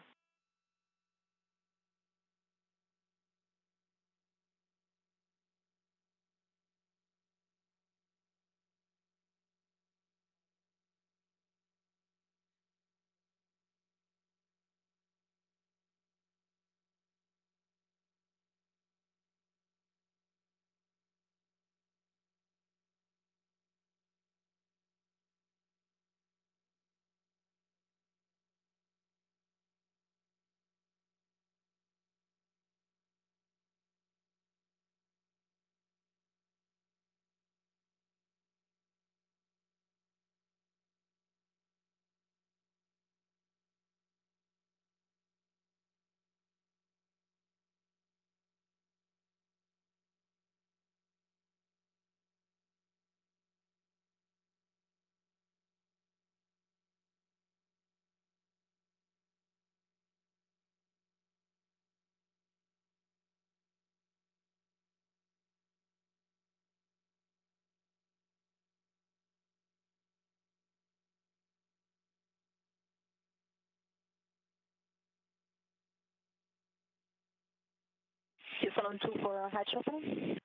S9: Houston on 2 for hatch opening.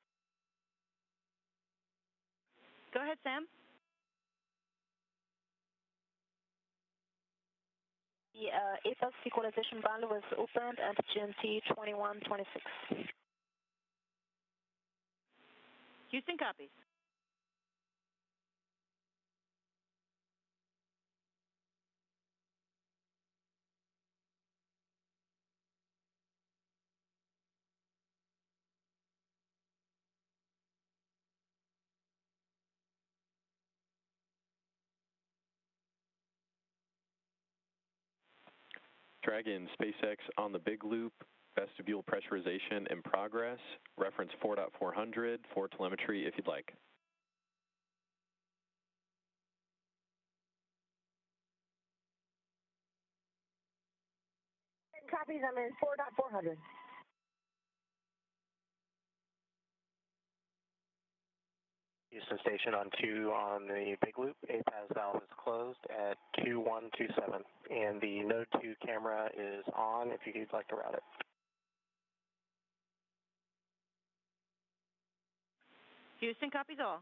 S7: Go ahead, Sam.
S9: The APAS equalization value was opened at GMT 2126.
S7: Houston copies.
S5: Dragon, SpaceX on the big loop, vestibule pressurization in progress, reference 4.400 for telemetry if you'd like.
S9: Copies, I'm in 4.400.
S8: Houston station on 2 on the big loop. APAS valve is closed at 2127. And the node 2 camera is on if you'd like to route it.
S7: Houston copies all.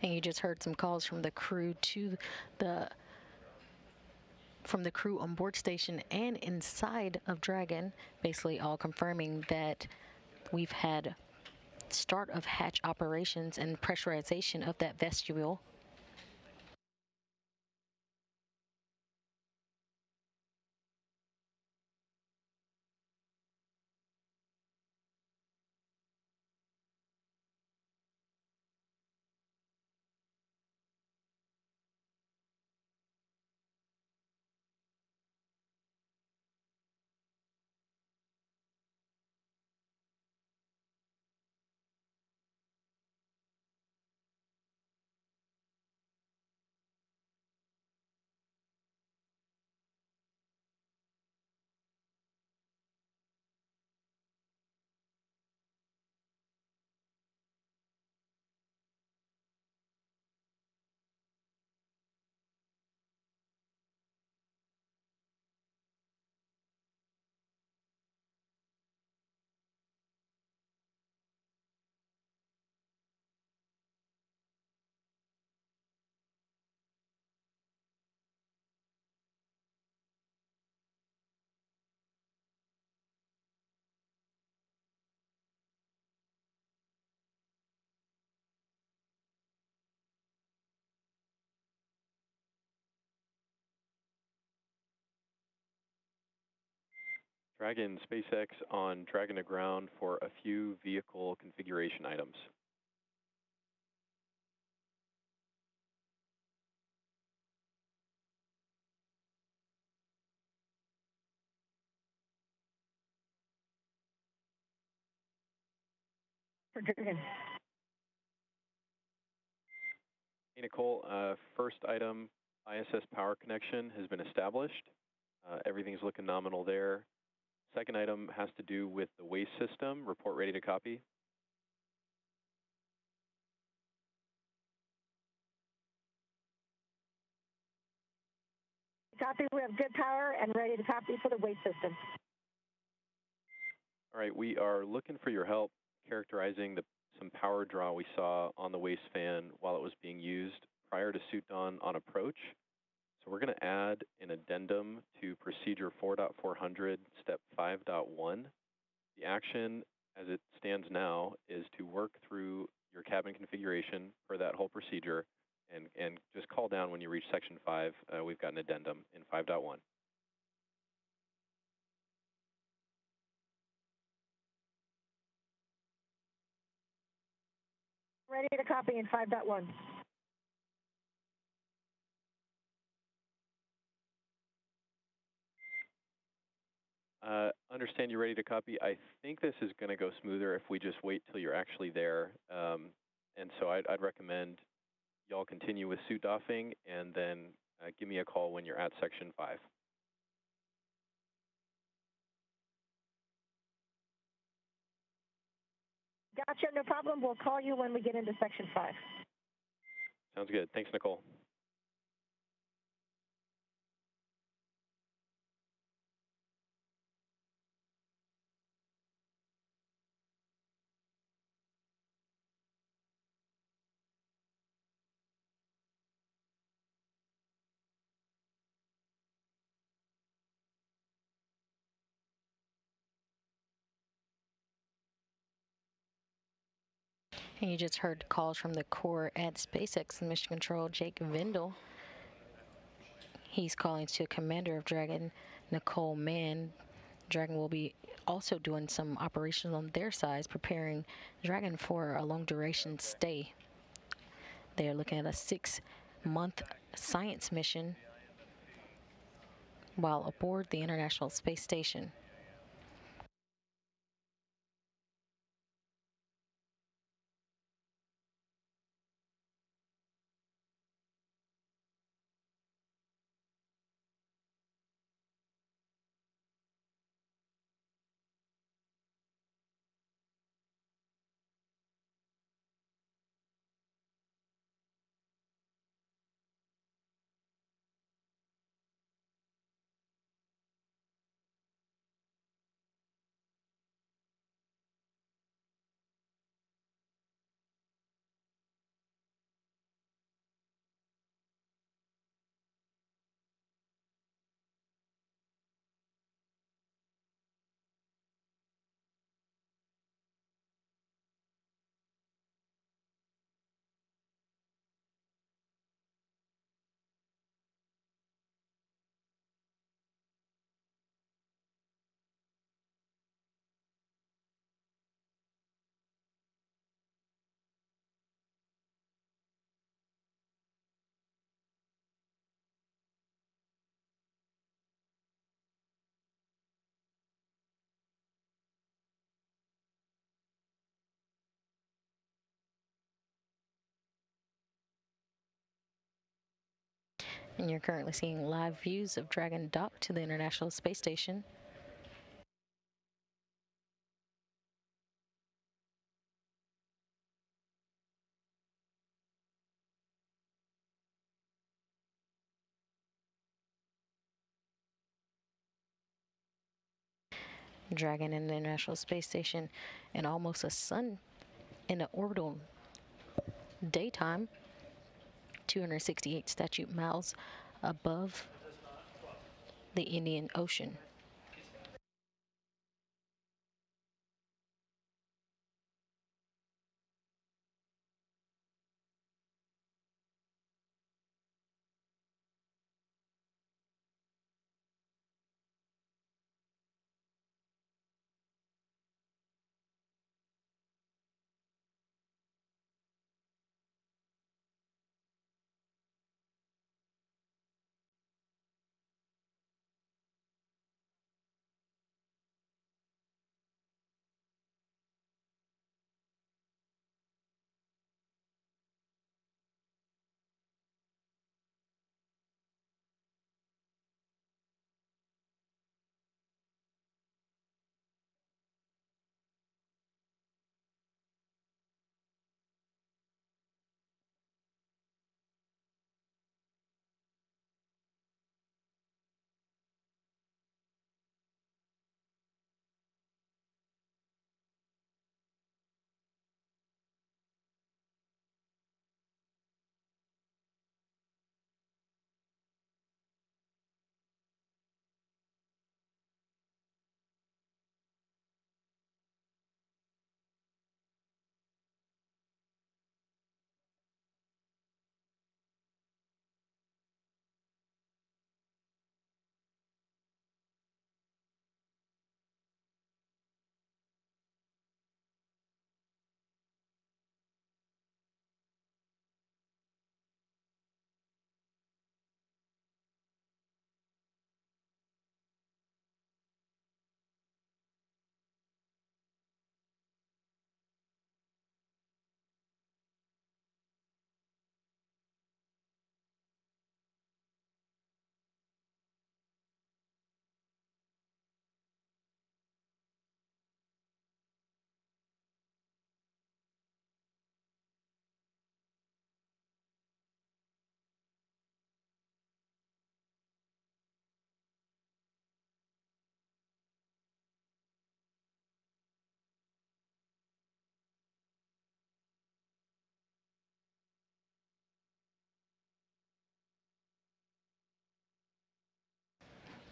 S6: And you just heard some calls from the crew to the crew on board station and inside of Dragon, basically all confirming that we've had start of hatch operations and pressurization of that vestibule.
S5: Dragon, SpaceX on Dragon to ground for a few vehicle configuration items.
S9: for Dragon.
S5: Hey, Nicole, first item, ISS power connection has been established. Everything's looking nominal there. Second item has to do with the waste system. Report ready to copy.
S9: Copy, we have good power and ready to copy for the waste system.
S5: All right, we are looking for your help characterizing some power draw we saw on the waste fan while it was being used prior to suit dawn on approach. So we're going to add an addendum to procedure 4.400, step 5.1. The action as it stands now is to work through your cabin configuration for that whole procedure and just call down when you reach section 5. We've got an addendum in 5.1.
S9: Ready to copy in 5.1.
S5: Understand you're ready to copy. I think this is going to go smoother if we just wait till you're actually there. And so I'd recommend y'all continue with suit doffing and then give me a call when you're at section 5.
S9: Gotcha, no problem. We'll call you when we get into section 5.
S5: Sounds good. Thanks, Nicole.
S6: And you just heard calls from the core at SpaceX Mission Control, Jake Vendel. He's calling to Commander of Dragon, Nicole Mann. Dragon will be also doing some operations on their side, preparing Dragon for a long duration stay. They are looking at a 6-month science mission while aboard the International Space Station. And you're currently seeing live views of Dragon dock to the International Space Station. Dragon in the International Space Station in almost a sun in an orbital daytime, 268 statute miles above the Indian Ocean.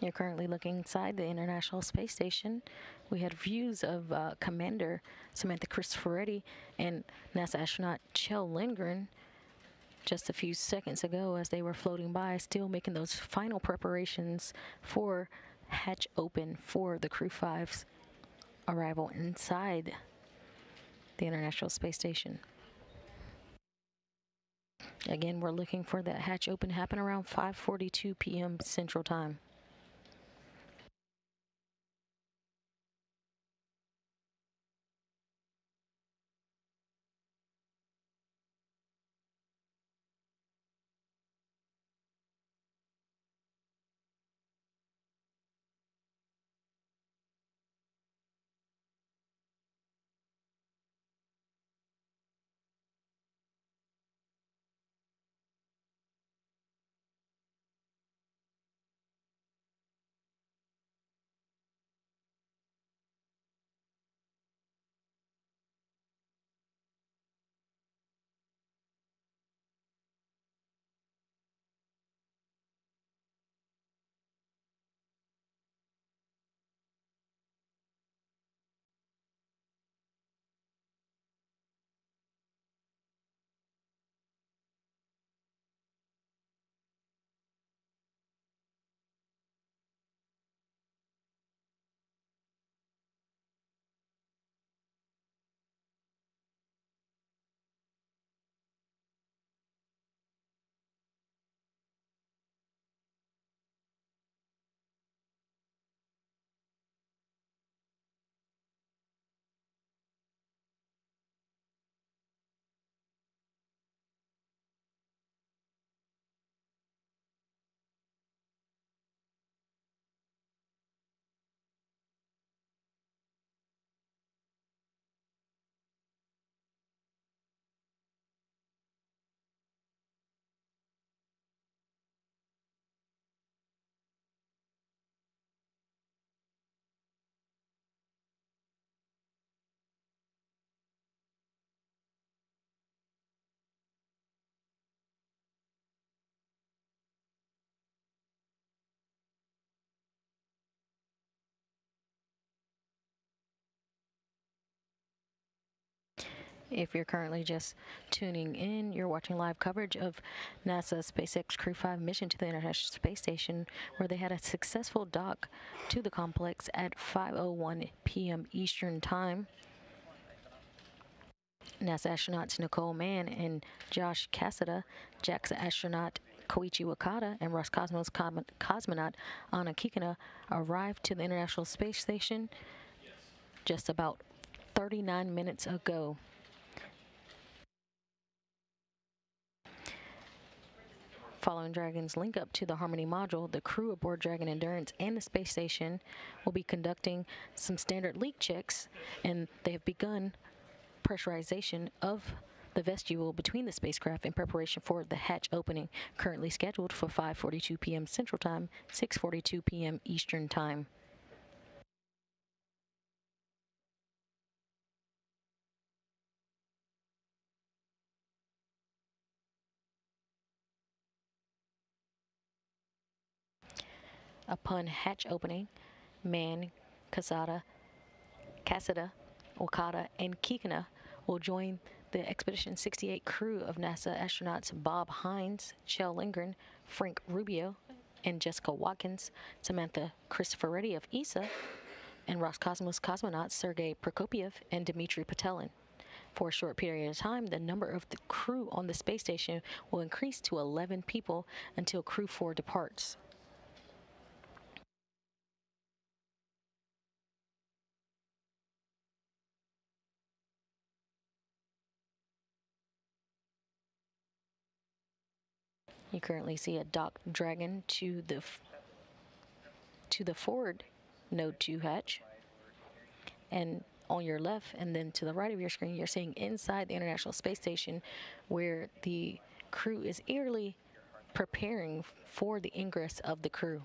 S6: You're currently looking inside the International Space Station. We had views of Commander Samantha Cristoforetti and NASA astronaut Kjell Lindgren just a few seconds ago as they were floating by, still making those final preparations for hatch open for the Crew 5's arrival inside the International Space Station. Again, we're looking for that hatch open to happen around 5:42 p.m. Central Time. If you're currently just tuning in, you're watching live coverage of NASA's SpaceX Crew 5 mission to the International Space Station, where they had a successful dock to the complex at 5:01 p.m. Eastern Time. NASA astronauts Nicole Mann and Josh Cassada, JAXA astronaut Koichi Wakata, and Roscosmos cosmonaut Anna Kikina arrived to the International Space Station just about 39 minutes ago. Following Dragon's link up to the Harmony module, the crew aboard Dragon Endurance and the space station will be conducting some standard leak checks, and they have begun pressurization of the vestibule between the spacecraft in preparation for the hatch opening, currently scheduled for 5:42 p.m. Central Time, 6:42 p.m. Eastern Time. Upon hatch opening, Mann, Cassada, Okada, and Kikina will join the Expedition 68 crew of NASA astronauts Bob Hines, Kjell Lindgren, Frank Rubio, and Jessica Watkins, Samantha Cristoforetti of ESA, and Roscosmos cosmonauts Sergei Prokopyev and Dmitry Patelin. For a short period of time, the number of the crew on the space station will increase to 11 people until Crew 4 departs. You currently see a docked Dragon to the forward Node 2 hatch, and on your left and then to the right of your screen, you're seeing inside the International Space Station, where the crew is eagerly preparing for the ingress of the crew.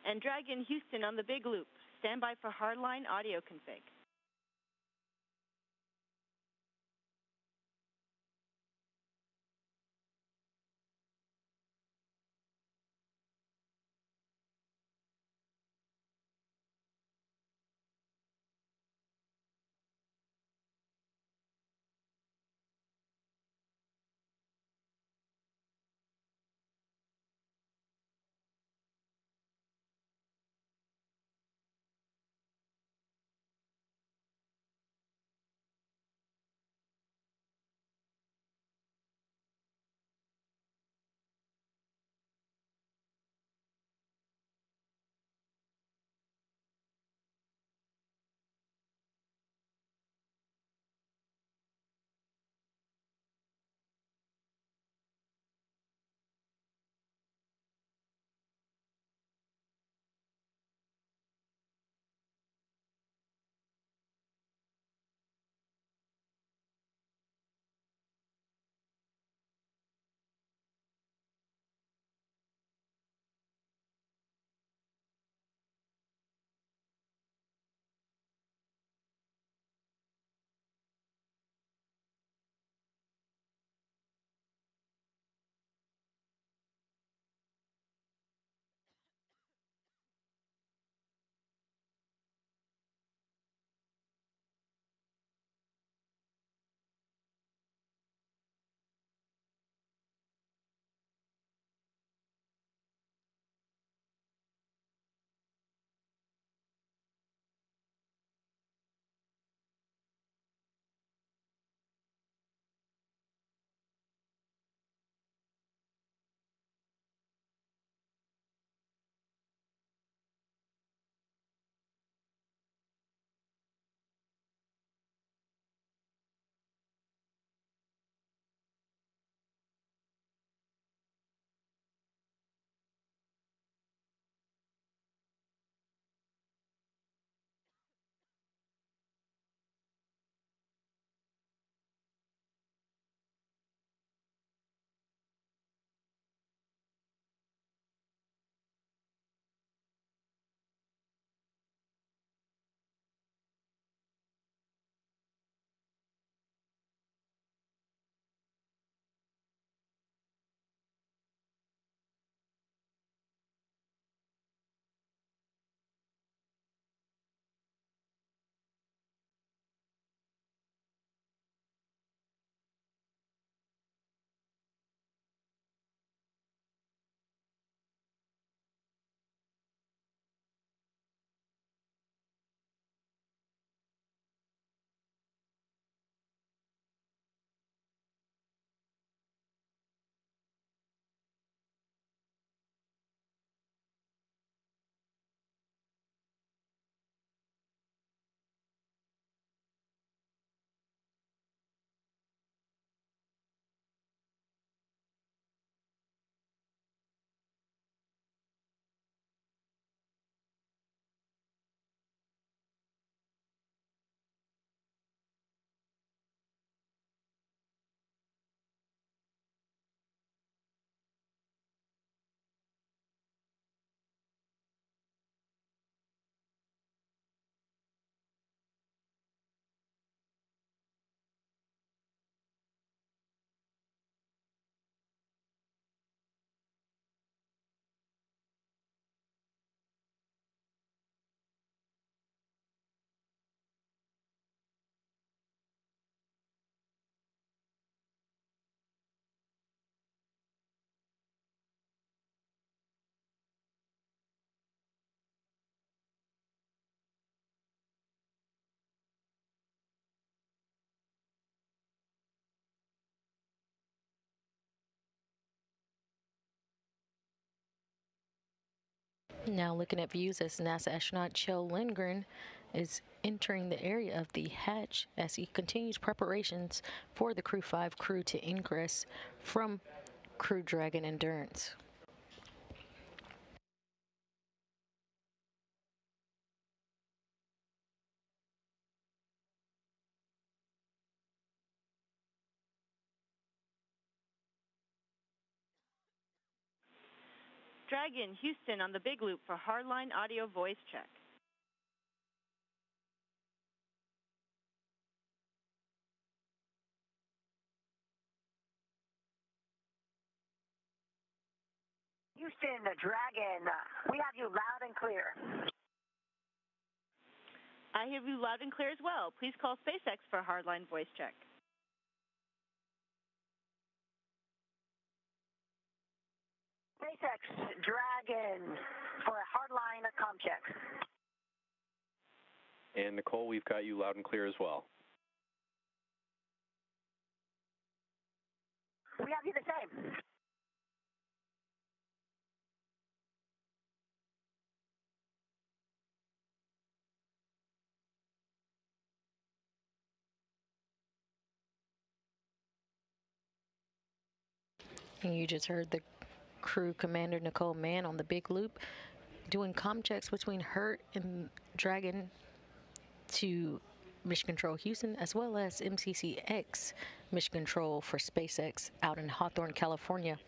S7: And Dragon Houston on the big loop. Stand by for hardline audio config.
S6: Now looking at views as NASA astronaut Kjell Lindgren is entering the area of the hatch as he continues preparations for the Crew 5 crew to ingress from Crew Dragon Endurance.
S7: Dragon, Houston on the big loop for hardline audio voice check.
S9: Houston, Dragon, we have you loud and clear.
S7: I hear you loud and clear as well. Please call SpaceX for hardline voice check.
S9: SpaceX, Dragon, for a hardline comm check.
S5: And Nicole, we've got you loud and clear as well.
S9: We have you the same.
S6: And you just heard the crew commander, Nicole Mann, on the big loop doing comm checks between her and Dragon to Mission Control Houston, as well as MCCX Mission Control for SpaceX out in Hawthorne, California.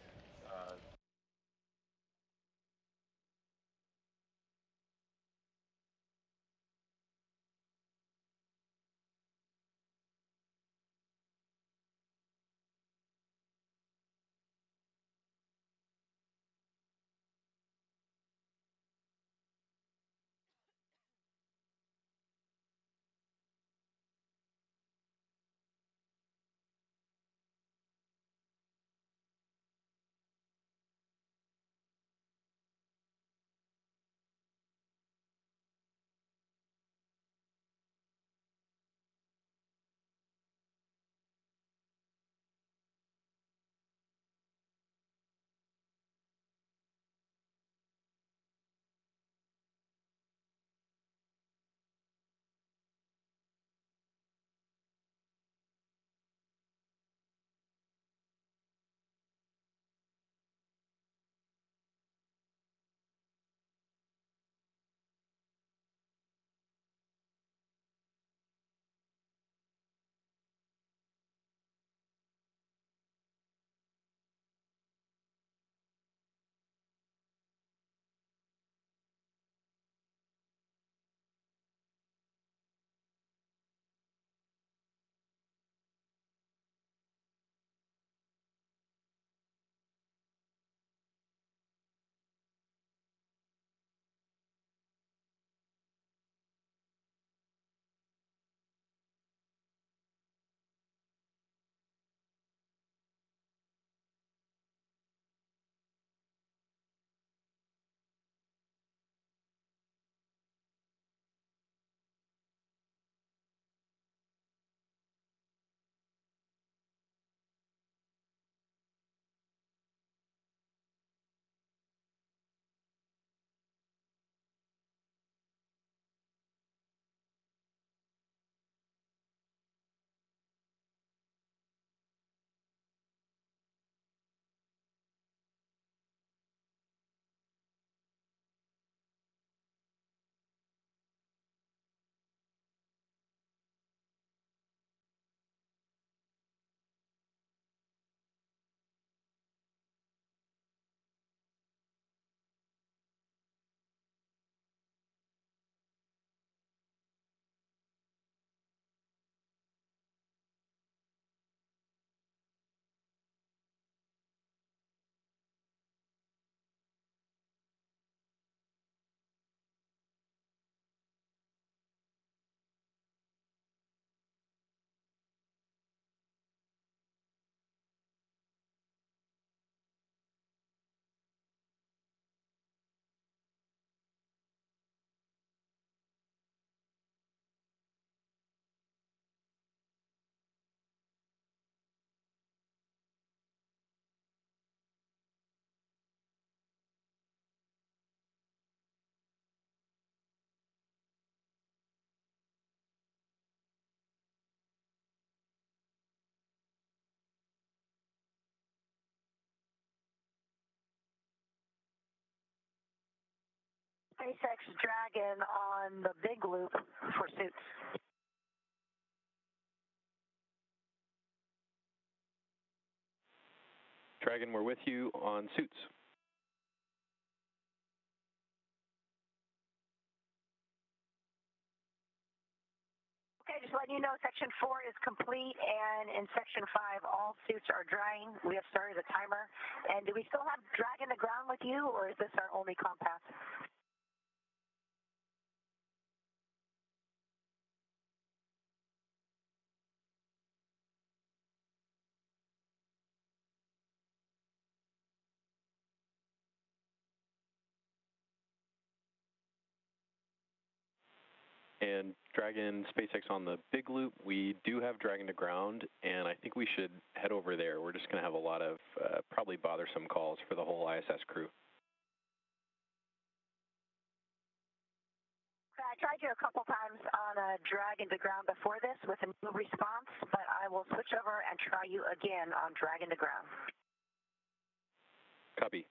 S9: SpaceX, Dragon on the big loop for suits.
S5: Dragon, we're with you on suits.
S9: just letting you know Section 4 is complete, and in Section 5, all suits are drying. We have started a timer. And do we still have Dragon to ground with you, or is this our only compass?
S5: And Dragon, SpaceX on the big loop, we do have Dragon to ground, and I think we should head over there. We're just going to have a lot of probably bothersome calls for the whole ISS crew.
S9: I tried you a couple times on a Dragon to ground before this with a no response, but I will switch over and try you again on Dragon to ground.
S5: Copy.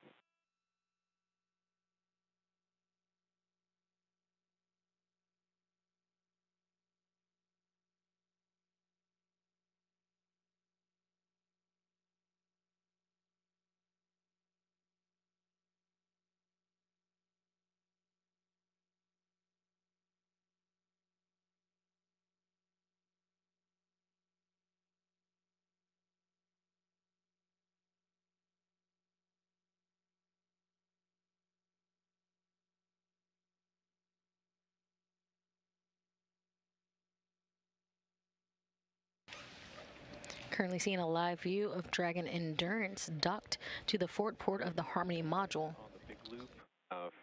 S6: Currently seeing a live view of Dragon Endurance docked to the forward port of the Harmony module.
S5: On the big loop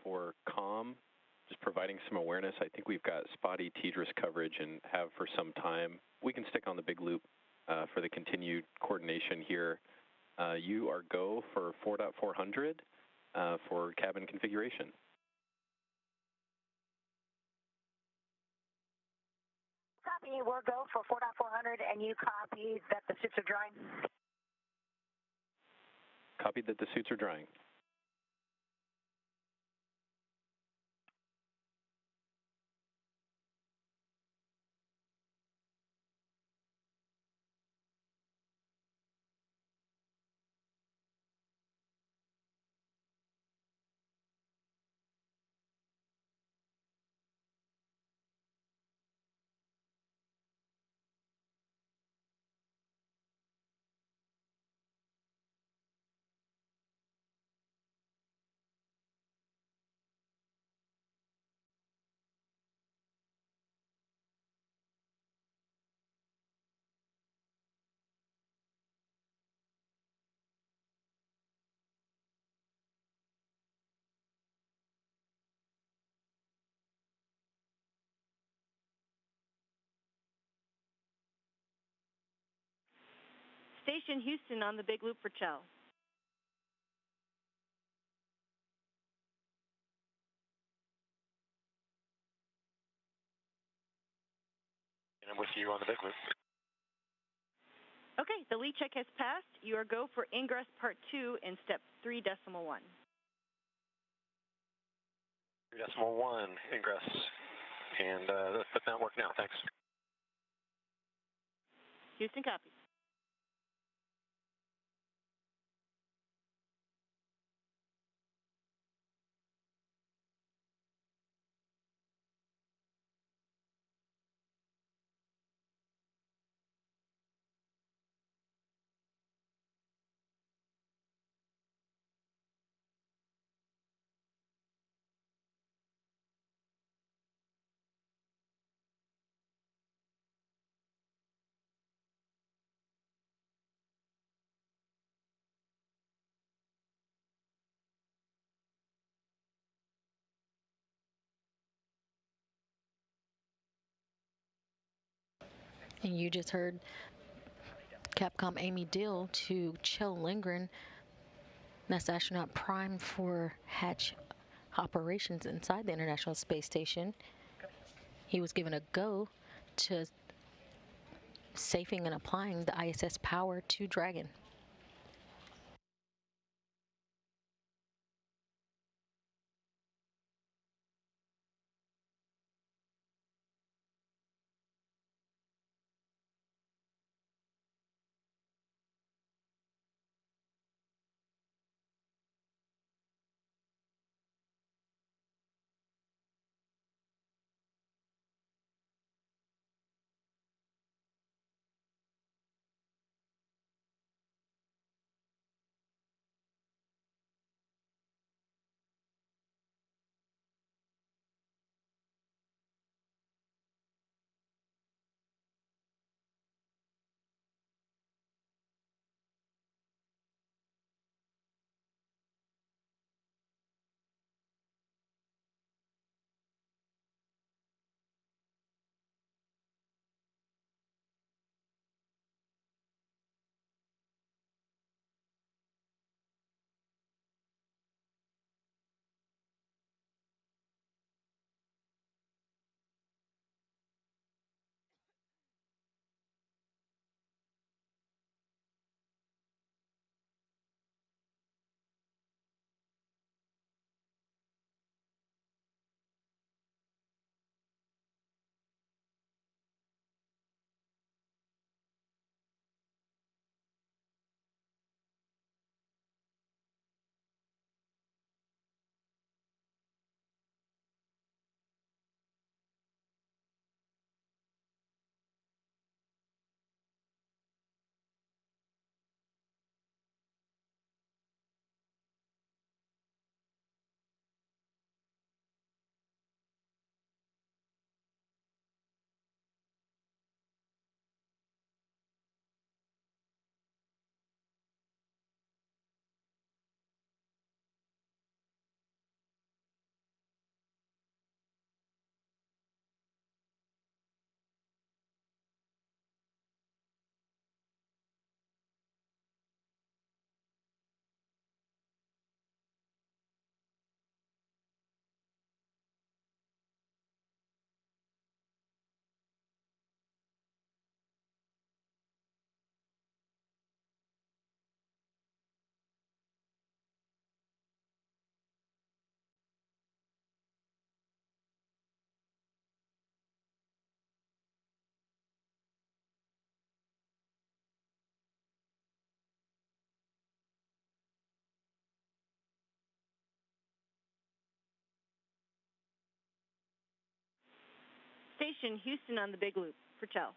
S5: for comm, just providing some awareness. I think we've got spotty TDRS coverage and have for some time. We can stick on the big loop for the continued coordination here. You are go for 4.400 for cabin configuration.
S9: Copy, we're go for 4.400, and you copy that the suits are drying?
S5: Copy that the suits are drying.
S7: Station Houston on the big loop for Chell.
S8: And I'm with you on the big loop.
S7: Okay, the lead check has passed. You are go for ingress part 2 in step 3.1.
S8: 3.1 ingress. And let's put that work now. Thanks.
S7: Houston copy.
S6: And you just heard Capcom Amy Dill to Kjell Lindgren, NASA astronaut primed for hatch operations inside the International Space Station. He was given a go to safing and applying the ISS power to Dragon.
S7: Station, Houston on the Big Loop. Purcell.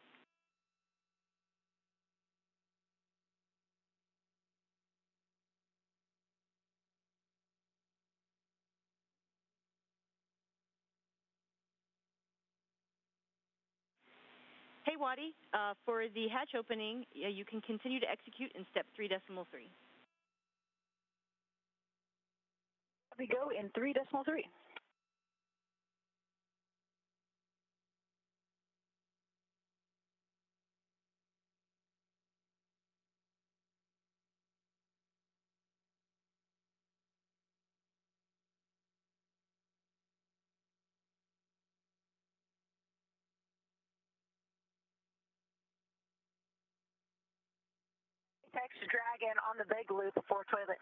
S7: Hey, Waddy. For the hatch opening, you can continue to execute in step 3.3.
S12: We go in 3.3.
S9: Text Dragon on the Big Loop for toilet.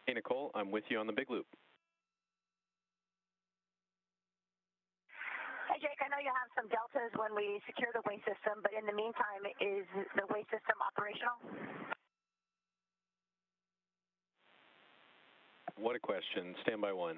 S5: Hey, Nicole, I'm with you on the Big Loop.
S9: Hey, Jake, I know you have some deltas when we secure the waste system, but in the meantime, is the waste system operational?
S5: What a question. Stand by one.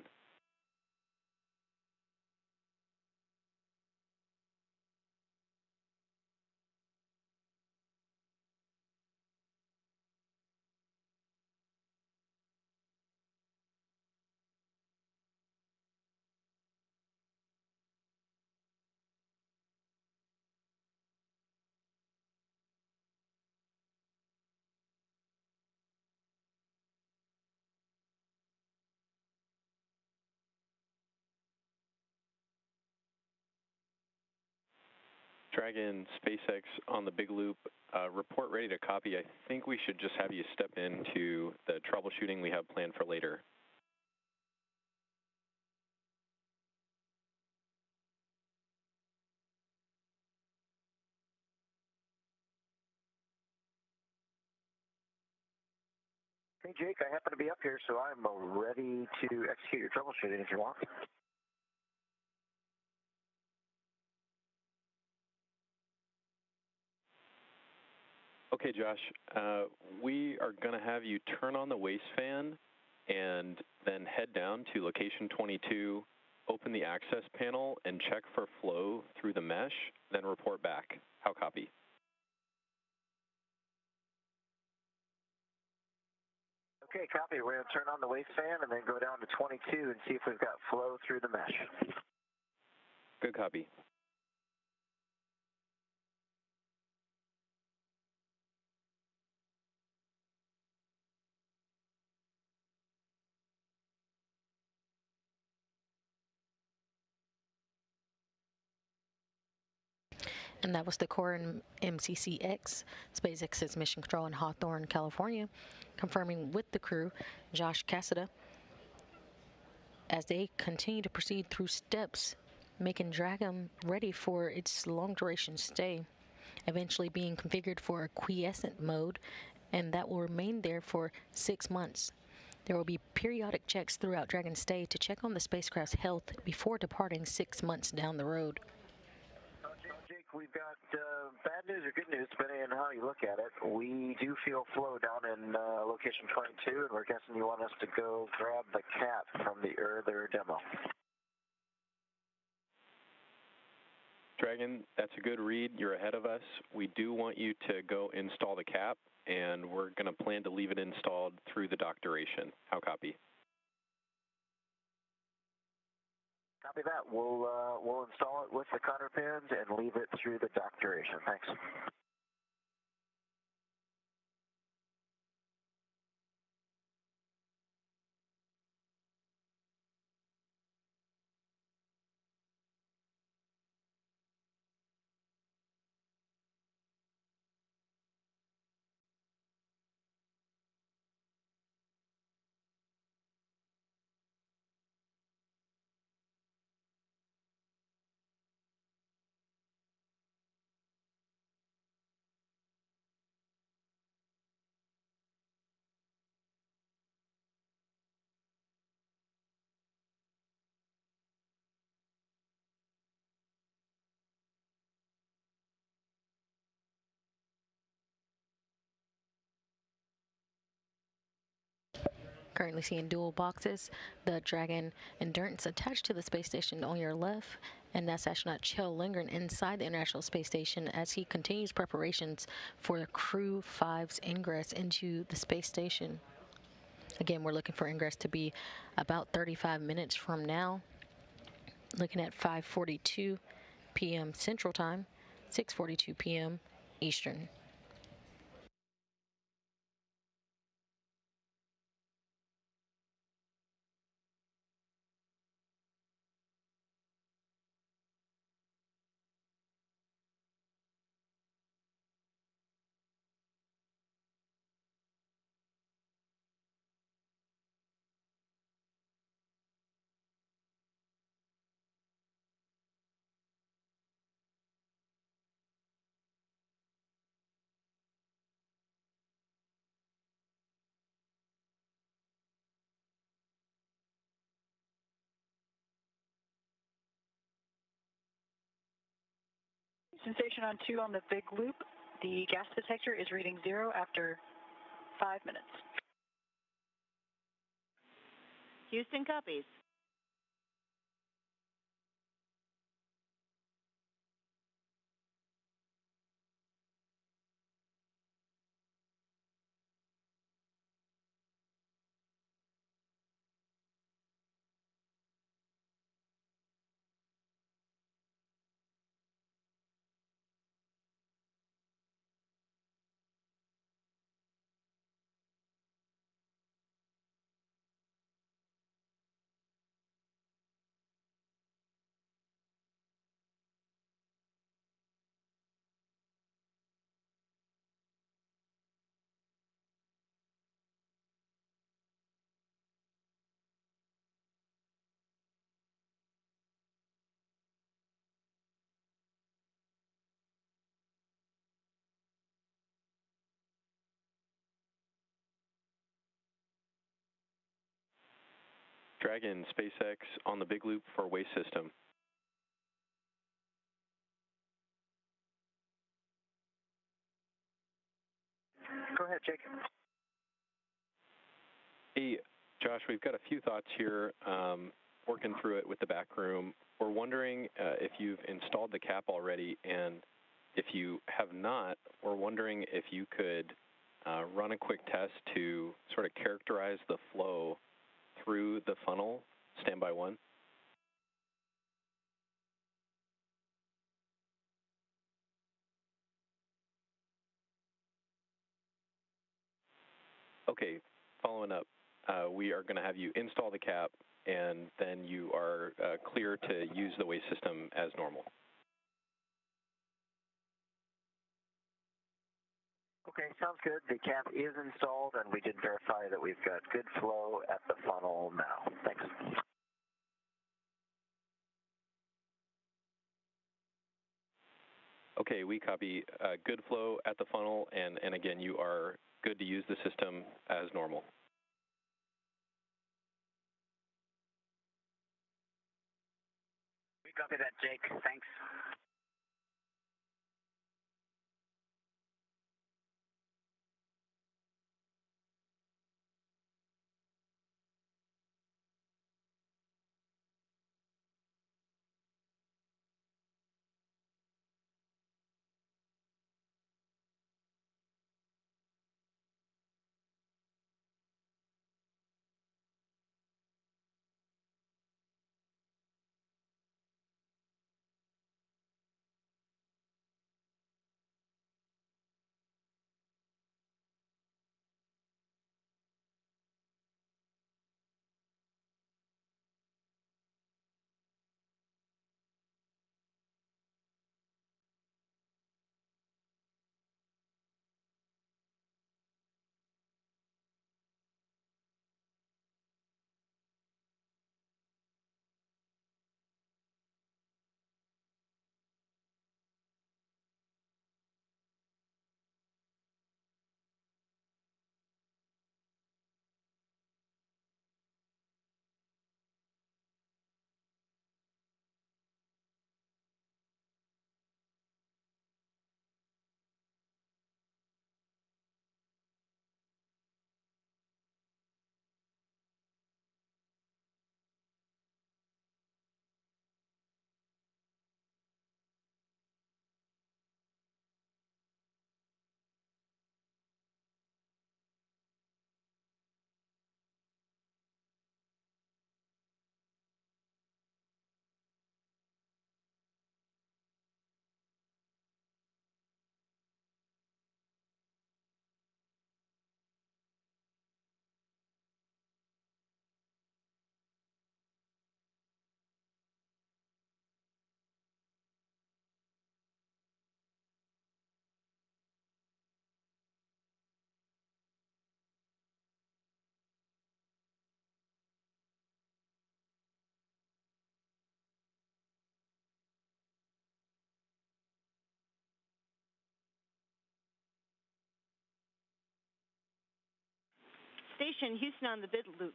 S5: Dragon, SpaceX on the Big Loop, report ready to copy. I think we should just have you step into the troubleshooting we have planned for later.
S13: Hey, Jake, I happen to be up here, so I'm ready to execute your troubleshooting if you want.
S5: Okay, Josh, we are going to have you turn on the waste fan and then head down to location 22, open the access panel, and check for flow through the mesh, then report back. How copy?
S13: Okay, copy. We're going to turn on the waste fan and then go down to 22 and see if we've got flow through the mesh.
S5: Good copy.
S6: And that was the core in MCCX, SpaceX's mission control in Hawthorne, California, confirming with the crew, Josh Cassada, as they continue to proceed through steps, making Dragon ready for its long-duration stay, eventually being configured for a quiescent mode, and that will remain there for 6 months. There will be periodic checks throughout Dragon's stay to check on the spacecraft's health before departing 6 months down the road.
S13: Jake, we've got bad news or good news, depending on how you look at it. We do feel flow down in location 22, and we're guessing you want us to go grab the cat from the earlier demo.
S5: Dragon, that's a good read. You're ahead of us. We do want you to go install the cap, and we're going to plan to leave it installed through the dock duration. How copy?
S13: Copy that. We'll install it with the cotter pins and leave it through the dock duration. Thanks.
S6: Currently seeing dual boxes, the Dragon Endurance attached to the space station on your left, and NASA astronaut Kjell lingering inside the International Space Station as he continues preparations for Crew 5's ingress into the space station. Again, we're looking for ingress to be about 35 minutes from now. Looking at 5:42 p.m. Central Time, 6:42 p.m. Eastern.
S12: Houston Station on 2 on the big loop. The gas detector is reading 0 after 5 minutes.
S7: Houston copies.
S5: Dragon, SpaceX on the big loop for waste system.
S8: Go ahead, Jake.
S5: Hey, Josh, we've got a few thoughts here, working through it with the back room. We're wondering if you've installed the cap already, and if you have not, we're wondering if you could run a quick test to sort of characterize the flow through the funnel. Standby 1. Okay, following up, we are going to have you install the cap, and then you are clear to use the waste system as normal.
S8: Okay, sounds good. The cap is installed, and we did verify that we've got good flow at the funnel now. Thanks.
S5: Okay, we copy. Good flow at the funnel, and again, you are good to use the system as normal.
S11: We copy that, Jake. Thanks.
S7: Station, Houston on the big loop.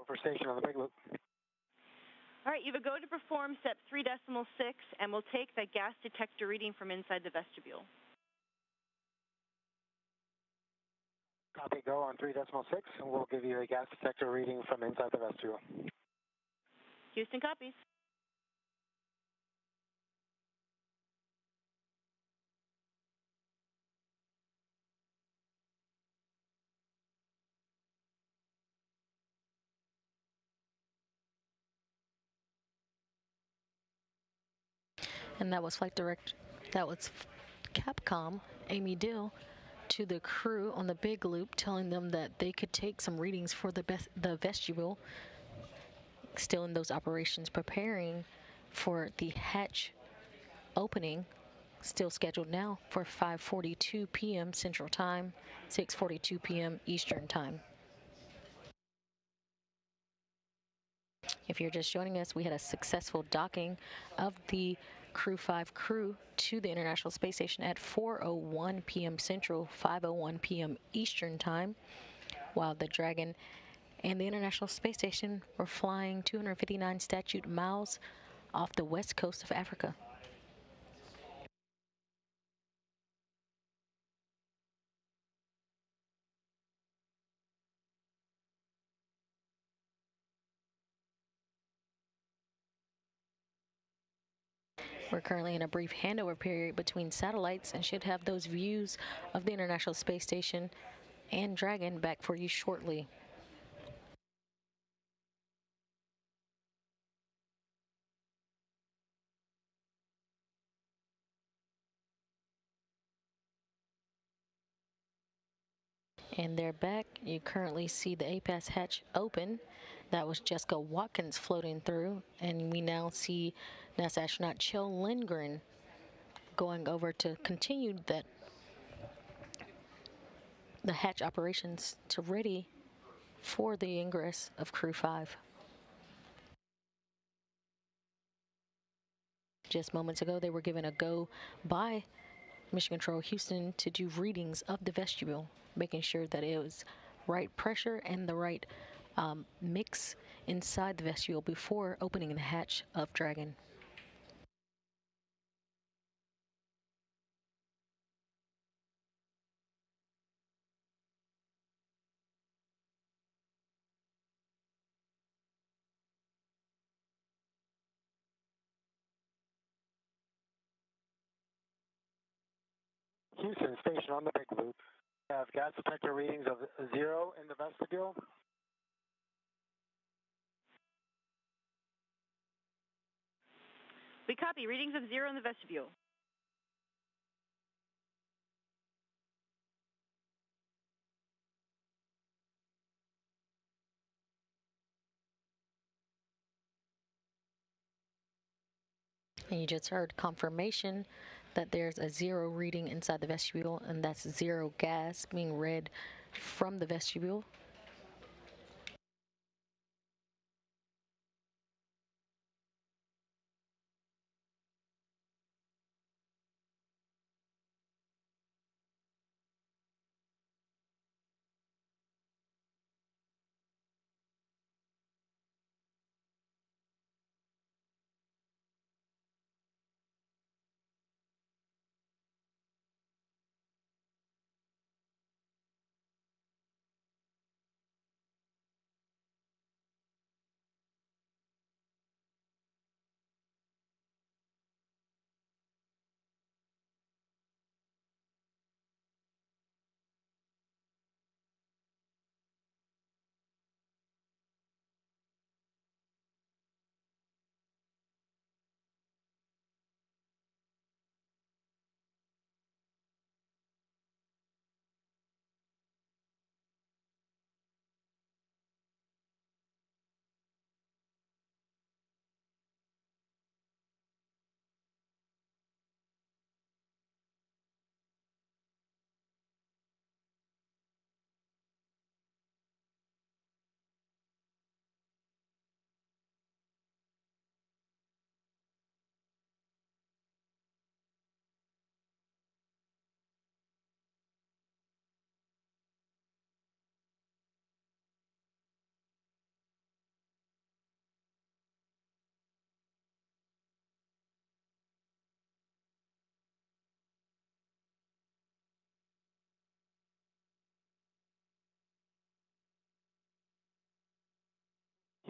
S8: For station on the big loop.
S7: All right, you have a go to perform step 3.6, and we'll take the gas detector reading from inside the vestibule.
S8: Copy, go on 3.6, and we'll give you a gas detector reading from inside the vestibule.
S7: Houston copies.
S6: And that was Capcom, Amy Dill, to the crew on the big loop, telling them that they could take some readings for the vestibule. Still in those operations, preparing for the hatch opening, still scheduled now for 5:42 p.m. Central Time, 6:42 p.m. Eastern Time. If you're just joining us, we had a successful docking of the Crew 5 crew to the International Space Station at 4:01 p.m. Central, 5:01 p.m. Eastern Time, while the Dragon and the International Space Station were flying 259 statute miles off the west coast of Africa. We're currently in a brief handover period between satellites and should have those views of the International Space Station and Dragon back for you shortly. And they're back. You currently see the APAS hatch open. That was Jessica Watkins floating through. And we now see NASA astronaut Kjell Lindgren going over to continue the hatch operations to ready for the ingress of Crew 5. Just moments ago, they were given a go by Mission Control Houston to do readings of the vestibule, making sure that it was right pressure and the right mix inside the vestibule before opening the hatch of Dragon.
S8: Houston Station on the big loop. We have gas detector readings of 0 in the vestibule.
S7: We copy readings of 0 in the vestibule.
S6: And you just heard confirmation that there's a 0 reading inside the vestibule, and that's 0 gas being read from the vestibule.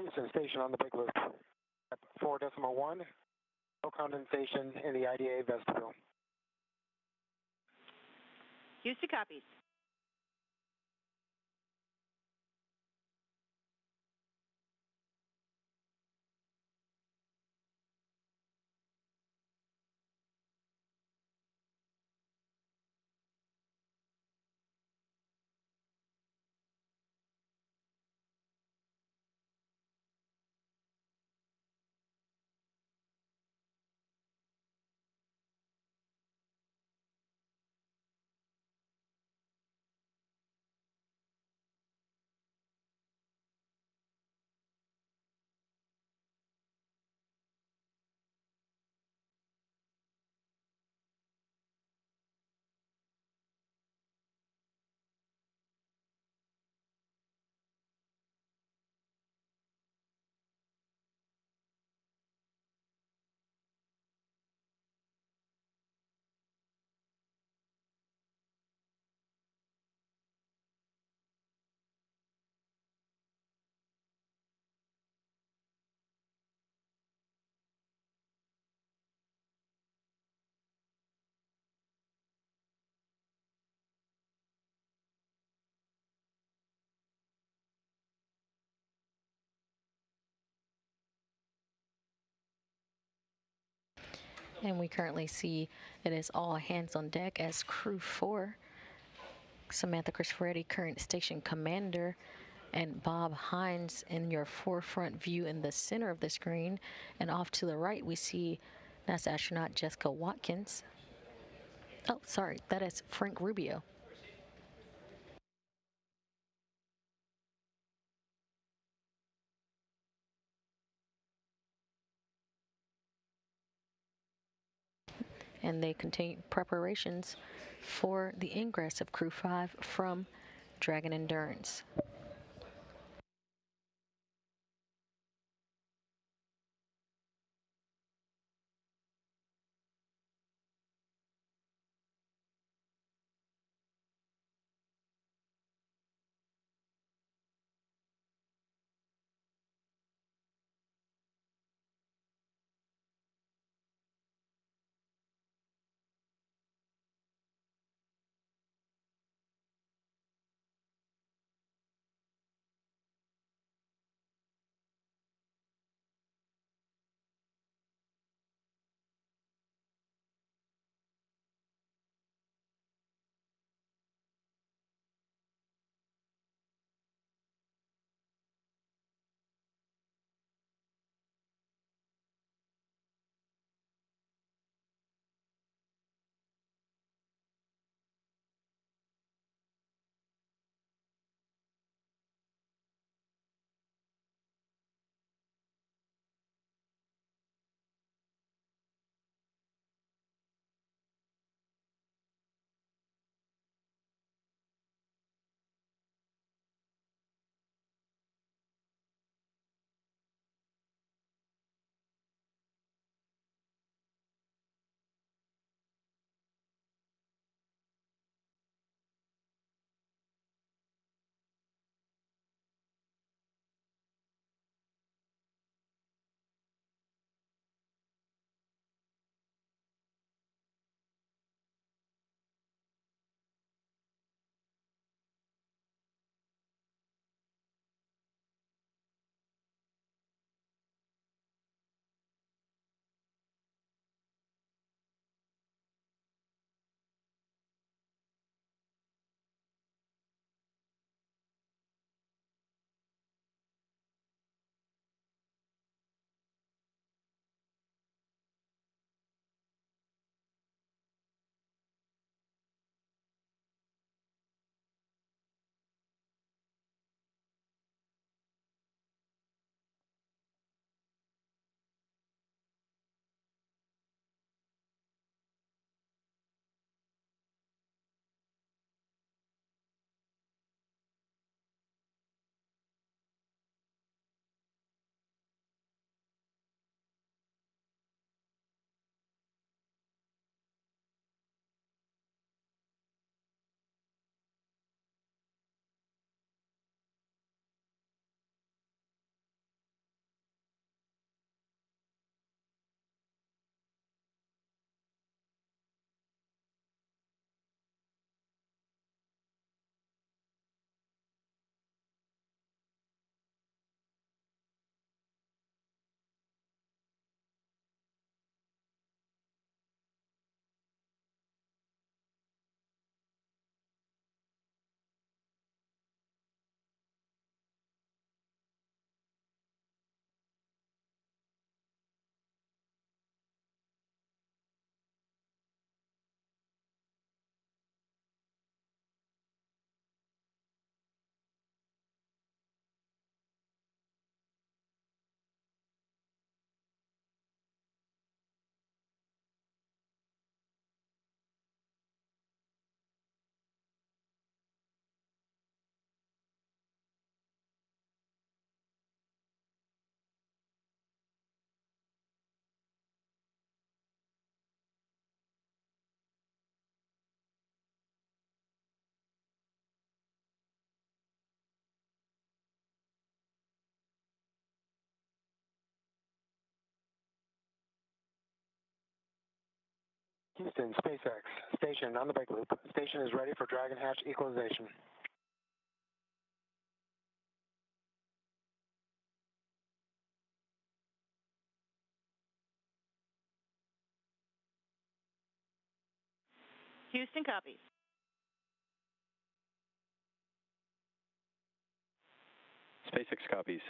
S8: Houston Station on the Big Loop. At 4.1, no condensation in the IDA vestibule.
S7: Houston copies.
S6: And we currently see it is all hands on deck as Crew 4, Samantha Cristoforetti, current station commander, and Bob Hines in your forefront view in the center of the screen. And off to the right, we see NASA astronaut Jessica Watkins. Oh, sorry, that is Frank Rubio. And they continue preparations for the ingress of Crew 5 from Dragon Endurance.
S8: Houston, SpaceX, station on the big loop. Station is ready for Dragon hatch equalization.
S7: Houston copies.
S5: SpaceX copies.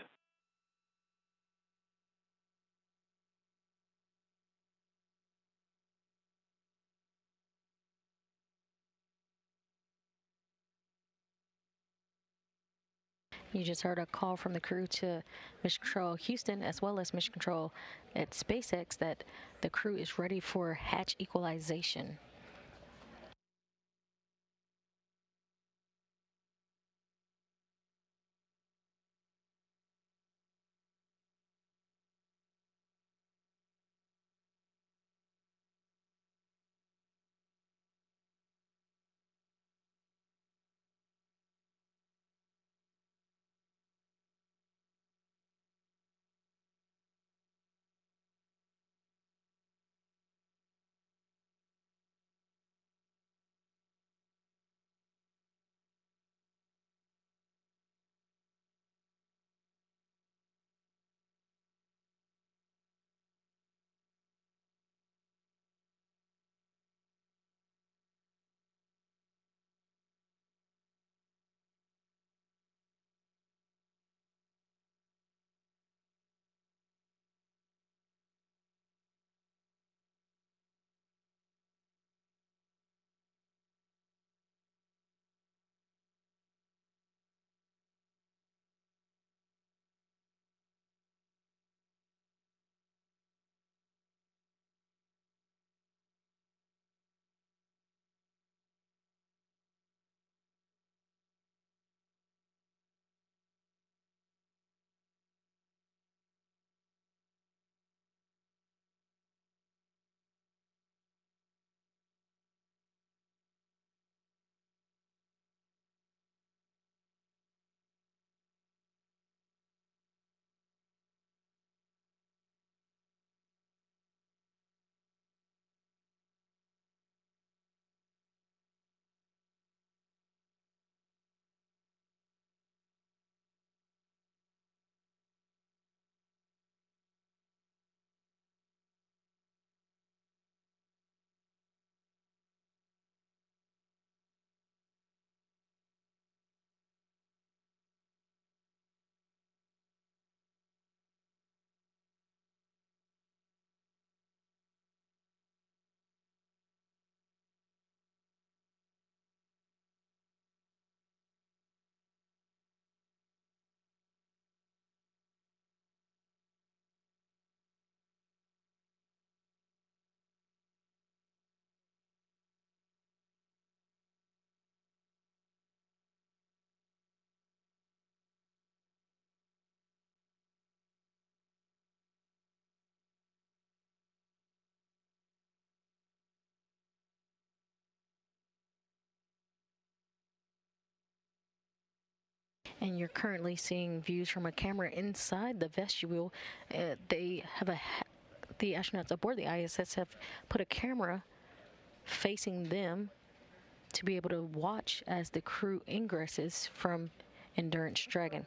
S6: You just heard a call from the crew to Mission Control Houston as well as Mission Control at SpaceX that the crew is ready for hatch equalization. And you're currently seeing views from a camera inside the vestibule. The astronauts aboard the ISS have put a camera facing them to be able to watch as the crew ingresses from Endurance Dragon.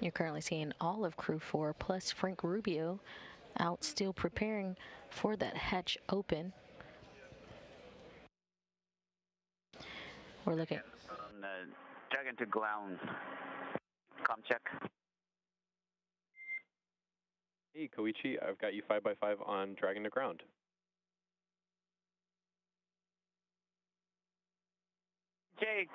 S6: You're currently seeing all of Crew 4 plus Frank Rubio out still preparing for that hatch open. We're looking.
S11: Dragon to ground. Com check.
S5: Hey, Koichi, I've got you 5x5 on Dragon to ground.
S11: Jake,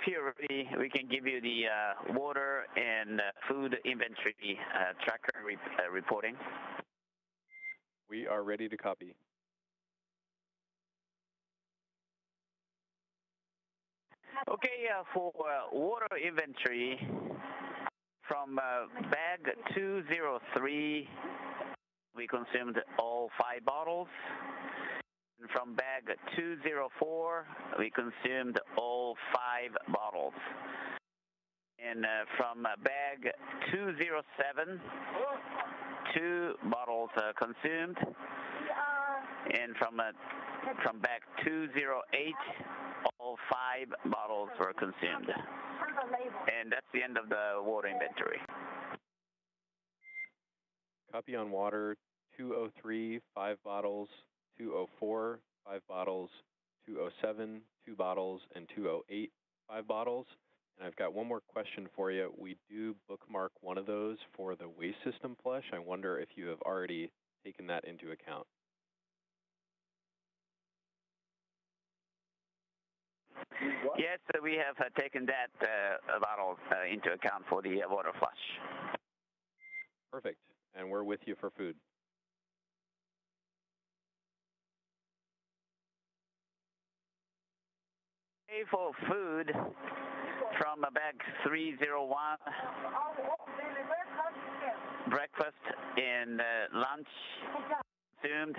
S11: here we can give you the water and food inventory tracker reporting.
S5: We are ready to copy.
S11: Okay, for water inventory, from bag 203, we consumed all 5 bottles. And from bag 204, we consumed all 5 bottles. And from bag 207, 2 bottles consumed. And from bag 208, all 5 bottles were consumed. And that's the end of the water inventory.
S5: Copy on water, 203, 5 bottles, 204, 5 bottles, 207, 2 bottles, and 208, 5 bottles. And I've got one more question for you. We do bookmark one of those for the waste system flush. I wonder if you have already taken that into account.
S11: Yes, we have taken that bottle into account for the water flush.
S5: Perfect. And we're with you for food.
S11: Okay, for food, from bag 301, breakfast and lunch consumed.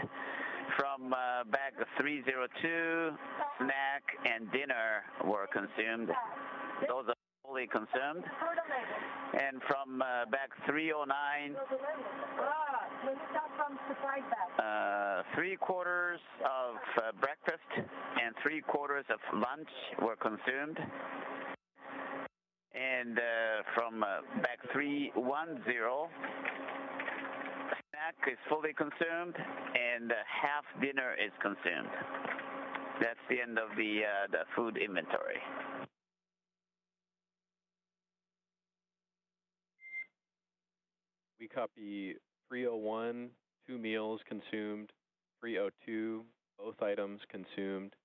S11: From bag 302, snack and dinner were consumed. Those are fully consumed. And from bag 309, 3/4 of breakfast and 3/4 of lunch were consumed. And from bag 310, snack is fully consumed and half dinner is consumed. That's the end of the food inventory.
S5: We copy 301, 2 meals consumed, 302, both items consumed,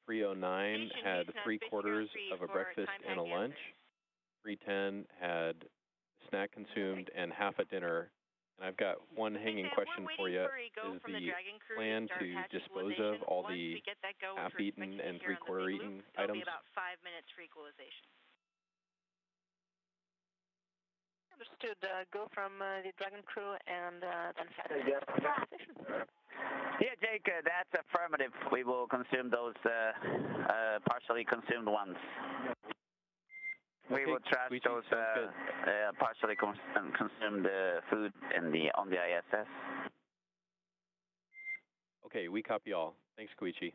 S5: 309 had 3/4 of a breakfast and a lunch, 310 had a snack consumed and half a dinner. And I've got one hanging question for you. Is the plan to dispose of all the half-eaten and 3/4 eaten items?
S7: About 5 minutes for equalization.
S12: Understood. Go from the Dragon crew and then
S11: Yeah, Jake, that's affirmative. We will consume those partially consumed ones. We will trash those partially consumed food on the ISS.
S5: Okay, we copy all. Thanks, Koichi.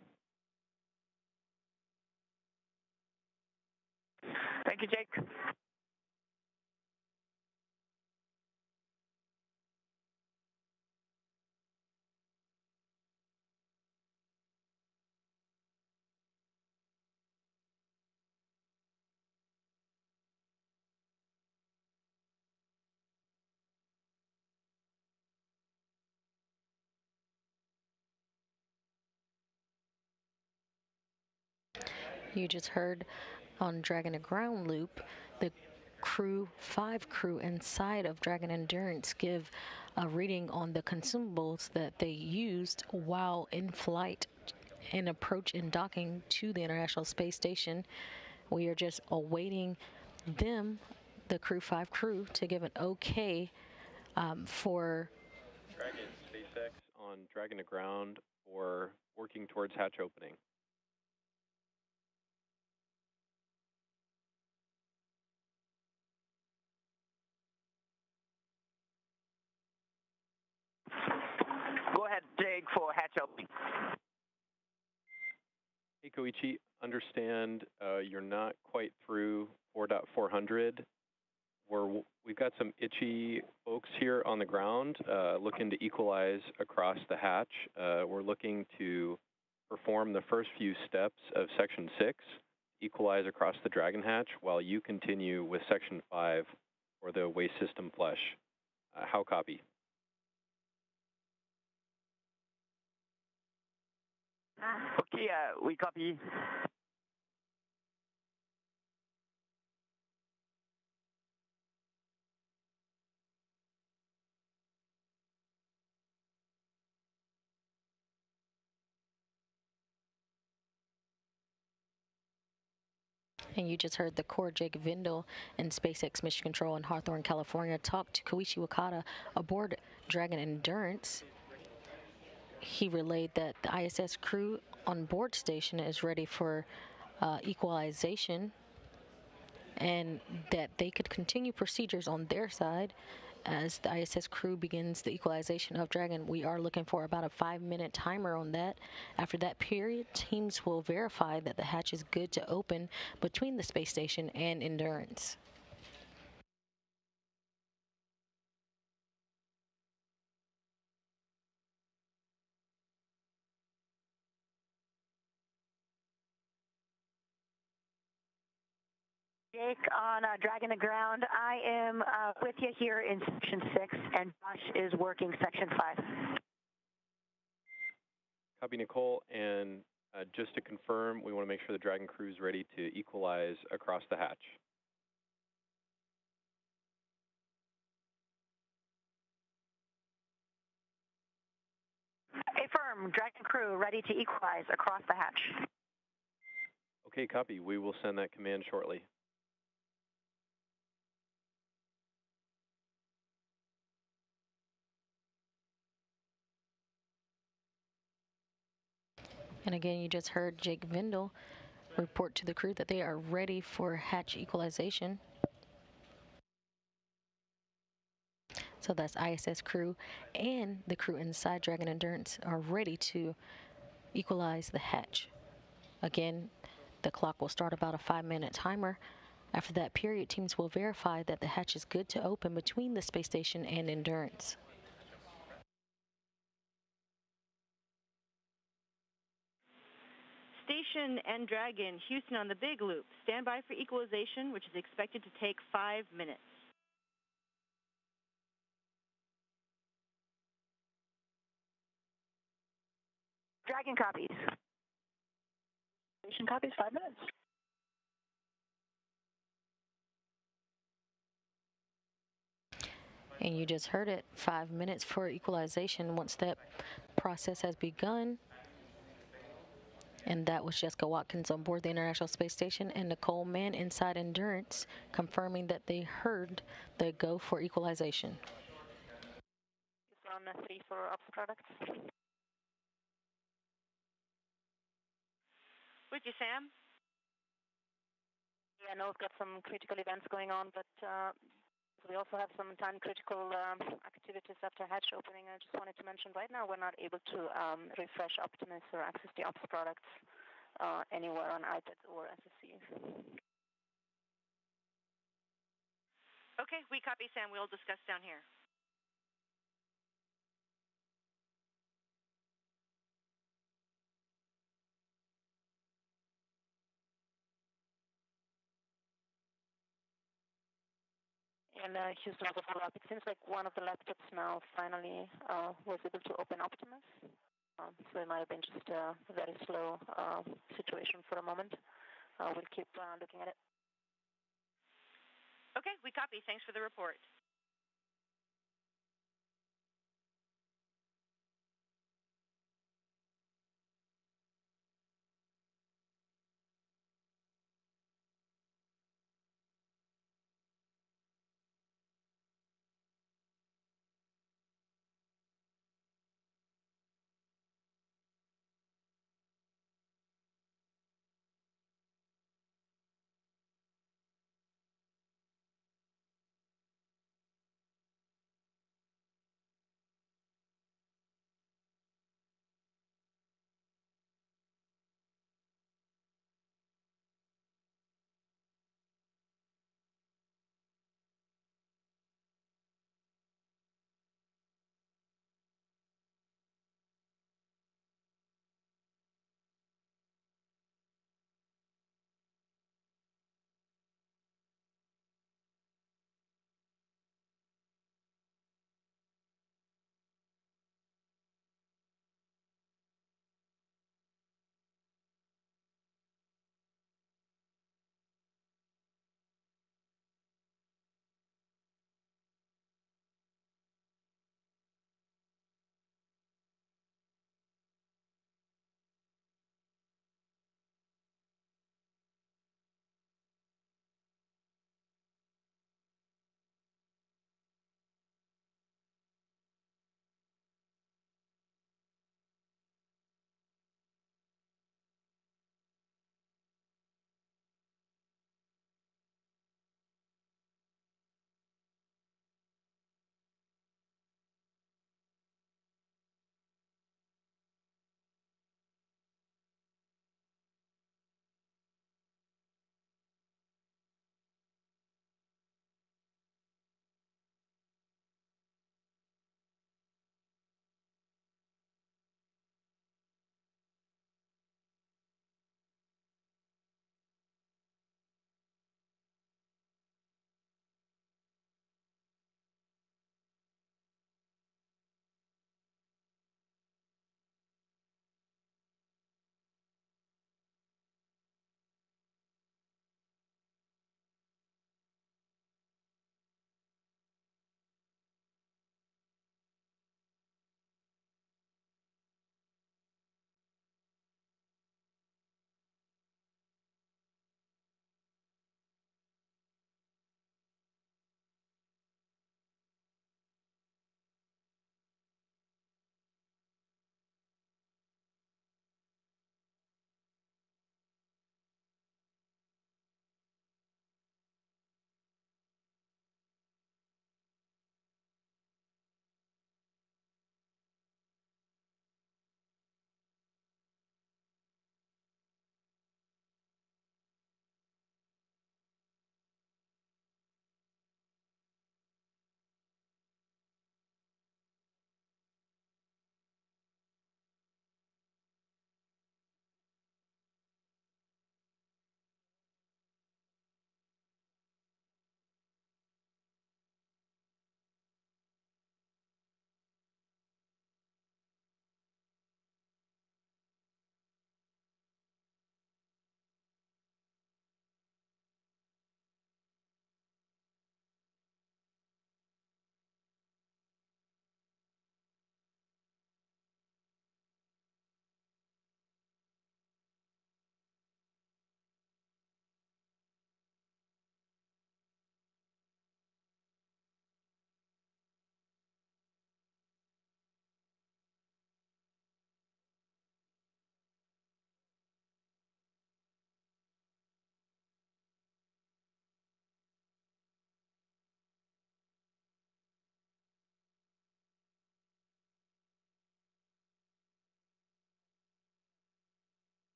S11: Thank you, Jake.
S6: You just heard on Dragon to Ground loop, the crew, 5 crew inside of Dragon Endurance give a reading on the consumables that they used while in flight in approach and docking to the International Space Station. We are just awaiting them, the crew 5 crew, to give an okay for
S5: Dragon SpaceX on Dragon to Ground for working towards hatch opening.
S11: Go ahead, Jake, for hatch opening.
S5: Hey, Koichi, understand you're not quite through 4.400, we've got some itchy folks here on the ground looking to equalize across the hatch. We're looking to perform the first few steps of Section 6, equalize across the Dragon hatch, while you continue with Section 5 for the waste system flush. How copy?
S11: Okay, we copy.
S6: And you just heard the core Jake Vindel and SpaceX Mission Control in Hawthorne, California, talk to Koichi Wakata aboard Dragon Endurance. He relayed that the ISS crew on board station is ready for equalization, and that they could continue procedures on their side as the ISS crew begins the equalization of Dragon. We are looking for about a 5-minute timer on that. After that period, teams will verify that the hatch is good to open between the space station and Endurance.
S14: Jake on Dragon to Ground. I am with you here in Section 6, and Josh is working Section 5.
S5: Copy, Nicole. And just to confirm, we want to make sure the Dragon crew is ready to equalize across the hatch.
S14: Affirm, Dragon crew ready to equalize across the hatch.
S5: Okay, copy. We will send that command shortly.
S6: And again, you just heard Jake Vindel report to the crew that they are ready for hatch equalization. So that's ISS crew and the crew inside Dragon Endurance are ready to equalize the hatch. Again, the clock will start about a 5-minute timer. After that period, teams will verify that the hatch is good to open between the space station and Endurance.
S7: Station and Dragon, Houston on the Big Loop. Stand by for equalization, which is expected to take 5 minutes.
S14: Dragon copies.
S12: Station copies, 5 minutes.
S6: And you just heard it, 5 minutes for equalization once that process has begun. And that was Jessica Watkins on board the International Space Station and Nicole Mann inside Endurance, confirming that they heard the go for equalization.
S12: On 3 for ops products.
S7: With you, Sam.
S12: Yeah, I know we've got some critical events going on, but we also have some time-critical activities after hatch opening. I just wanted to mention right now we're not able to refresh Optimus or access the ops products anywhere on iPads or SSCs.
S7: Okay, we copy, Sam. We'll discuss down here.
S12: And Houston, as a follow-up, it seems like one of the laptops now finally was able to open Optimus. So it might have been just a very slow situation for a moment. We'll keep looking at it.
S7: Okay, we copy. Thanks for the report.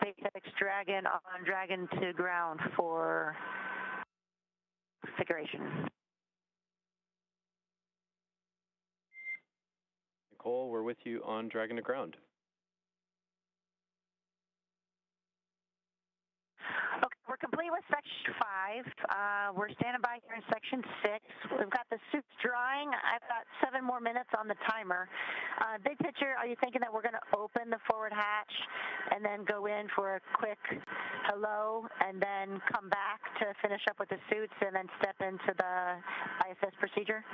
S14: SpaceX Dragon on Dragon to ground for configuration.
S5: Nicole, we're with you on Dragon to ground.
S14: Okay, we're complete with section 5. We're standing by here in section 6. We've got the suits drying. I've got 7 more minutes on the timer. Big picture, are you thinking that we're going to open the forward hatch and then go in for a quick hello and then come back to finish up with the suits and then step into the ISS procedure?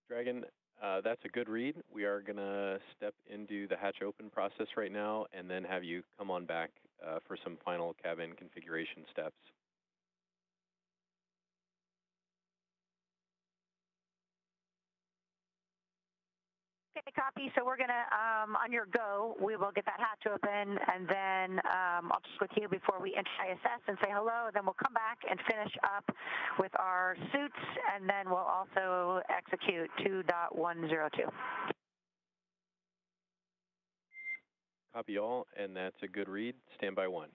S5: Dragon, that's a good read. We are going to step into the hatch open process right now and then have you come on back for some final cabin configuration steps.
S14: Okay, copy. So we're going to, on your go, we will get that hatch open, and then I'll check with you before we enter ISS and say hello. Then we'll come back and finish up with our suits, and then we'll also execute 2.102.
S5: Copy all, and that's a good read. Stand by 1.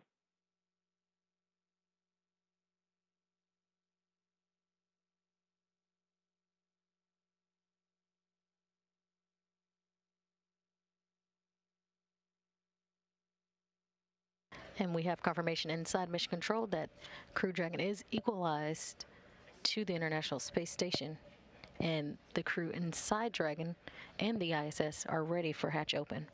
S6: And we have confirmation inside Mission Control that Crew Dragon is equalized to the International Space Station, and the crew inside Dragon and the ISS are ready for hatch open.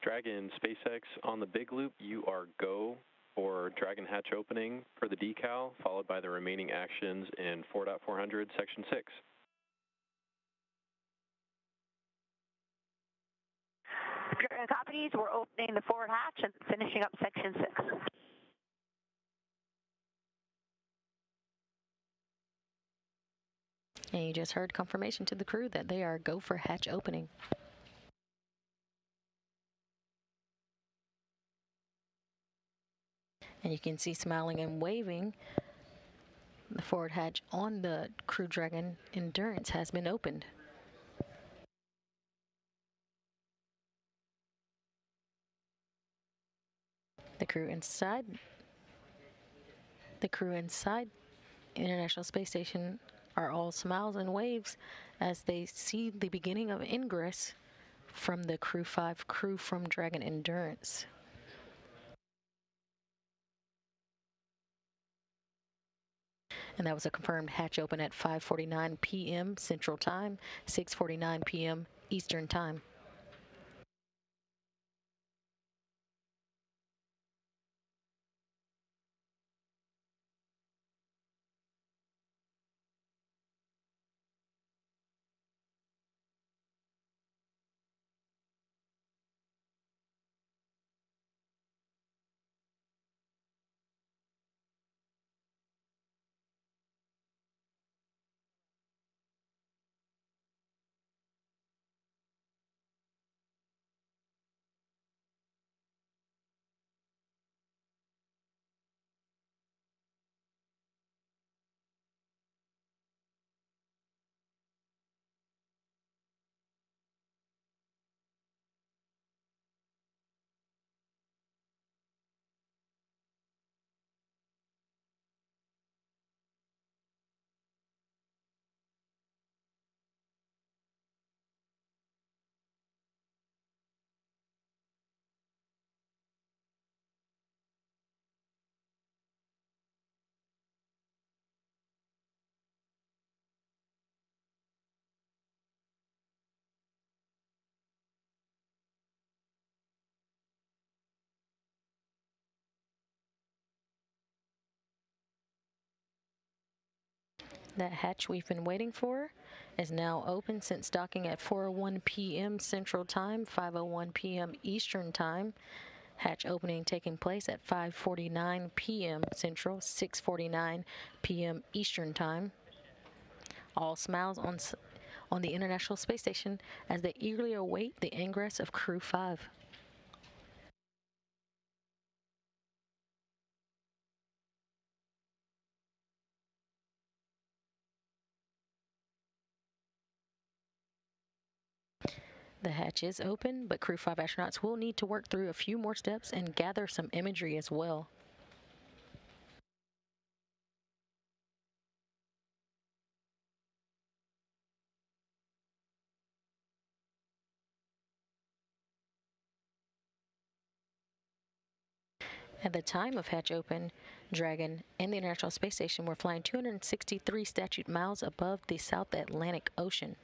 S5: Dragon, SpaceX on the big loop, you are go for Dragon hatch opening for the decal, followed by the remaining actions in 4.400, section 6.
S14: Dragon copies. We're opening the forward hatch and finishing up section 6.
S6: And you just heard confirmation to the crew that they are go for hatch opening. And you can see smiling and waving, the forward hatch on the Crew Dragon Endurance has been opened. The crew inside International Space Station are all smiles and waves as they see the beginning of ingress from the Crew 5 crew from Dragon Endurance. And that was a confirmed hatch open at 5:49 p.m. Central Time, 6:49 p.m. Eastern Time. That hatch we've been waiting for is now open since docking at 4:01 p.m. Central Time, 5:01 p.m. Eastern Time. Hatch opening taking place at 5:49 p.m. Central, 6:49 p.m. Eastern Time. All smiles on the International Space Station as they eagerly await the ingress of Crew 5. The hatch is open, but Crew 5 astronauts will need to work through a few more steps and gather some imagery as well. At the time of hatch open, Dragon and the International Space Station were flying 263 statute miles above the South Atlantic Ocean.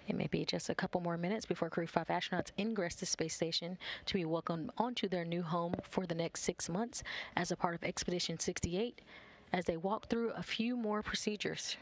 S6: It may be just a couple more minutes before Crew 5 astronauts ingress the space station to be welcomed onto their new home for the next 6 months as a part of Expedition 68 as they walk through a few more procedures.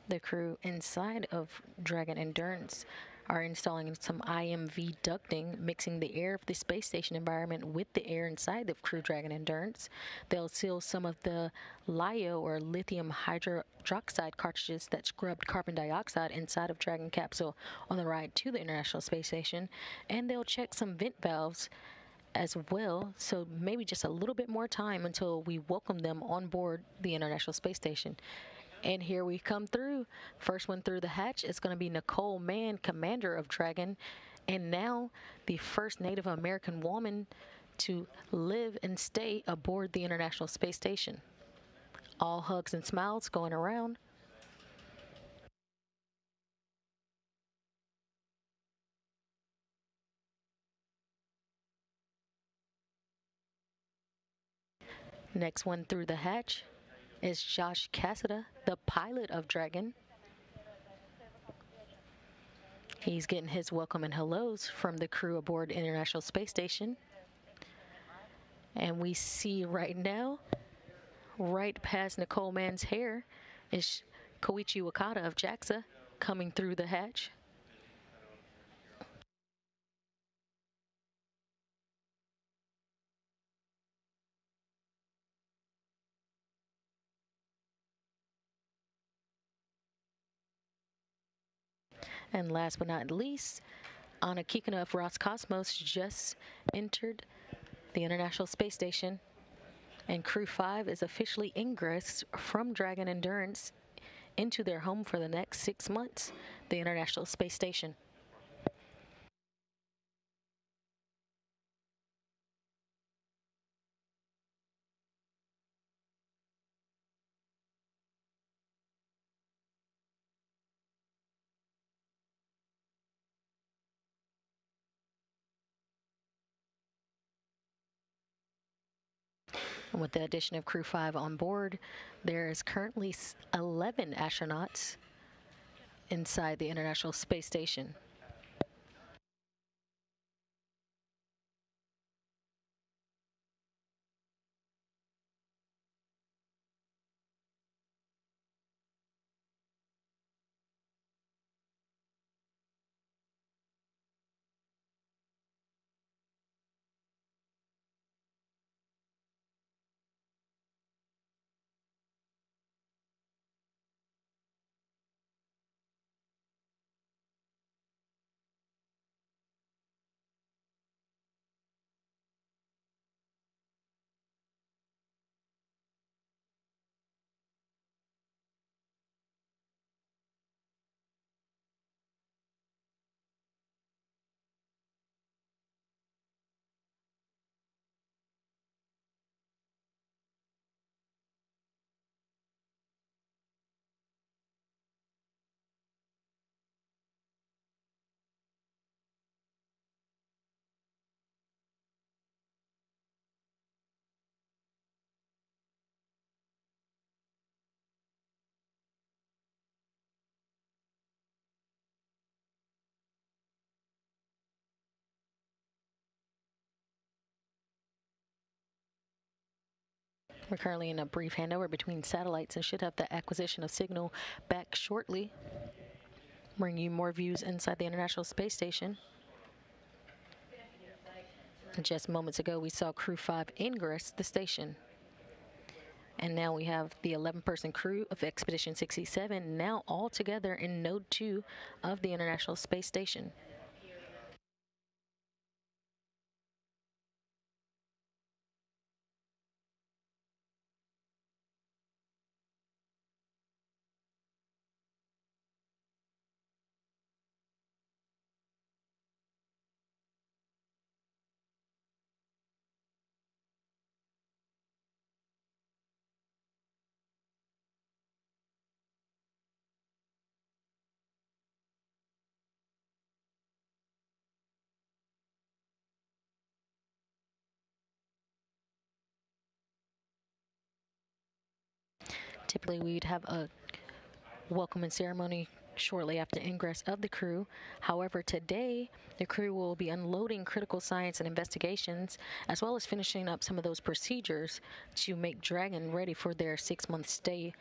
S6: The crew inside of Dragon Endurance are installing some IMV ducting, mixing the air of the space station environment with the air inside the Crew Dragon Endurance. They'll seal some of the LiO, or lithium hydroxide cartridges that scrubbed carbon dioxide inside of Dragon capsule on the ride to the International Space Station, and they'll check some vent valves as well, so maybe just a little bit more time until we welcome them on board the International Space Station. And here we come through. First one through the hatch is going to be Nicole Mann, commander of Dragon, and now the first Native American woman to live and stay aboard the International Space Station. All hugs and smiles going around. Next one through the hatch is Josh Cassada, the pilot of Dragon. He's getting his welcome and hellos from the crew aboard International Space Station. And we see right now, right past Nicole Mann's hair, is Koichi Wakata of JAXA coming through the hatch. And last but not least, Anna Kikina of Roscosmos just entered the International Space Station, and Crew 5 is officially ingressed from Dragon Endurance into their home for the next 6 months, the International Space Station. And with the addition of Crew 5 on board, there is currently 11 astronauts inside the International Space Station. We're currently in a brief handover between satellites and should have the acquisition of signal back shortly. Bring you more views inside the International Space Station. Just moments ago, we saw Crew 5 ingress the station. And now we have the 11-person crew of Expedition 67 now all together in Node 2 of the International Space Station. Typically, we'd have a welcoming ceremony shortly after ingress of the crew. However, today, the crew will be unloading critical science and investigations, as well as finishing up some of those procedures to make Dragon ready for their 6-month stay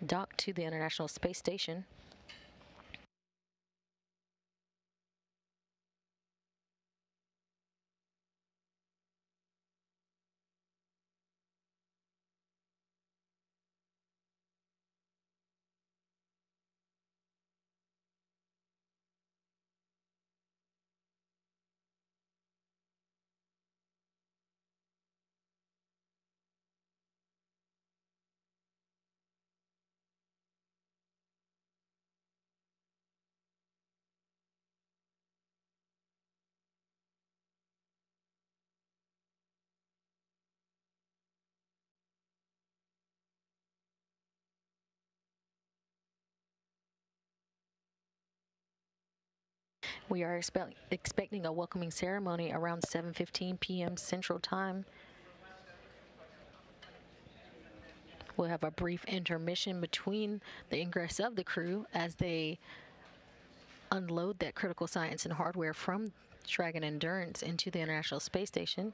S6: docked to the International Space Station. We are expecting a welcoming ceremony around 7:15 p.m. Central Time. We'll have a brief intermission between the ingress of the crew as they unload that critical science and hardware from Dragon Endurance into the International Space Station.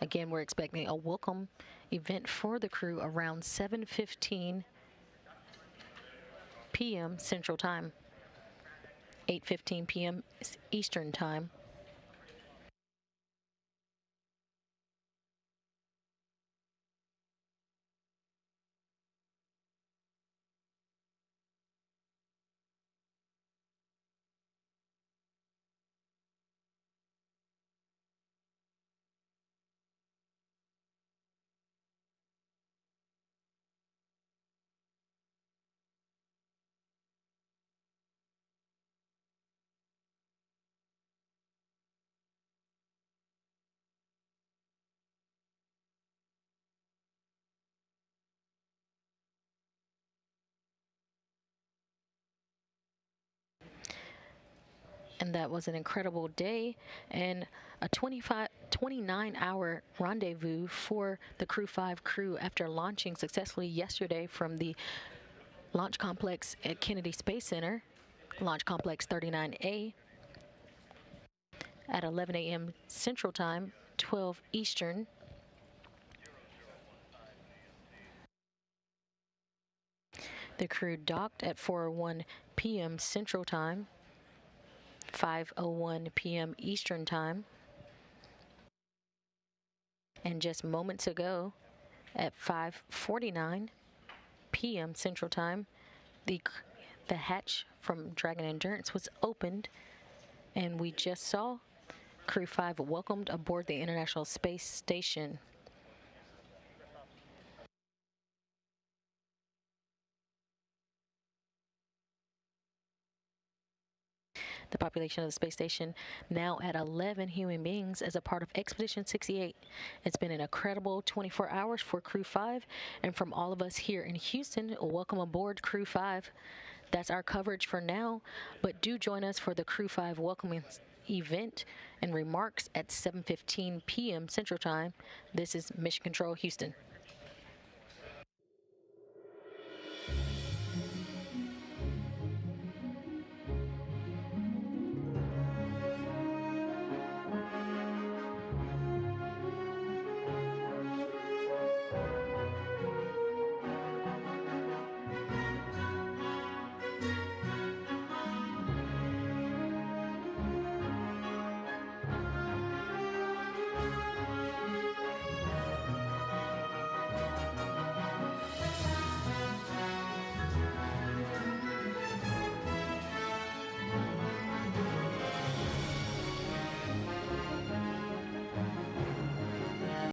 S6: Again, we're expecting a welcome event for the crew around 7:15 p.m. Central Time, 8:15 p.m. Eastern Time. And that was an incredible day and a 29-hour rendezvous for the Crew 5 crew after launching successfully yesterday from the Launch Complex at Kennedy Space Center, Launch Complex 39A, at 11 a.m. Central Time, 12 Eastern. The crew docked at 4:01 p.m. Central Time, 5:01 p.m. Eastern Time. And just moments ago, at 5:49 p.m. Central Time, the hatch from Dragon Endurance was opened, and we just saw Crew 5 welcomed aboard the International Space Station. The population of the space station now at 11 human beings as a part of Expedition 68. It's been an incredible 24 hours for Crew 5, and from all of us here in Houston, welcome aboard Crew 5. That's our coverage for now, but do join us for the Crew 5 welcoming event and remarks at 7:15 p.m. Central Time. This is Mission Control Houston.